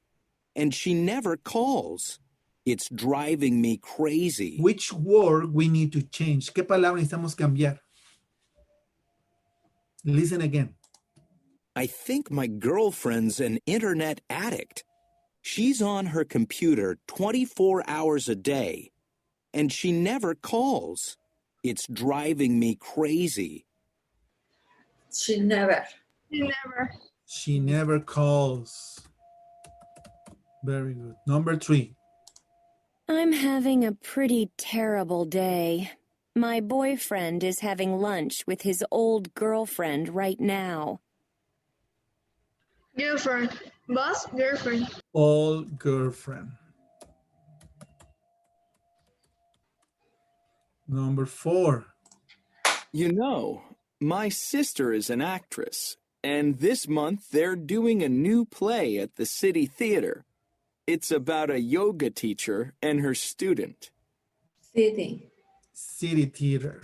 and she never calls. It's driving me crazy. Which word we need to change? ¿Qué palabra necesitamos cambiar? Listen again. I think my girlfriend's an internet addict. She's on her computer 24 hours a day, and she never calls. It's driving me crazy. She never. She never calls. Very good. Number 3. I'm having a pretty terrible day. My boyfriend is having lunch with his old girlfriend right now, Girlfriend. Boss, girlfriend. Old girlfriend. Number 4. You know, my sister is an actress, and this month they're doing a new play at the City Theater. It's about a yoga teacher and her student. City. City Theater.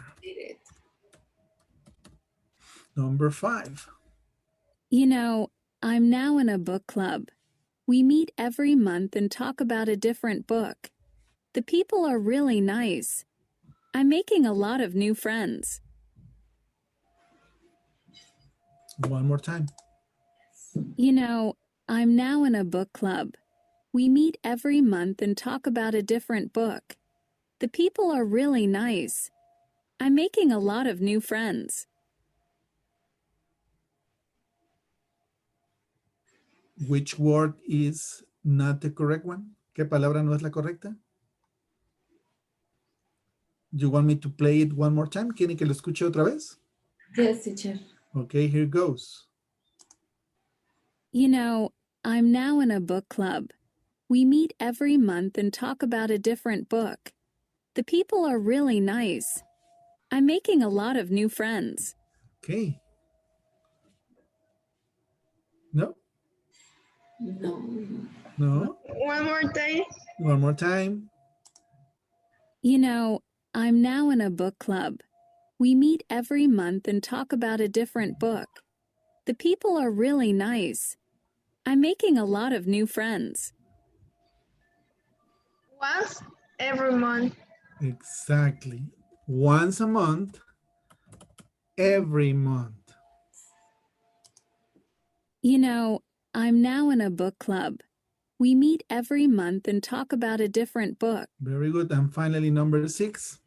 Number 5. You know, I'm now in a book club. We meet every month and talk about a different book. The people are really nice. I'm making a lot of new friends. One more time. You know, I'm now in a book club. We meet every month and talk about a different book. The people are really nice. I'm making a lot of new friends. Which word is not the correct one? ¿Qué palabra no es la correcta? You want me to play it one more time? ¿Quieren que lo escuche otra vez? Yes, teacher. Okay, here goes. You know, I'm now in a book club. We meet every month and talk about a different book. The people are really nice. I'm making a lot of new friends. Okay. No? No. No? One more time. One more time. You know, I'm now in a book club. We meet every month and talk about a different book. The people are really nice. I'm making a lot of new friends. Once every month. Exactly. Once a month, every month. You know, I'm now in a book club. We meet every month and talk about a different book. Very good. And finally, number 6.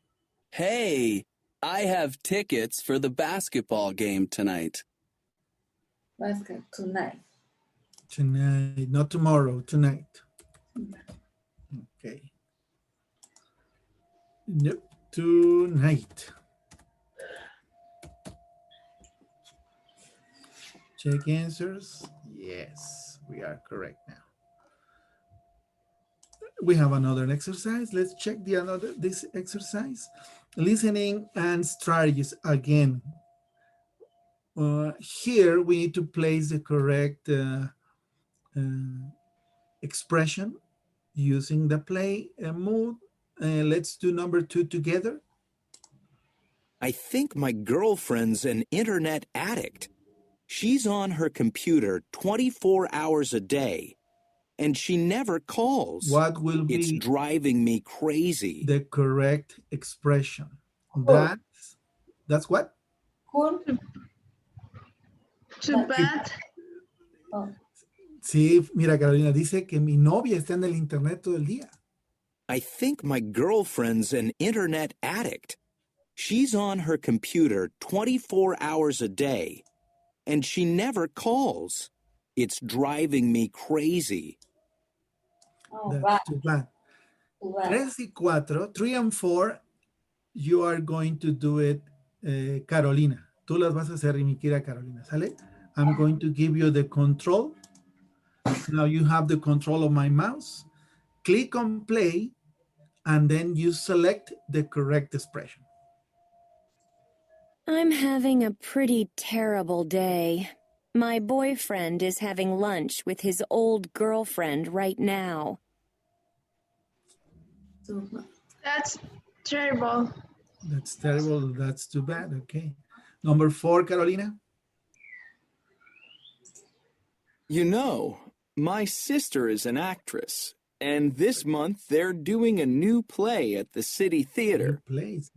Hey, I have tickets for the basketball game tonight. Basket tonight. Tonight, not tomorrow, tonight. Okay. Nope, tonight. Check answers. Yes, we are correct now. We have another exercise. Let's check this exercise. Listening and strategies again. Here we need to place the correct expression using the play mood. Let's do number 2 together. I think my girlfriend's an internet addict. She's on her computer 24 hours a day, and she never calls. What will be It's driving me crazy. the correct expression? Cool. That's what? Cool. Too bad. Oh. Sí, mira, Carolina dice que mi novia está en el internet todo el día. I think my girlfriend's an internet addict. She's on her computer 24 hours a day, and she never calls. It's driving me crazy. Oh, That's bad. too bad. Too bad. 3 y 4, 3 and 4, you are going to do it, Carolina. Tú las vas a hacer, mi querida Carolina, ¿sale? I'm going to give you the control. Now you have the control of my mouse. Click on play, and then you select the correct expression. I'm having a pretty terrible day. My boyfriend is having lunch with his old girlfriend right now. That's terrible. That's terrible. That's too bad. Okay. Number 4, Carolina. You know, my sister is an actress, and this month they're doing a new play at the City Theater.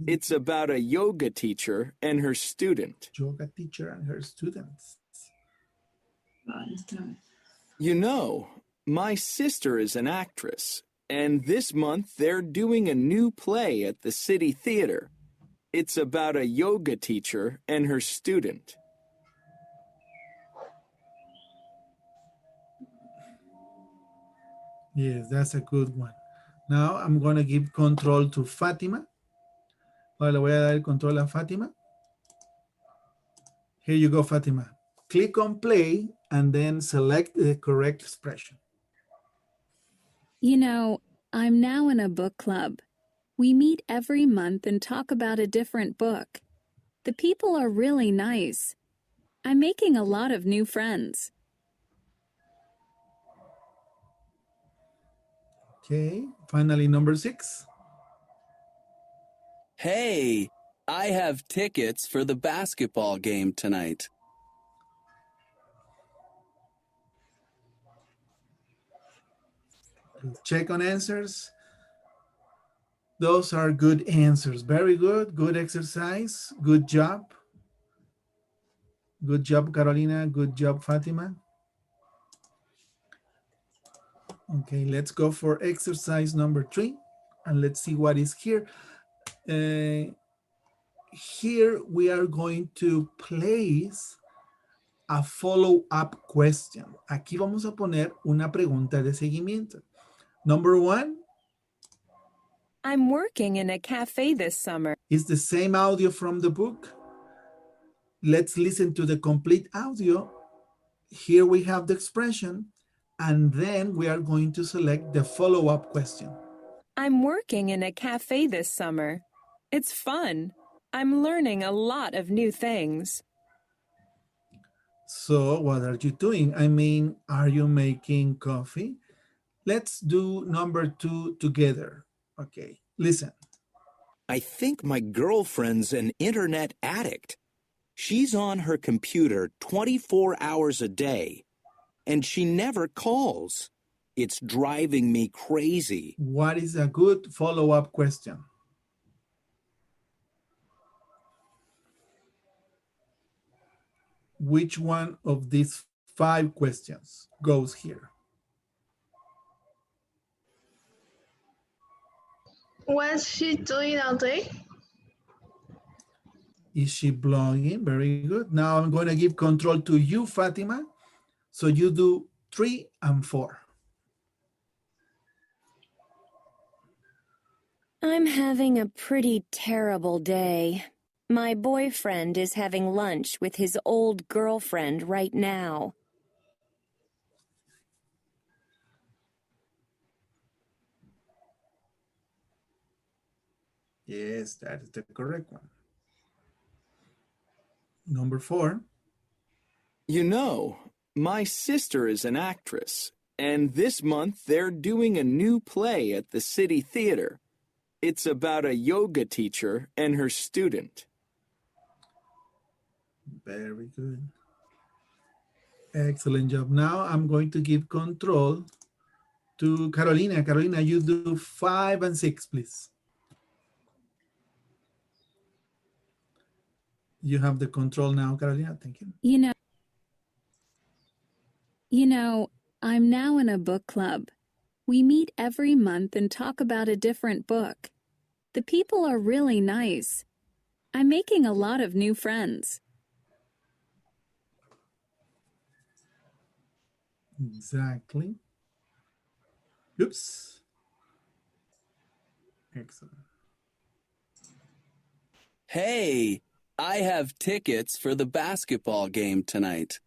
It's about a yoga teacher and her student. Yoga teacher and her students. You know, my sister is an actress, and this month they're doing a new play at the City Theater. It's about a yoga teacher and her student. Yes, that's a good one. Now I'm going to give control to Fatima. Ahora le voy a dar el control a Fatima. Here you go, Fatima. click on play and then select the correct expression. You know, I'm now in a book club. We meet every month and talk about a different book. The people are really nice. I'm making a lot of new friends. Okay, finally, number 6. Hey, I have tickets for the basketball game tonight. Check on answers. Those are good answers. Very good. Good exercise. Good job. Good job, Carolina. Good job, Fatima. Okay, let's go for exercise number 3. And let's see what is here. Here we are going to place a follow-up question. Aquí vamos a poner una pregunta de seguimiento. Number 1. I'm working in a cafe this summer. Is the same audio from the book. Let's listen to the complete audio. Here we have the expression, and then we are going to select the follow-up question. I'm working in a cafe this summer. It's fun. I'm learning a lot of new things. So what are you doing? I mean, are you making coffee? Let's do number 2 together. Okay, listen. I think my girlfriend's an internet addict. She's on her computer 24 hours a day, and she never calls. It's driving me crazy. What is a good follow-up question? Which one of these 5 questions goes here? What's she doing all day? Is she blogging? Very good. Now I'm going to give control to you, Fatima. So you do 3 and 4. I'm having a pretty terrible day. My boyfriend is having lunch with his old girlfriend right now. Yes, that is the correct one. Number 4. You know, my sister is an actress, and this month they're doing a new play at the City Theater. It's about a yoga teacher and her student. Very good. Excellent job. Now I'm going to give control to Carolina. Carolina, you do 5 and 6, please. You have the control now, Carolina. Thank you. You know, I'm now in a book club. We meet every month and talk about a different book. The people are really nice. I'm making a lot of new friends. Exactly. Oops. Excellent. Hey, I have tickets for the basketball game tonight.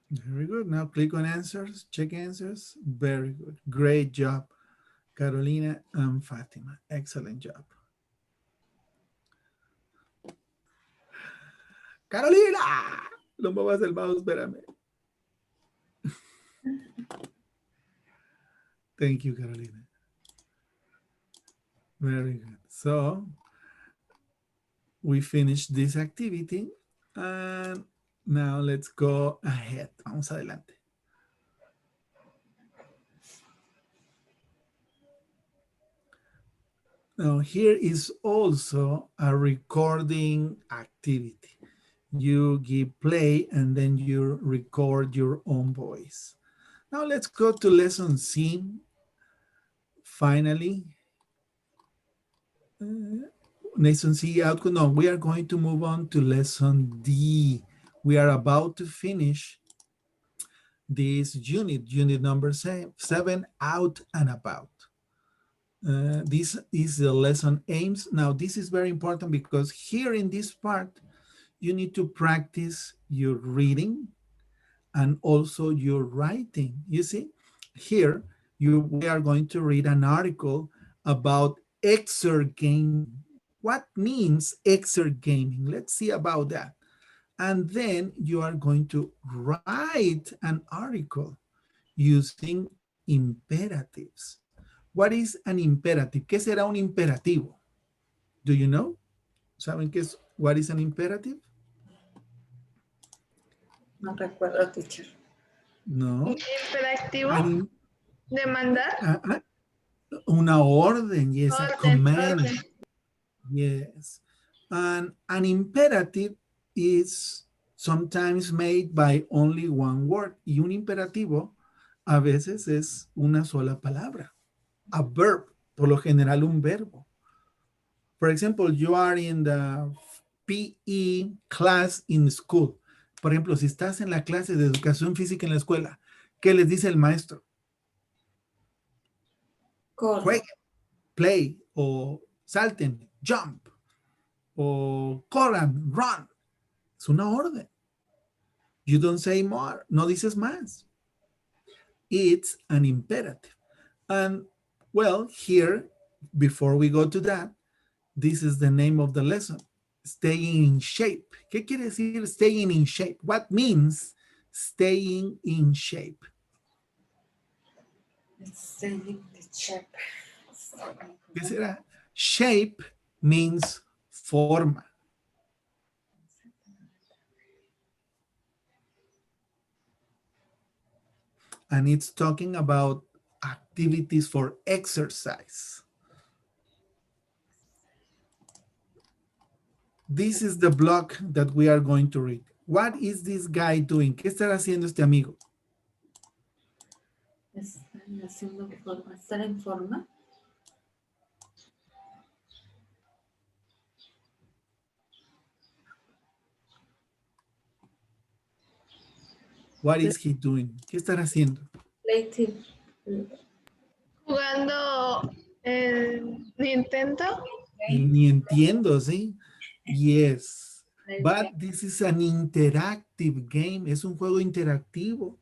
Very good. Now click on answers, check answers. Very good. Great job, Carolina and Fatima. Excellent job. Carolina, no muevas el mouse, espérame. Thank you, Carolina. Very good. So we finished this activity and now let's go ahead. Vamos adelante. Now here is also a recording activity. You give play and then you record your own voice. Now let's go to lesson C. Finally, lesson C outcome. No, we are going to move on to lesson D. We are about to finish this unit number 7, out and about. This is the lesson aims. Now, this is very important because here in this part, you need to practice your reading and also your writing. You see, here we are going to read an article about exergaming. What means exergaming? Let's see about that. And then you are going to write an article using imperatives. What is an imperative? ¿Qué será un imperativo? Do you know? ¿Saben qué es? What is an imperative? No recuerdo, teacher. No. Imperativo. Demandar. Una orden, yes, a command. Orden. Yes. And an imperative is sometimes made by only one word. Y un imperativo a veces es una sola palabra. A verb, por lo general un verbo. For example, you are in the PE class in school. Por ejemplo, si estás en la clase de educación física en la escuela, ¿qué les dice el maestro? Jueguen, play, o salten, jump, o corran, run. Es una orden. You don't say more. No dices más. It's an imperative. And, well, here, before we go to that, this is the name of the lesson. Staying in shape. ¿Qué quiere decir staying in shape? What means staying in shape? Staying in shape. ¿Qué será? Shape means forma. And it's talking about activities for exercise. This is the block that we are going to read. What is this guy doing? ¿Qué estará haciendo este amigo? Estar en forma. What is he doing? ¿Qué estará haciendo? Jugando el Nintendo. Ni entiendo, ¿sí? Yes. But this is an interactive game. Es un juego interactivo.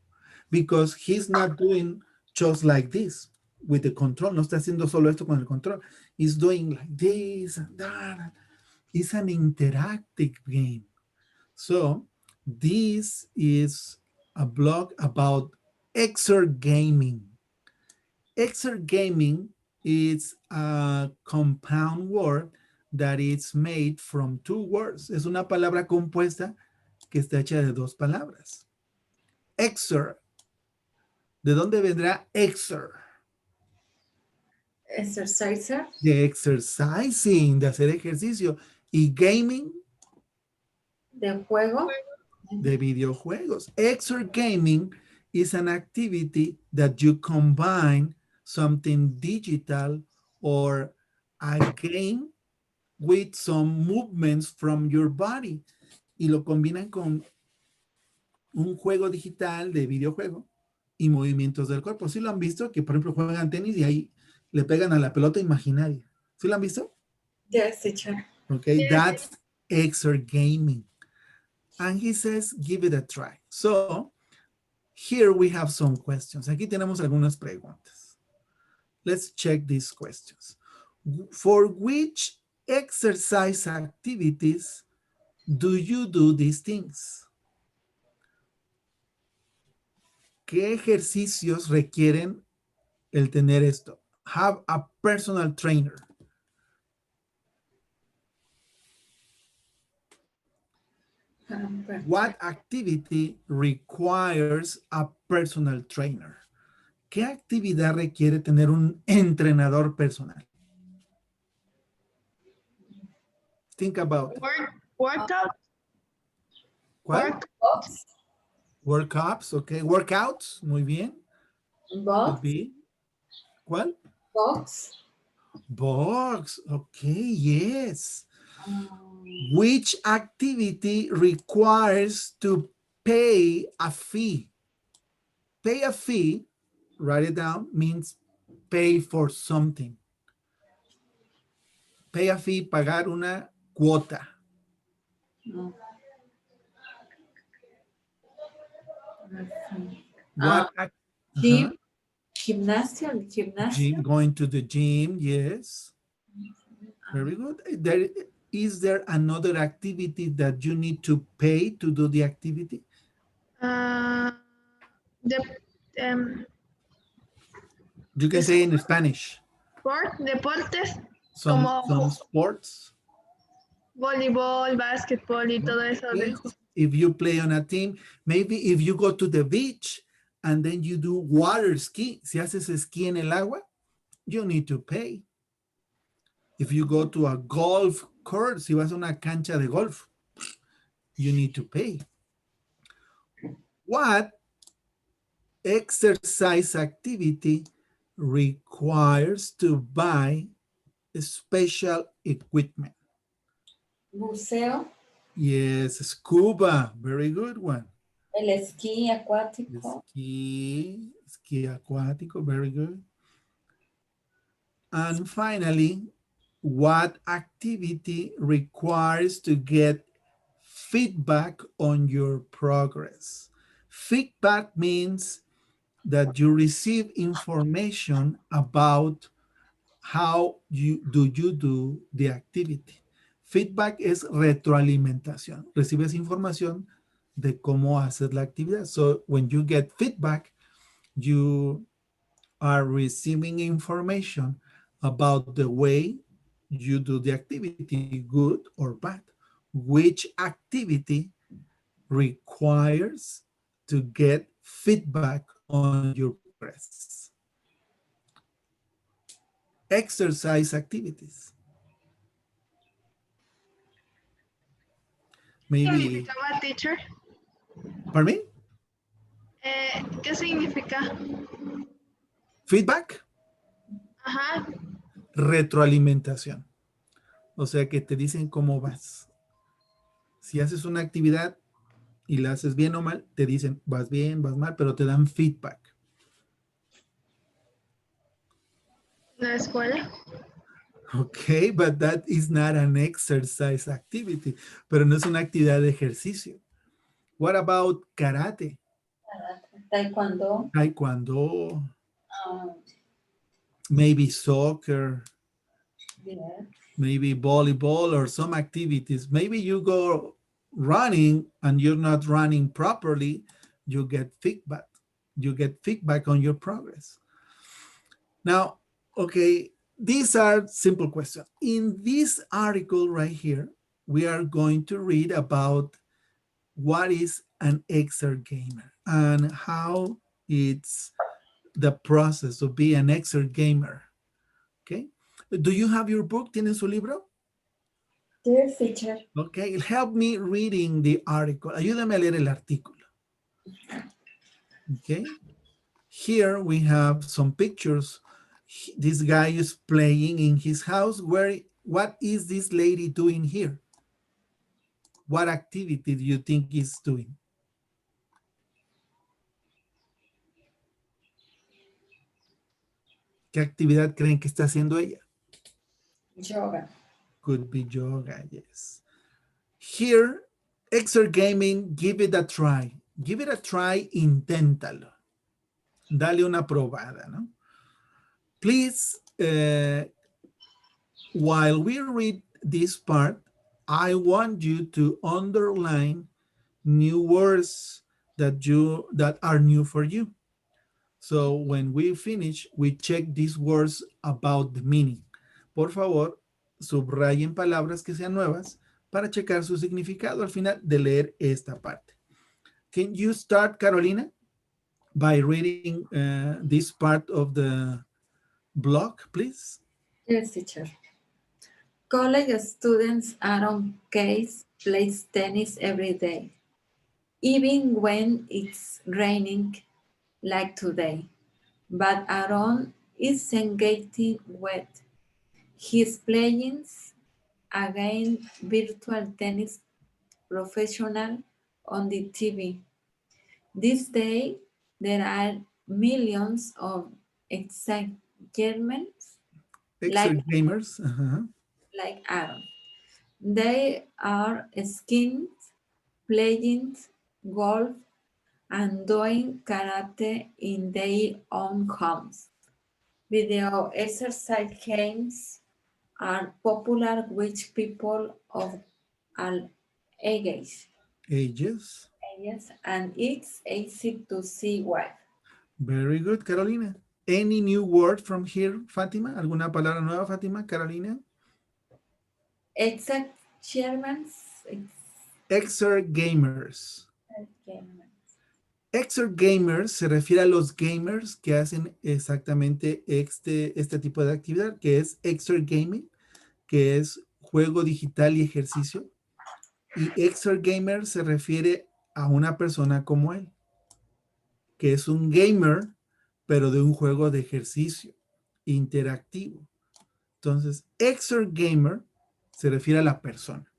Because he's not doing just like this with the control. No está haciendo solo esto con el control. He's doing like this and that. It's an interactive game. So this is a blog about exergaming. Exergaming is a compound word that is made from two words. Es una palabra compuesta que está hecha de dos palabras. Exer. ¿De dónde vendrá exer? Exerciser. De exercising, de hacer ejercicio. Y gaming. De juego. De videojuegos. Exergaming is an activity that you combine something digital or a game with some movements from your body. Y lo combinan con un juego digital de videojuego y movimientos del cuerpo. ¿Sí lo han visto? Que, por ejemplo, juegan tenis y ahí le pegan a la pelota imaginaria. ¿Sí lo han visto? Yes, teacher. Okay, Yes. that's exergaming. And he says, give it a try. So, here we have some questions. Aquí tenemos algunas preguntas. Let's check these questions. For which exercise activities do you do these things? ¿Qué ejercicios requieren el tener esto? Have a personal trainer. What activity requires a personal trainer? ¿Qué actividad requiere tener un entrenador personal? Think about it. Workout. ¿Cuál? Workouts, ok. Workouts, muy bien. Box. ¿Cuál? Box. Box, ok, yes. Which activity requires to pay a fee? Pay a fee, write it down, means pay for something. pay a fee, pagar una cuota. No. What Gym, gymnasium, gym, going to the gym, yes. Very good. Is there another activity that you need to pay to do the activity? The You can say in Spanish. deportes Some como sports. voleibol, básquetbol y todo eso. Okay. If you play on a team, maybe if you go to the beach and then you do water ski, si haces esquí en el agua, you need to pay. If you go to a golf course, si vas a una cancha de golf, you need to pay. What exercise activity requires to buy special equipment? Buceo. Yes, scuba, very good one. El esquí acuático. Ski acuático, very good. And finally, what activity requires to get feedback on your progress? Feedback means that you receive information about how you do the activity. Feedback es retroalimentación. Recibes información de cómo haces la actividad. So when you get feedback, you are receiving information about the way you do the activity, good or bad. Which activity requires to get feedback on your progress? Exercise activities. ¿Qué Maybe. significaba, teacher? Pardon me? ¿Qué significa? Feedback. Ajá. Retroalimentación. O sea que te dicen cómo vas. Si haces una actividad y la haces bien o mal, te dicen vas bien, vas mal, pero te dan feedback. La escuela. Okay, but that is not an exercise activity. Pero no es una actividad de ejercicio. What about karate? Taekwondo. Taekwondo. Maybe soccer. Yeah. Maybe volleyball or some activities. Maybe you go running and you're not running properly. You get feedback. You get feedback on your progress. Now, okay, these are simple questions. In this article right here, we are going to read about what is an exergamer and how it's the process of being an exergamer. Okay. Do you have your book? ¿Tienen su libro? Dear teacher. Okay, help me reading the article. Ayúdame a leer el artículo. Okay. Here we have some pictures. This guy is playing in his house. What is this lady doing here? What activity do you think he's doing? ¿Qué actividad creen que está haciendo ella? Yoga. Could be yoga, yes. Here, exergaming, give it a try. Give it a try, inténtalo. Dale una probada, ¿no? Please, while we read this part, I want you to underline new words that are new for you. So when we finish, we check these words about the meaning. Por favor, subrayen palabras que sean nuevas para checar su significado al final de leer esta parte. Can you start, Carolina, by reading this part of the blog, please? Yes, teacher. College students Aaron Case plays tennis every day, even when it's raining like today. But Aaron isn't getting wet. He's playing against virtual tennis professional on the TV. This day, there are millions of excitements Exergamers. like Aaron. They are skiing, playing golf, and doing karate in their own homes. Video exercise games are popular with people of all ages. Ages. Ages, and it's easy to see why. Very good, Carolina. Any new word from here, Fátima? ¿Alguna palabra nueva, Fátima? Carolina? Exact Germans. Exert gamers. Exert gamers se refiere a los gamers que hacen exactamente este tipo de actividad, que es exert gaming, que es juego digital y ejercicio. Y exert gamer se refiere a una persona como él, que es un gamer, pero de un juego de ejercicio interactivo. Entonces, exert gamer se refiere a la persona.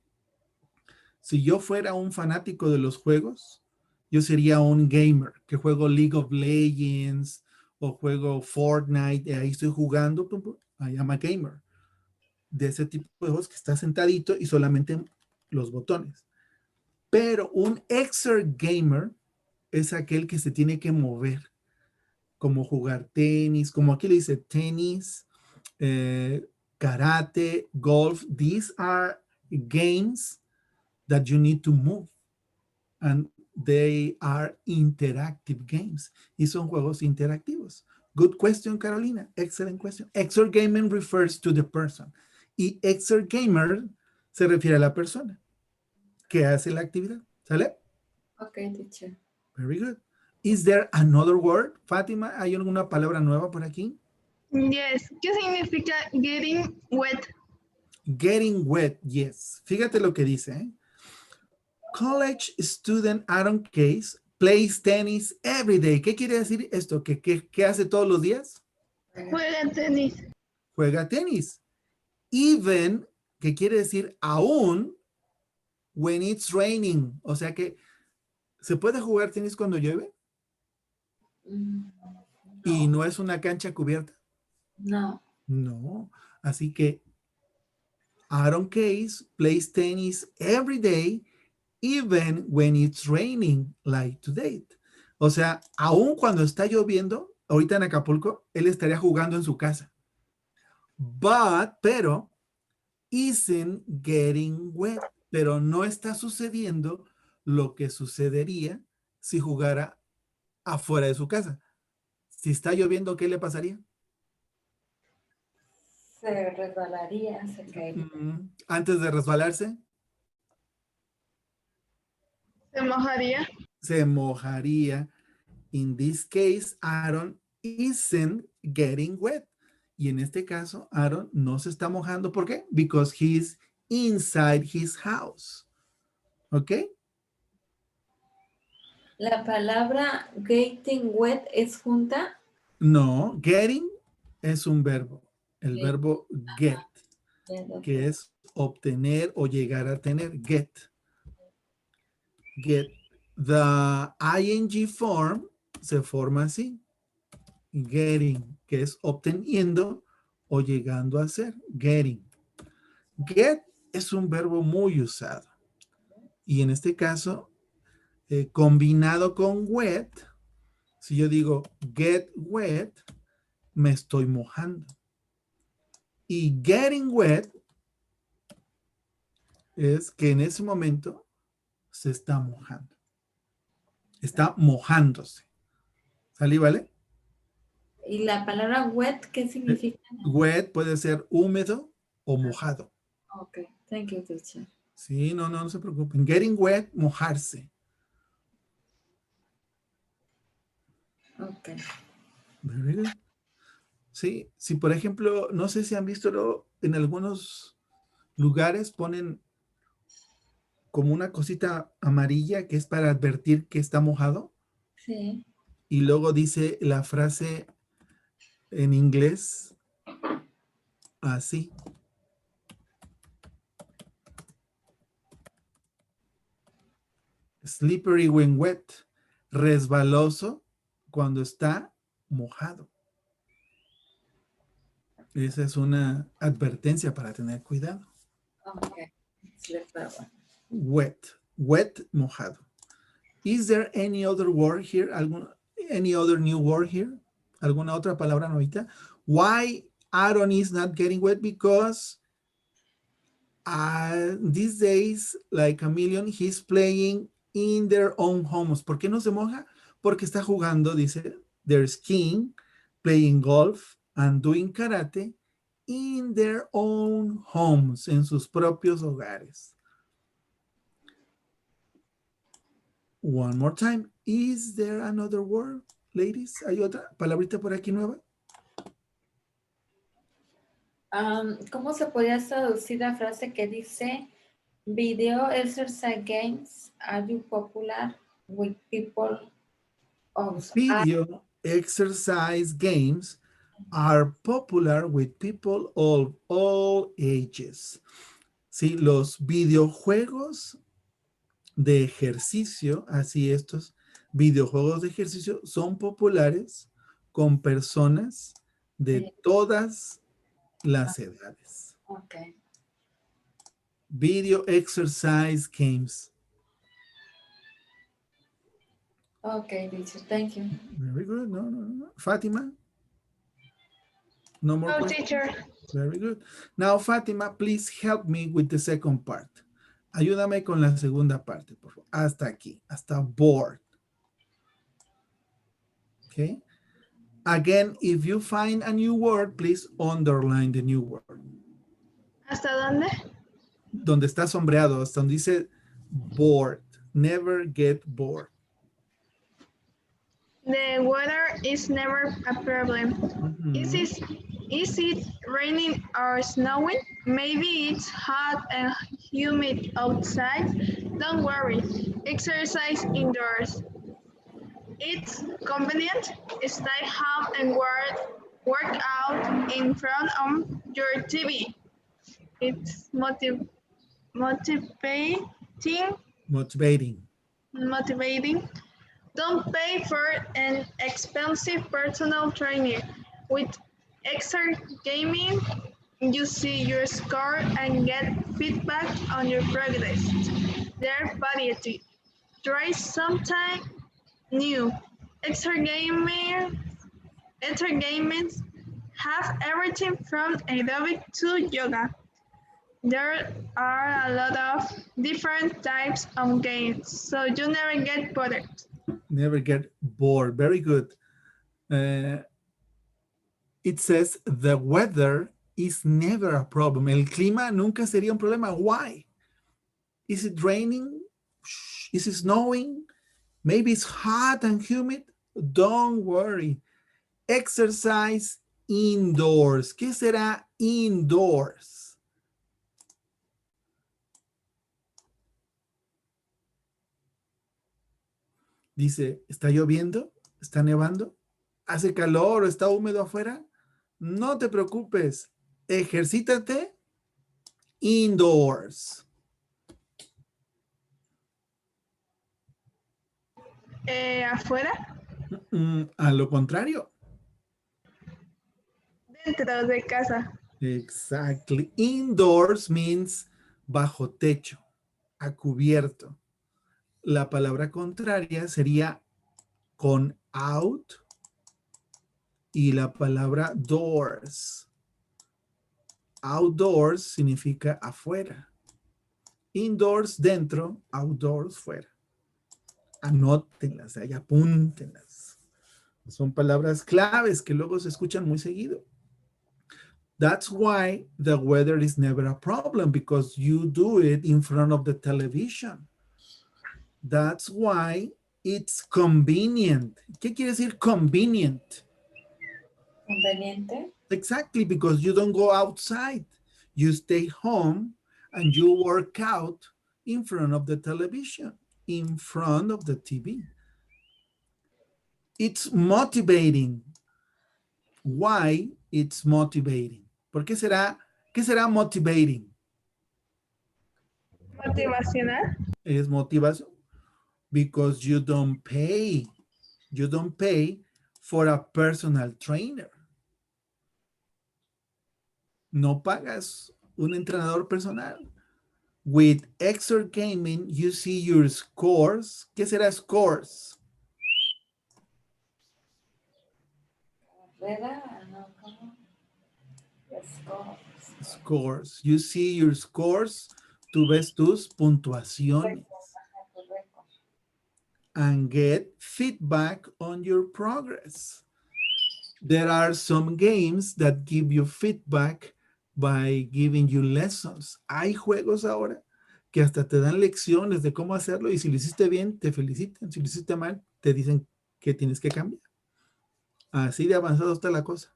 Si yo fuera un fanático de los juegos, yo sería un gamer, que juego League of Legends o juego Fortnite, ahí estoy jugando, I am a gamer. De ese tipo de juegos que está sentadito y solamente los botones. Pero un exert gamer es aquel que se tiene que mover, como jugar tenis, como aquí le dice tenis, karate, golf. These are games that you need to move. And they are interactive games. Y son juegos interactivos. Good question, Carolina. Excellent question. Exert gaming refers to the person. Y exert gamer se refiere a la persona que hace la actividad. ¿Sale? Okay, teacher. Very good. Is there another word? Fátima, ¿hay alguna palabra nueva por aquí? Yes. ¿Qué significa getting wet? Getting wet, yes. Fíjate lo que dice, ¿eh? College student Aaron Case plays tennis every day. ¿Qué quiere decir esto? ¿Qué hace todos los días? Juega tenis. Juega tenis. Even, ¿qué quiere decir aún, when it's raining? O sea que, ¿se puede jugar tenis cuando llueve? No. ¿Y no es una cancha cubierta? No. No. Así que Aaron Case plays tennis every day, even when it's raining, like today. O sea, aún cuando está lloviendo, ahorita en Acapulco, él estaría jugando en su casa. Pero, isn't getting wet. Pero no está sucediendo lo que sucedería si jugara afuera de su casa. Si está lloviendo, ¿qué le pasaría? Se resbalaría, se caería. Antes de resbalarse, Se mojaría. se mojaría. In this case, Aaron isn't getting wet. Y en este caso, Aaron no se está mojando. ¿Por qué? Because he's inside his house. ¿Ok? La palabra getting wet es junta. No, getting es un verbo. El verbo get, que es obtener o llegar a tener. Get. Get. The ing form se forma así. Getting, que es obteniendo o llegando a ser. Getting. Get es un verbo muy usado. Y en este caso, combinado con wet, si yo digo get wet, me estoy mojando. Y getting wet es que en ese momento se está mojando. Está mojándose. ¿Salí, vale? ¿Y la palabra wet qué significa? Wet puede ser húmedo o mojado. Ok, thank you, teacher. Sí, no se preocupen. Getting wet, mojarse. Ok. Very good. Sí, si por ejemplo, no sé si han visto en algunos lugares ponen como una cosita amarilla que es para advertir que está mojado. Sí. Y luego dice la frase en inglés así. Slippery when wet. Resbaloso cuando está mojado. Esa es una advertencia para tener cuidado. Okay. Let's look for one. Wet. Wet, mojado. Is there any other word here? Any other new word here? ¿Alguna otra palabra novita? Why Aaron is not getting wet? Because these days, like a million, he's playing in their own homes. ¿Por qué no se moja? Porque está jugando, dice, they're skiing, playing golf, and doing karate in their own homes, en sus propios hogares. One more time. Is there another word, ladies? ¿Hay otra palabrita por aquí nueva? ¿Cómo se podría traducir la frase que dice video exercise games are you popular with people of Video exercise games are popular with people of all ages. Sí, los videojuegos de ejercicio, así estos videojuegos de ejercicio son populares con personas de todas las edades. Okay. Video exercise games. Okay, teacher, thank you. Very good. No. Fatima? No more No, questions? teacher. Very good. Now, Fatima, please help me with the second part. Ayúdame con la segunda parte, por favor. Hasta aquí, hasta bored. Okay. Again, if you find a new word, please underline the new word. ¿Hasta dónde? Donde está sombreado, hasta donde dice bored. Never get bored. The weather is never a problem. Is it raining or snowing? Maybe it's hot and humid outside. Don't worry. Exercise indoors. It's convenient. Stay home and work out in front of your TV. It's motivating. Motivating. Don't pay for an expensive personal trainer. With extra gaming, you see your score and get feedback on your progress. They're variety. Try something new. Extra gaming have everything from aerobic to yoga. There are a lot of different types of games, so you never get bored. Never get bored. Very good. It says the weather is never a problem. El clima nunca sería un problema. Why? Is it raining? Is it snowing? Maybe it's hot and humid. Don't worry. Exercise indoors. ¿Qué será indoors? Dice, ¿está lloviendo? ¿Está nevando? ¿Hace calor o está húmedo afuera? No te preocupes. Ejercítate indoors. ¿Afuera? A lo contrario. Dentro de casa. Exactly. Indoors means bajo techo, a cubierto. La palabra contraria sería con out y la palabra doors. Outdoors significa afuera. Indoors, dentro. Outdoors, fuera. Anótenlas, ahí apúntenlas. Son palabras claves que luego se escuchan muy seguido. That's why the weather is never a problem, because you do it in front of the television. That's why it's convenient. ¿Qué quiere decir convenient? Conveniente. Exactly, because you don't go outside. You stay home and you work out in front of the television, in front of the TV. It's motivating. Why it's motivating? ¿Por qué será motivating? Motivacional. Es motivación. Because you don't pay for a personal trainer. No pagas un entrenador personal. With Exert Gaming, you see your scores. ¿Qué será scores? Scores. You see your scores. Tú ves tus puntuaciones. And get feedback on your progress. There are some games that give you feedback by giving you lessons. Hay juegos ahora que hasta te dan lecciones de cómo hacerlo y si lo hiciste bien, te felicitan. Si lo hiciste mal, te dicen que tienes que cambiar. Así de avanzado está la cosa.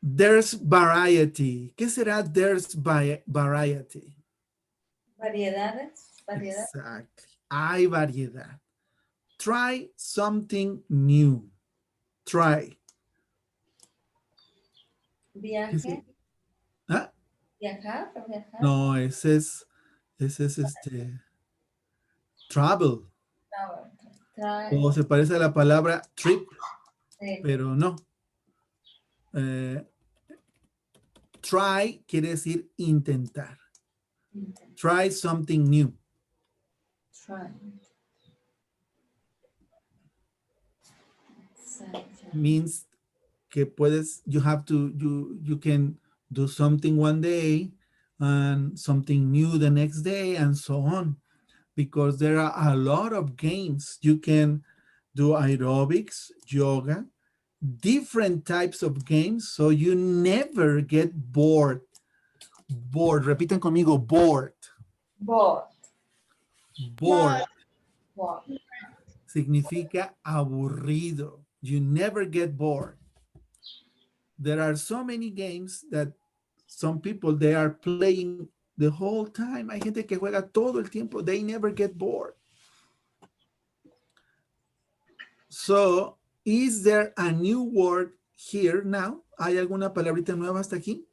There's variety. ¿Qué será there's variety? Variedades. Exactly. Hay variedad. Try something new. Try. Viaje. ¿Ah? Viajar. No, ese es travel. O se parece a la palabra trip, pero no. Try quiere decir intentar. Try something new. Try. Means que puedes, you can do something one day and something new the next day and so on. Because there are a lot of games. You can do aerobics, yoga, different types of games, so you never get bored. Bored. Repitan conmigo, bored. Bored. Bored. Bored. Significa aburrido. You never get bored. There are so many games that some people, they are playing the whole time. Hay gente que juega todo el tiempo. They never get bored. So, is there a new word here now? ¿Hay alguna palabrita nueva hasta aquí?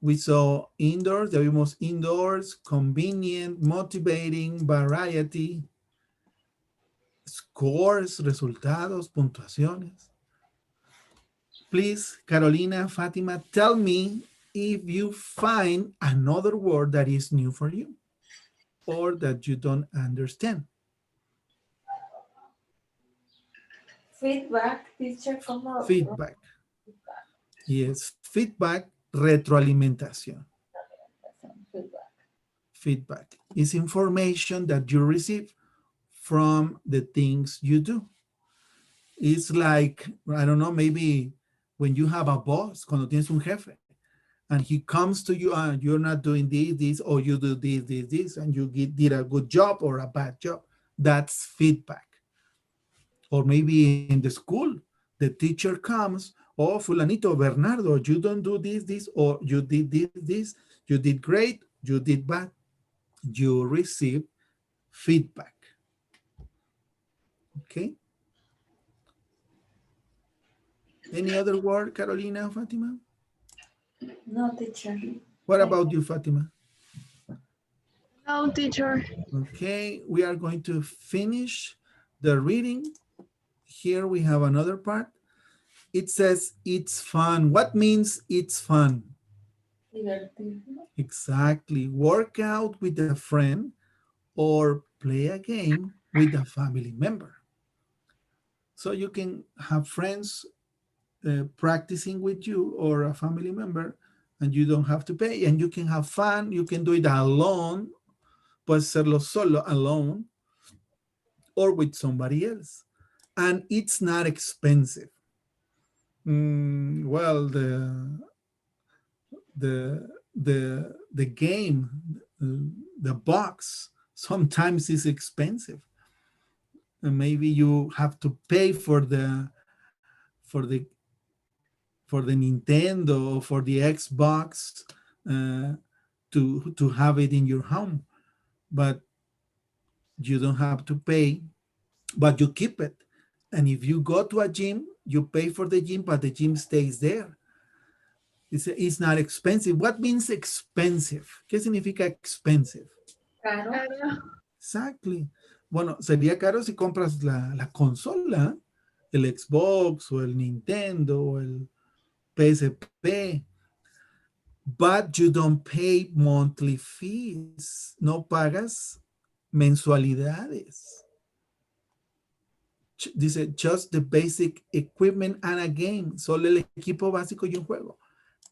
We saw indoors, ya vimos indoors, convenient, motivating, variety, scores, resultados, puntuaciones. Please, Carolina, Fatima, tell me if you find another word that is new for you or that you don't understand. Feedback, teacher, ¿cómo? Feedback. Yes, feedback, retroalimentación. Feedback is information that you receive from the things you do. It's like, I don't know, maybe when you have a boss, cuando tienes un jefe, and he comes to you and you're not doing this, or you do this, and you did a good job or a bad job. That's feedback. Or maybe in the school, the teacher comes, oh, fulanito, Bernardo, you don't do this, or you did this, you did great, you did bad. You receive feedback. Okay? Any other word, Carolina, Fatima? No, teacher. What about you, Fatima? No, teacher. Okay, we are going to finish the reading. Here we have another part. It says it's fun. What means it's fun? Divertido. Exactly. Work out with a friend or play a game with a family member. So you can have friends practicing with you or a family member, and you don't have to pay, and you can have fun. You can do it alone. Puedes hacerlo solo, alone, or with somebody else. And it's not expensive. Well, the game, the box, sometimes is expensive. And maybe you have to pay for the Nintendo or for the Xbox to have it in your home, but you don't have to pay, but you keep it. And if you go to a gym, you pay for the gym, but the gym stays there. It's not expensive. What means expensive? ¿Qué significa expensive? Caro. Exactly. Bueno, sería caro si compras la consola, el Xbox o el Nintendo PSP, but you don't pay monthly fees. No pagas mensualidades. Dice, just the basic equipment and a game. Solo el equipo básico y un juego.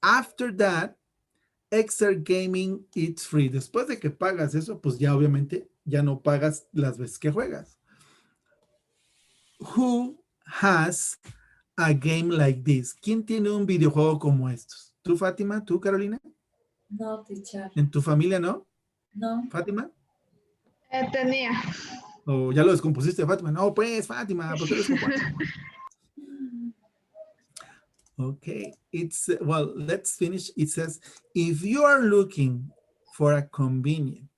After that, extra gaming, it's free. Después de que pagas eso, pues ya obviamente ya no pagas las veces que juegas. Who has a game like this? ¿Quién tiene un videojuego como estos? ¿Tú, Fátima? ¿Tú, Carolina? No, teacher. ¿En tu familia no? No. ¿Fátima? Tenía. ¿O ya lo descompusiste, Fátima? No, pues, Fátima, ¿por qué lo descompones? Okay, well, let's finish. It says, if you are looking for a convenient,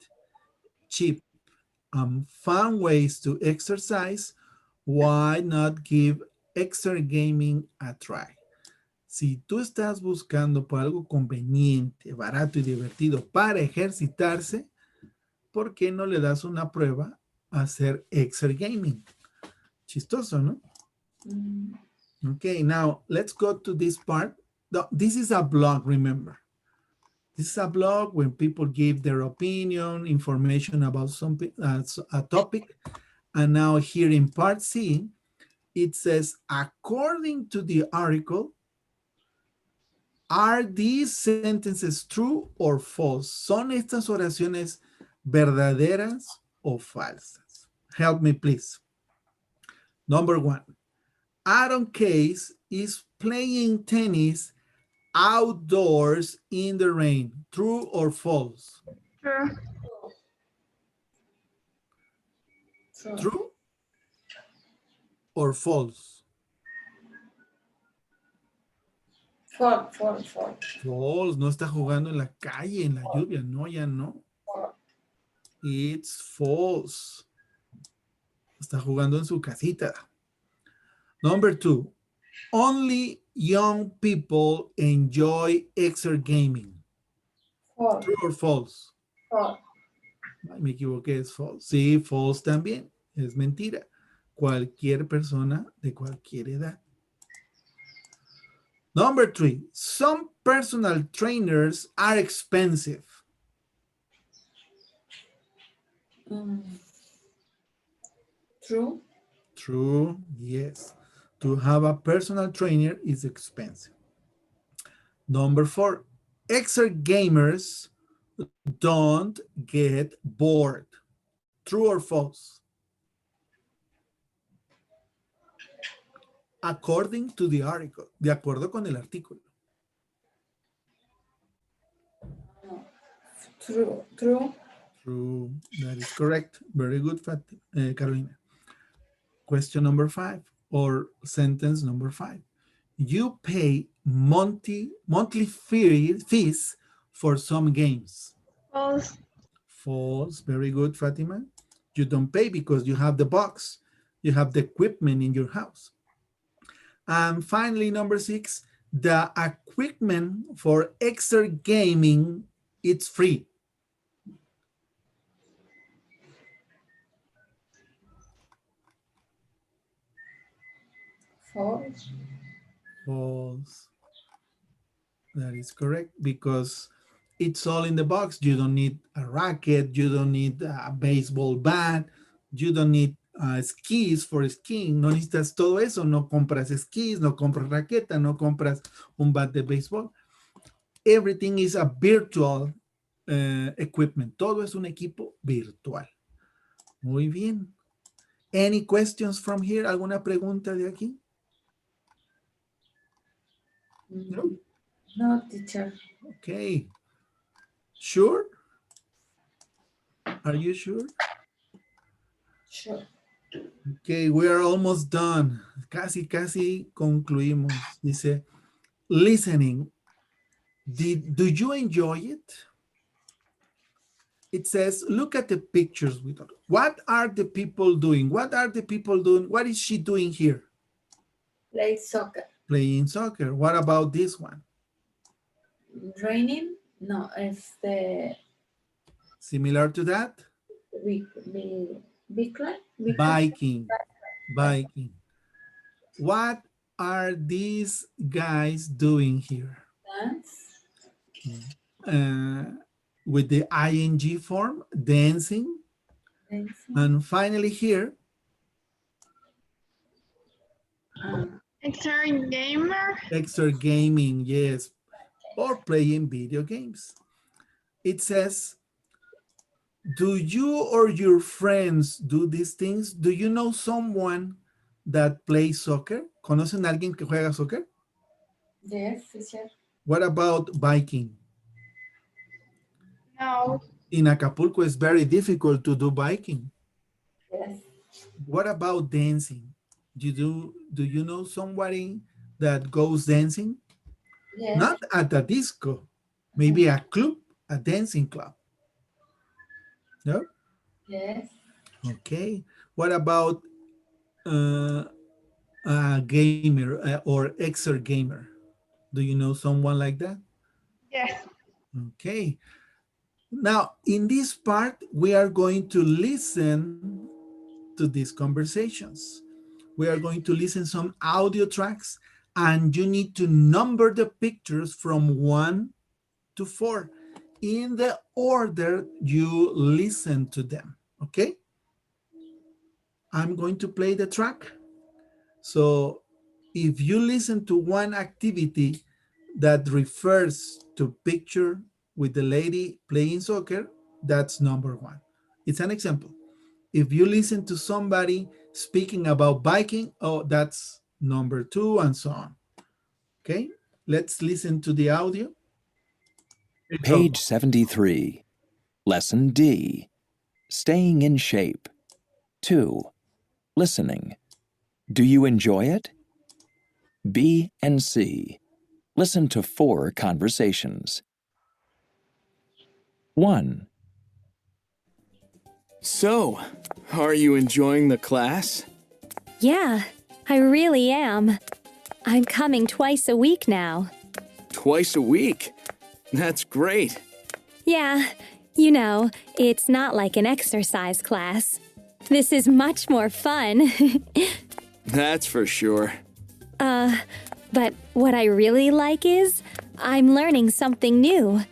cheap, and fun ways to exercise, why not give extra gaming a try? Si tú estás buscando por algo conveniente, barato y divertido para ejercitarse, ¿por qué no le das una prueba a hacer extra gaming? Chistoso, ¿no? Okay, now let's go to this part. This is a blog, remember. This is a blog when people give their opinion, information about something, a topic. And now here in part C, it says, according to the article, are these sentences true or false? ¿Son estas oraciones verdaderas o falsas? Help me, please. Number 1. Aaron Case is playing tennis outdoors in the rain. True or false? True. True or false? False. False. No está jugando en la calle, en la lluvia. No, ya no. It's false. Está jugando en su casita. Number 2. Only young people enjoy extra gaming. False. True or false? False. Ay, me equivoqué, es false. Sí, false también. Es mentira. Cualquier persona de cualquier edad. Number 3. Some personal trainers are expensive. True. True, yes. To have a personal trainer is expensive. Number 4. Extra gamers don't get bored. True or false? According to the article. De acuerdo con el artículo. True. True. That is correct. Very good, Carolina. Question number 5, or sentence number 5. You pay monthly fees for some games. False. False. Very good, Fatima. You don't pay because you have the box. You have the equipment in your house. And finally, number 6, the equipment for extra gaming, it's free. False. False. That is correct, because it's all in the box. You don't need a racket. You don't need a baseball bat. You don't need skis for skiing. No necesitas todo eso. No compras skis, no compras raqueta, no compras un bat de béisbol. Everything is a virtual equipment. Todo es un equipo virtual. Muy bien. Any questions from here? ¿Alguna pregunta de aquí? No? No, teacher. Okay. Sure? Are you sure? Sure. Okay, we are almost done. Casi concluimos. Dice, listening. Do you enjoy it? It says, look at the pictures. What are the people doing? What are the people doing? What is she doing here? Play soccer. Playing soccer. What about this one? Raining? No, it's the... Similar to that? Biking. Biking. What are these guys doing here? Dance. With the ing form, dancing. Dancing. And finally here, Extra gamer. extra gaming, yes, or playing video games. It says, do you or your friends do these things? Do you know someone that plays soccer? ¿Conocen a alguien que juega soccer? Yes, teacher. What about biking? No. In Acapulco, it's very difficult to do biking. Yes. What about dancing? Do you know somebody that goes dancing? Yes. Not at a disco, maybe a club, a dancing club. No? Yes. Okay. What about a gamer or exer gamer? Do you know someone like that? Yes. Okay. Now, in this part, we are going to listen to these conversations. We are going to listen some audio tracks, and you need to number the pictures from 1 to 4 in the order you listen to them, okay? I'm going to play the track. So if you listen to one activity that refers to picture with the lady playing soccer, that's number 1. It's an example. If you listen to somebody speaking about biking, oh, that's number 2, and so on. Okay, let's listen to the audio. Page 73. Lesson D. Staying in shape. 2. Listening. Do you enjoy it? B and C. Listen to 4 conversations. 1. So, are you enjoying the class? Yeah, I really am. I'm coming twice a week now. Twice a week? That's great. Yeah, you know, it's not like an exercise class. This is much more fun. That's for sure. But what I really like is I'm learning something new.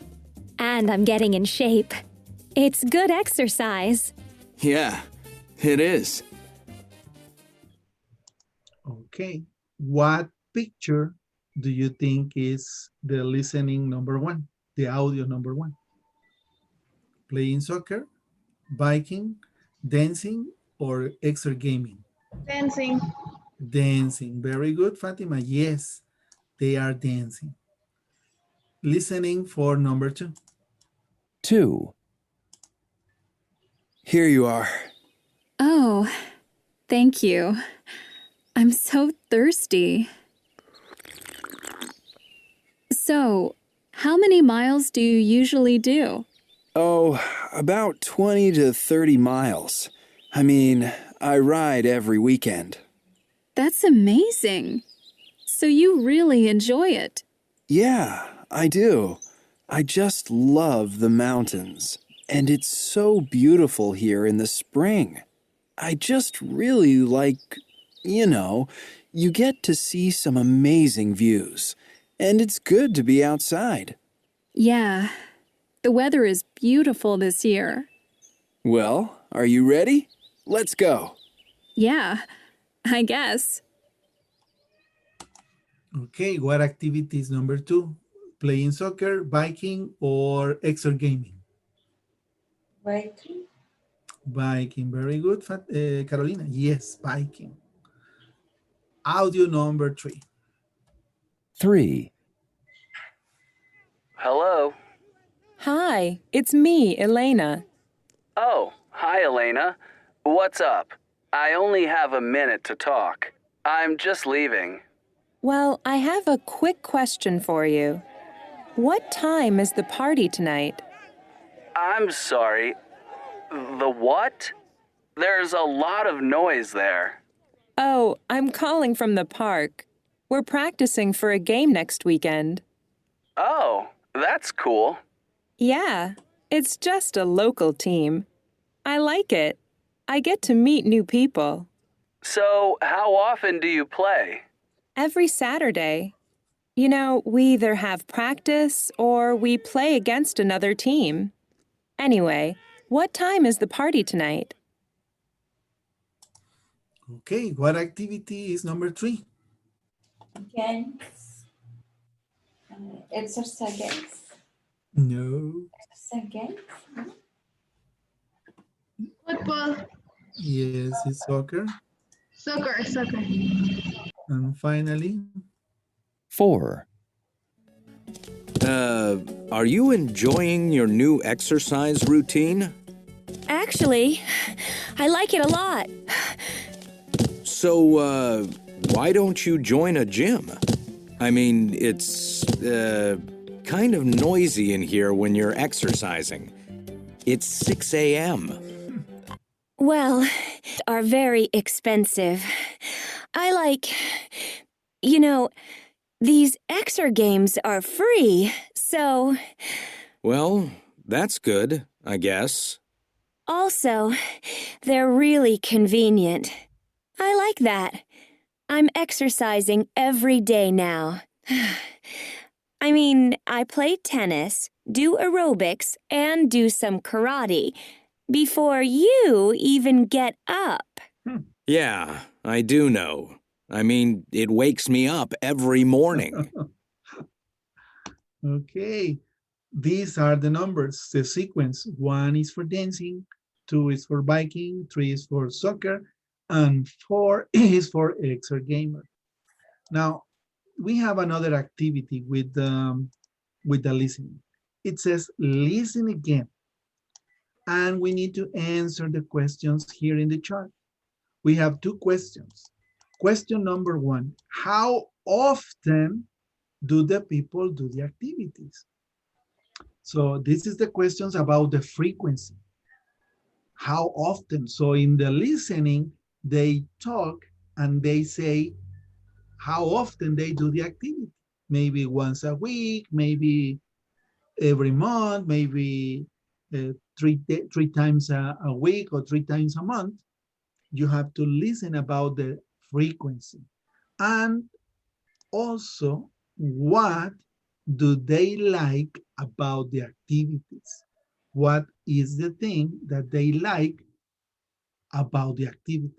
And I'm getting in shape. It's good exercise. Yeah, it is. Okay, what picture do you think is the listening number 1, the audio number 1? Playing soccer, biking, dancing, or extra gaming? Dancing. Dancing. Very good, Fatima. Yes, they are dancing. Listening for number 2. 2. Here you are. Oh, thank you. I'm so thirsty. So, how many miles do you usually do? Oh, about 20 to 30 miles. I mean, I ride every weekend. That's amazing. So you really enjoy it. Yeah, I do. I just love the mountains. And it's so beautiful here in the spring. I just really like, you get to see some amazing views. And it's good to be outside. Yeah, the weather is beautiful this year. Well, are you ready? Let's go. Yeah, I guess. Okay, what activity is number 2? Playing soccer, biking, or extra gaming? Biking. Biking, very good. Carolina, yes, biking. Audio number 3. 3. Hello? Hi, it's me, Elena. Oh, hi, Elena. What's up? I only have a minute to talk. I'm just leaving. Well, I have a quick question for you. What time is the party tonight? I'm sorry. The what? There's a lot of noise there. Oh, I'm calling from the park. We're practicing for a game next weekend. Oh, that's cool. Yeah, it's just a local team. I like it. I get to meet new people. So, how often do you play? Every Saturday. You know, we either have practice or we play against another team. Anyway, what time is the party tonight? Okay, what activity is number 3? Games. Exercise games. No. Exercise games. Football. Yes, it's soccer. Soccer. And finally? 4. Are you enjoying your new exercise routine? Actually, I like it a lot. So, why don't you join a gym? I mean, it's, kind of noisy in here when you're exercising. It's 6 a.m. Well, are very expensive. I like, you know, these Xer games are free, so... Well, that's good, I guess. Also, they're really convenient. I like that. I'm exercising every day now. I mean, I play tennis, do aerobics, and do some karate before you even get up. Yeah, I do know. I mean, it wakes me up every morning. Okay, these are the numbers, the sequence. 1 is for dancing, 2 is for biking, 3 is for soccer, and 4 is for exergamer. Now, we have another activity with the listening. It says, listen again. And we need to answer the questions here in the chart. We have 2 questions. Question number 1, how often do the people do the activities? So this is the questions about the frequency. How often? So in the listening, they talk and they say how often they do the activity. Maybe once a week, maybe every month, maybe three times a week or 3 times a month. You have to listen about the frequency. And also, what do they like about the activities? What is the thing that they like about the activity?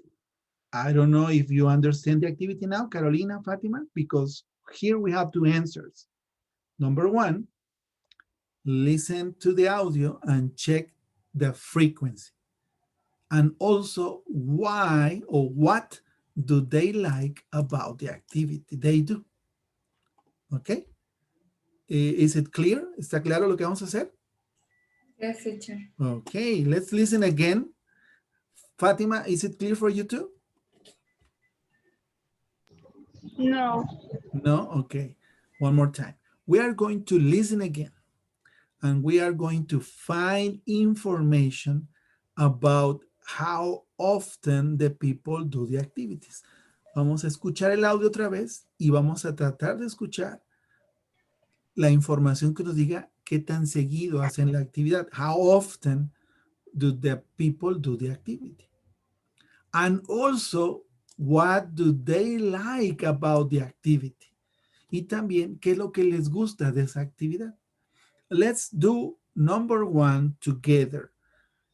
I don't know if you understand the activity now, Carolina, Fatima, because here we have 2 answers. Number 1, listen to the audio and check the frequency. And also, why or what do they like about the activity they do? Okay? Is it clear? ¿Está claro lo que vamos a hacer? Yes, teacher. Okay, let's listen again. Fatima, is it clear for you too? No. No? Okay. One more time. We are going to listen again. And we are going to find information about how often the people do the activities. Vamos a escuchar el audio otra vez y vamos a tratar de escuchar la información que nos diga qué tan seguido hacen la actividad. How often do the people do the activity? And also, what do they like about the activity? Y también, ¿qué es lo que les gusta de esa actividad? Let's do number 1 together.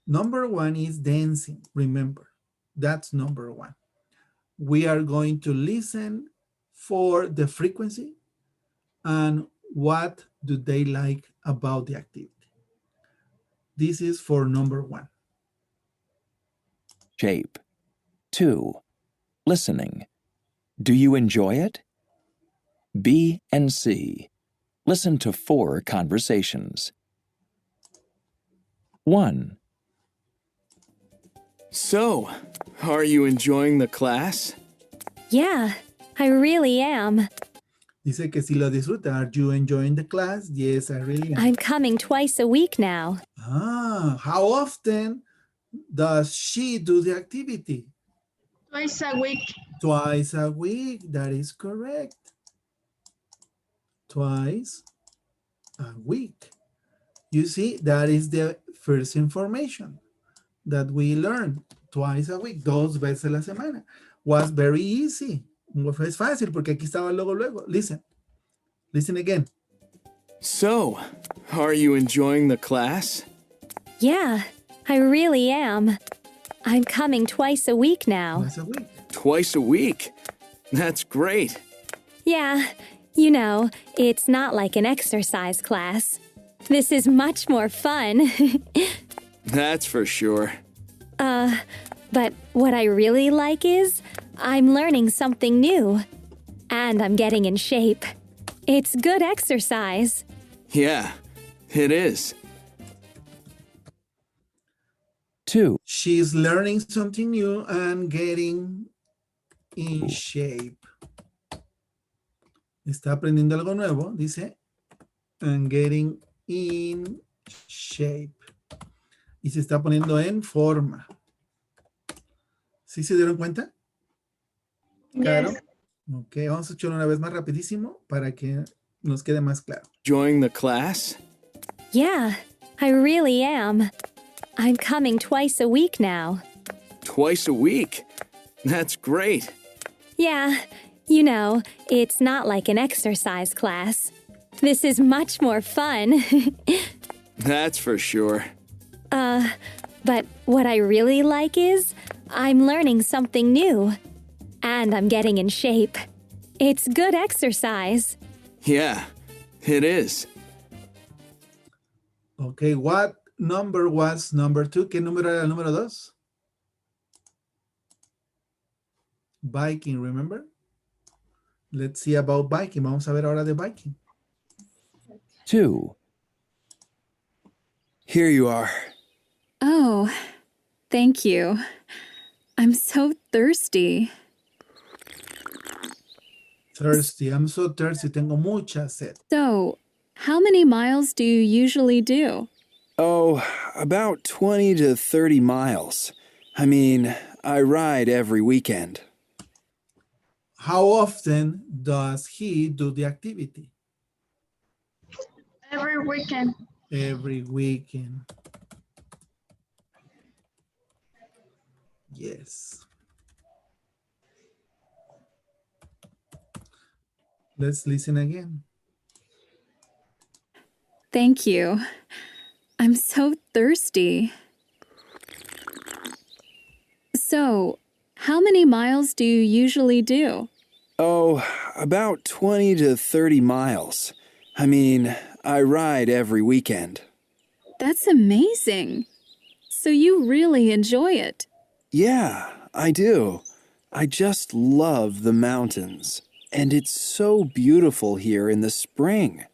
Number 1 is dancing, remember. That's number 1. We are going to listen for the frequency and what do they like about the activity. This is for number 1. Shape. 2. Listening. Do you enjoy it? B and C. Listen to 4 conversations. 1. So, are you enjoying the class? Yeah, I really am. Dice que si lo disfruta. Are you enjoying the class? Yes, I really am. I'm coming twice a week now. How often does she do the activity? Twice a week. Twice a week, that is correct. Twice a week. You see, that is the first information that we learned. Twice a week, 2 veces a la semana. Was very easy. Es fácil porque aquí estaba luego. Listen. Listen again. So, are you enjoying the class? Yeah, I really am. I'm coming twice a week now. Twice a week. Twice a week? That's great. Yeah, you know, it's not like an exercise class. This is much more fun. That's for sure. But what I really like is I'm learning something new. And I'm getting in shape. It's good exercise. Yeah, it is. 2. She's learning something new and getting in shape. Está aprendiendo algo nuevo, dice, and getting in shape. Y se está poniendo en forma. ¿Sí se dieron cuenta? Claro. Yes. Ok, vamos a echarlo una vez más rapidísimo para que nos quede más claro. Enjoying the class? Yeah, I really am. I'm coming twice a week now. Twice a week? That's great. Yeah, you know, it's not like an exercise class. This is much more fun. That's for sure. But what I really like is I'm learning something new. And I'm getting in shape. It's good exercise. Yeah, it is. Okay, what number was number 2? ¿Qué número era el número 2? Biking, remember? Let's see about biking. Vamos a ver ahora de biking. 2. Here you are. Oh, thank you. I'm so thirsty. Thirsty. I'm so thirsty. Tengo mucha sed. So, how many miles do you usually do? Oh, about 20 to 30 miles. I mean, I ride every weekend. How often does he do the activity? Every weekend. Every weekend. Yes. Let's listen again. Thank you. I'm so thirsty. So, how many miles do you usually do? Oh, about 20 to 30 miles. I mean, I ride every weekend. That's amazing. So you really enjoy it. Yeah, I do. I just love the mountains. And it's so beautiful here in the spring.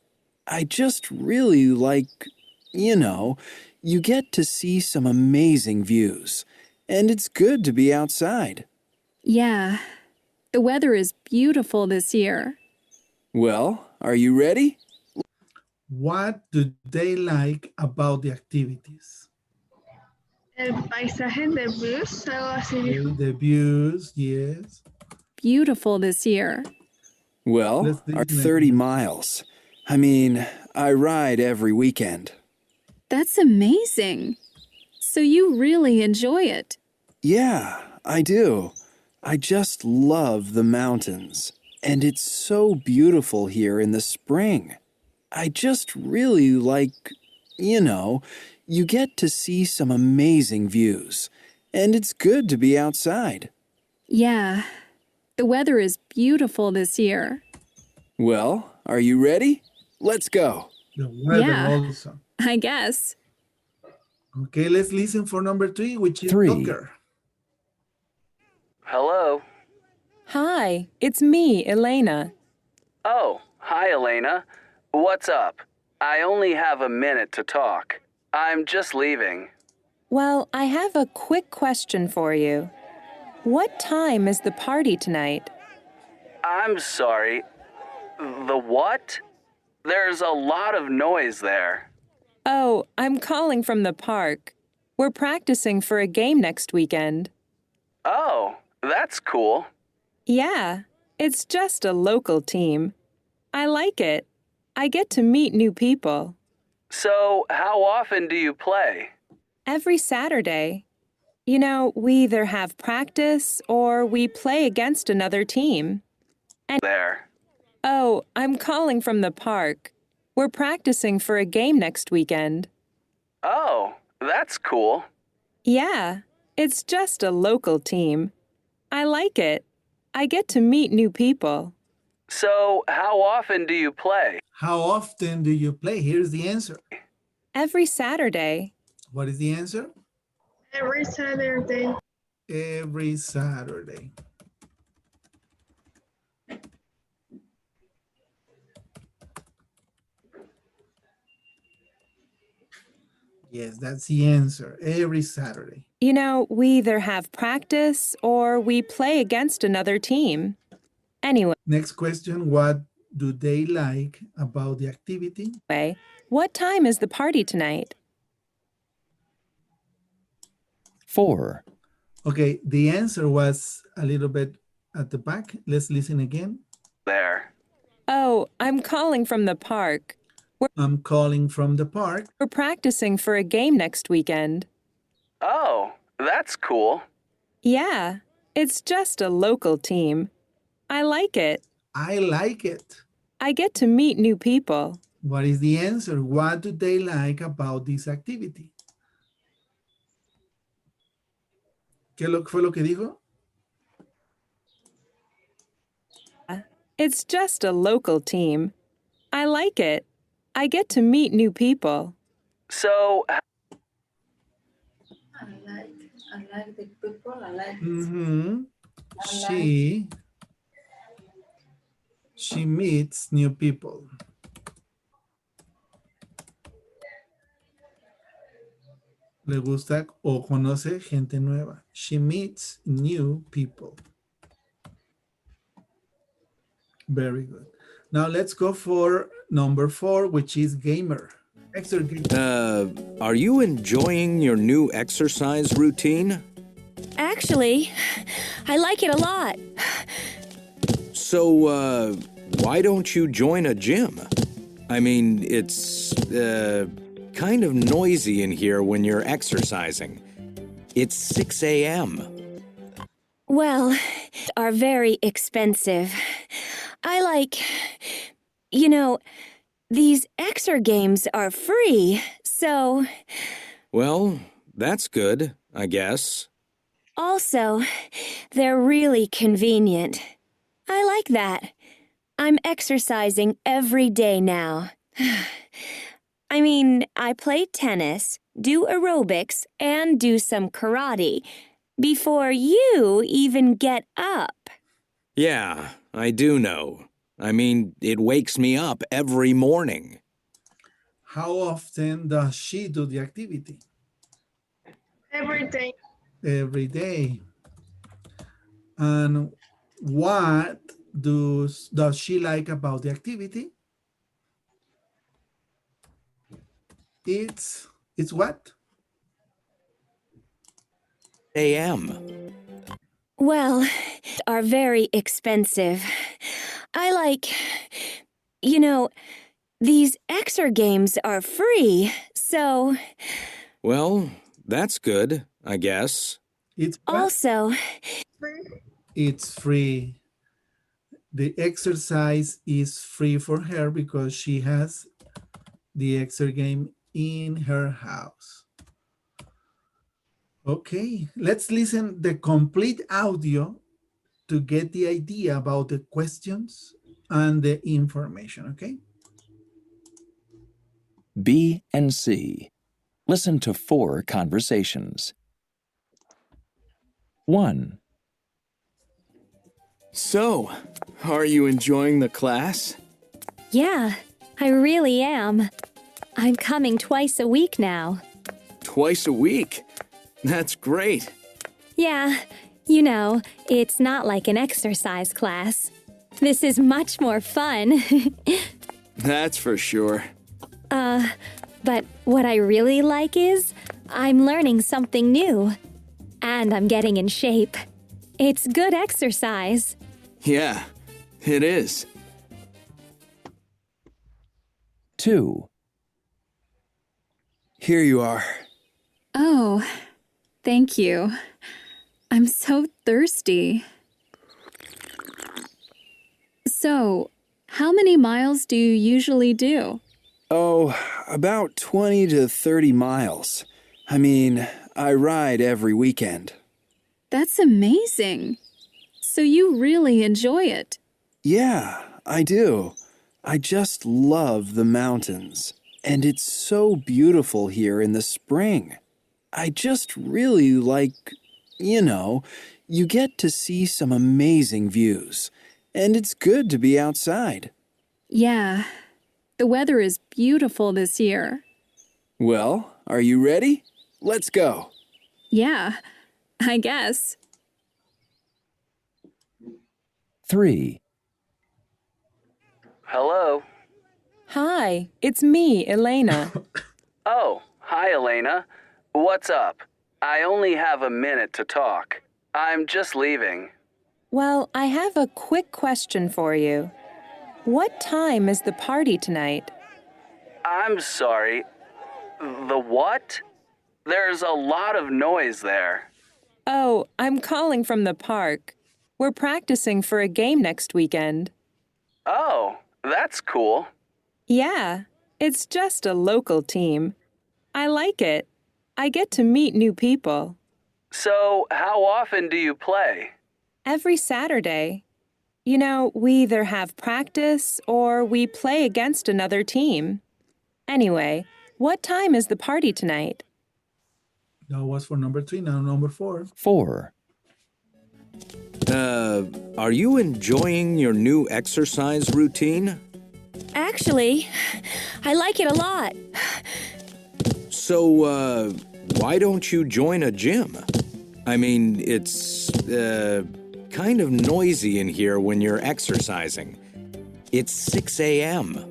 I just really like, you get to see some amazing views. And it's good to be outside. Yeah, the weather is beautiful this year. Well, are you ready? What do they like about the activities? El paisaje de bus, algo así dijo. The views, yes. Beautiful this year. Well, are 30 miles. I mean, I ride every weekend. That's amazing. So you really enjoy it. Yeah, I do. I just love the mountains. And it's so beautiful here in the spring. I just really like, you get to see some amazing views. And it's good to be outside. Yeah, the weather is beautiful this year. Well, are you ready? Let's go. The weather Yeah. also. I guess. Okay, let's listen for number 3, which is 3. Tucker. Hello. Hi, it's me, Elena. Oh, hi, Elena. What's up? I only have a minute to talk. I'm just leaving. Well, I have a quick question for you. What time is the party tonight? I'm sorry. The what? There's a lot of noise there. Oh, I'm calling from the park. We're practicing for a game next weekend. Oh, that's cool. Yeah, it's just a local team. I like it. I get to meet new people. So, how often do you play? Every Saturday. You know, we either have practice or we play against another team. There. Oh, I'm calling from the park. We're practicing for a game next weekend. Oh, that's cool. Yeah, it's just a local team. I like it. I get to meet new people. So, how often do you play? How often do you play? Here's the answer. Every Saturday. What is the answer? Every Saturday. Every Saturday. Yes, that's the answer. Every Saturday. You know, we either have practice or we play against another team. Anyway. Next question, what do they like about the activity? What time is the party tonight? 4. Okay, the answer was a little bit at the back. Let's listen again. There. Oh, I'm calling from the park. I'm calling from the park. We're practicing for a game next weekend. Oh, that's cool. Yeah, it's just a local team. I like it. I like it. I get to meet new people. What is the answer? What do they like about this activity? ¿Qué fue lo que dijo? It's just a local team. I like it. I get to meet new people. So, I like the people. I like Mm-hmm. She meets new people. Le gusta o conoce gente nueva. She meets new people. Very good. Now let's go for number 4, which is gamer. Are you enjoying your new exercise routine? Actually, I like it a lot. So, why don't you join a gym? I mean, it's, kind of noisy in here when you're exercising. It's 6 a.m. Well, are very expensive. I like, you know, these Xer games are free, so... Well, that's good, I guess. Also, they're really convenient. I like that. I'm exercising every day now. I mean, I play tennis, do aerobics, and do some karate before you even get up. Yeah, I do know. I mean, it wakes me up every morning. How often does she do the activity? Every day. Every day. And what does she like about the activity? It's what? A.M. Well, are very expensive. I like, you know, these Xer games are free, so... Well, that's good, I guess. It's also... It's free. The exercise is free for her because she has the Xer game in her house. Okay, let's listen the complete audio to get the idea about the questions and the information, okay? B and C. Listen to 4 conversations. 1. So, are you enjoying the class? Yeah, I really am. I'm coming twice a week now. Twice a week? That's great. Yeah, you know, it's not like an exercise class. This is much more fun. That's for sure. But what I really like is I'm learning something new. And I'm getting in shape. It's good exercise. Yeah, it is. 2. Here you are. Oh, thank you. I'm so thirsty. So, how many miles do you usually do? Oh, about 20 to 30 miles. I mean, I ride every weekend. That's amazing. So you really enjoy it. Yeah, I do. I just love the mountains. And it's so beautiful here in the spring. I just really you get to see some amazing views. And it's good to be outside. Yeah, the weather is beautiful this year. Well, are you ready? Let's go. Yeah, I guess. 3. Hello? Hi, it's me, Elena. Oh, hi, Elena. What's up? I only have a minute to talk. I'm just leaving. Well, I have a quick question for you. What time is the party tonight? I'm sorry. The what? There's a lot of noise there. Oh, I'm calling from the park. We're practicing for a game next weekend. Oh, that's cool. Yeah, it's just a local team. I like it. I get to meet new people. So, how often do you play? Every Saturday. You know, we either have practice or we play against another team. Anyway, what time is the party tonight? That was for number 3. Now number 4. 4. Are you enjoying your new exercise routine? Actually, I like it a lot. So, why don't you join a gym? I mean, it's, kind of noisy in here when you're exercising. It's 6 a.m.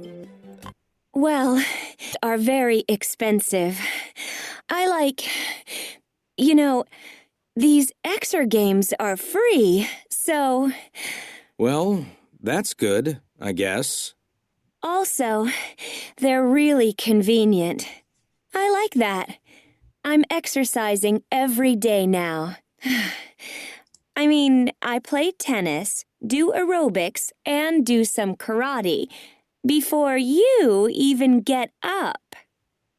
Well, are very expensive. These Xer games are free, so... Well, that's good, I guess. Also, they're really convenient. I like that. I'm exercising every day now. I mean, I play tennis, do aerobics, and do some karate before you even get up.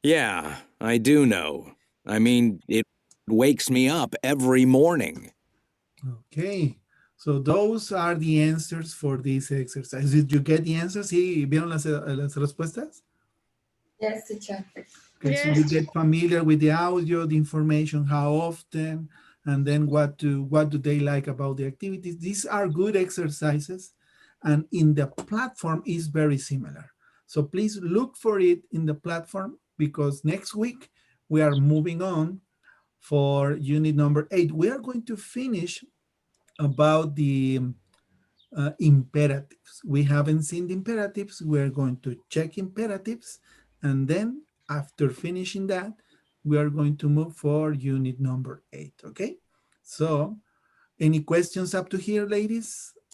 Yeah, I do know. I mean, it wakes me up every morning. Okay. So those are the answers for this exercise. Did you get the answers? ¿Sí vieron las respuestas? Yes, teacher. Okay, so you get familiar with the audio, the information, how often, and then what do they like about the activities. These are good exercises, and in the platform is very similar. So please look for it in the platform, because next week we are moving on for unit number 8. We are going to finish about the imperatives. We haven't seen the imperatives. We're going to check imperatives, and then after finishing that, we are going to move for unit number 8, okay? So any questions up to here, ladies?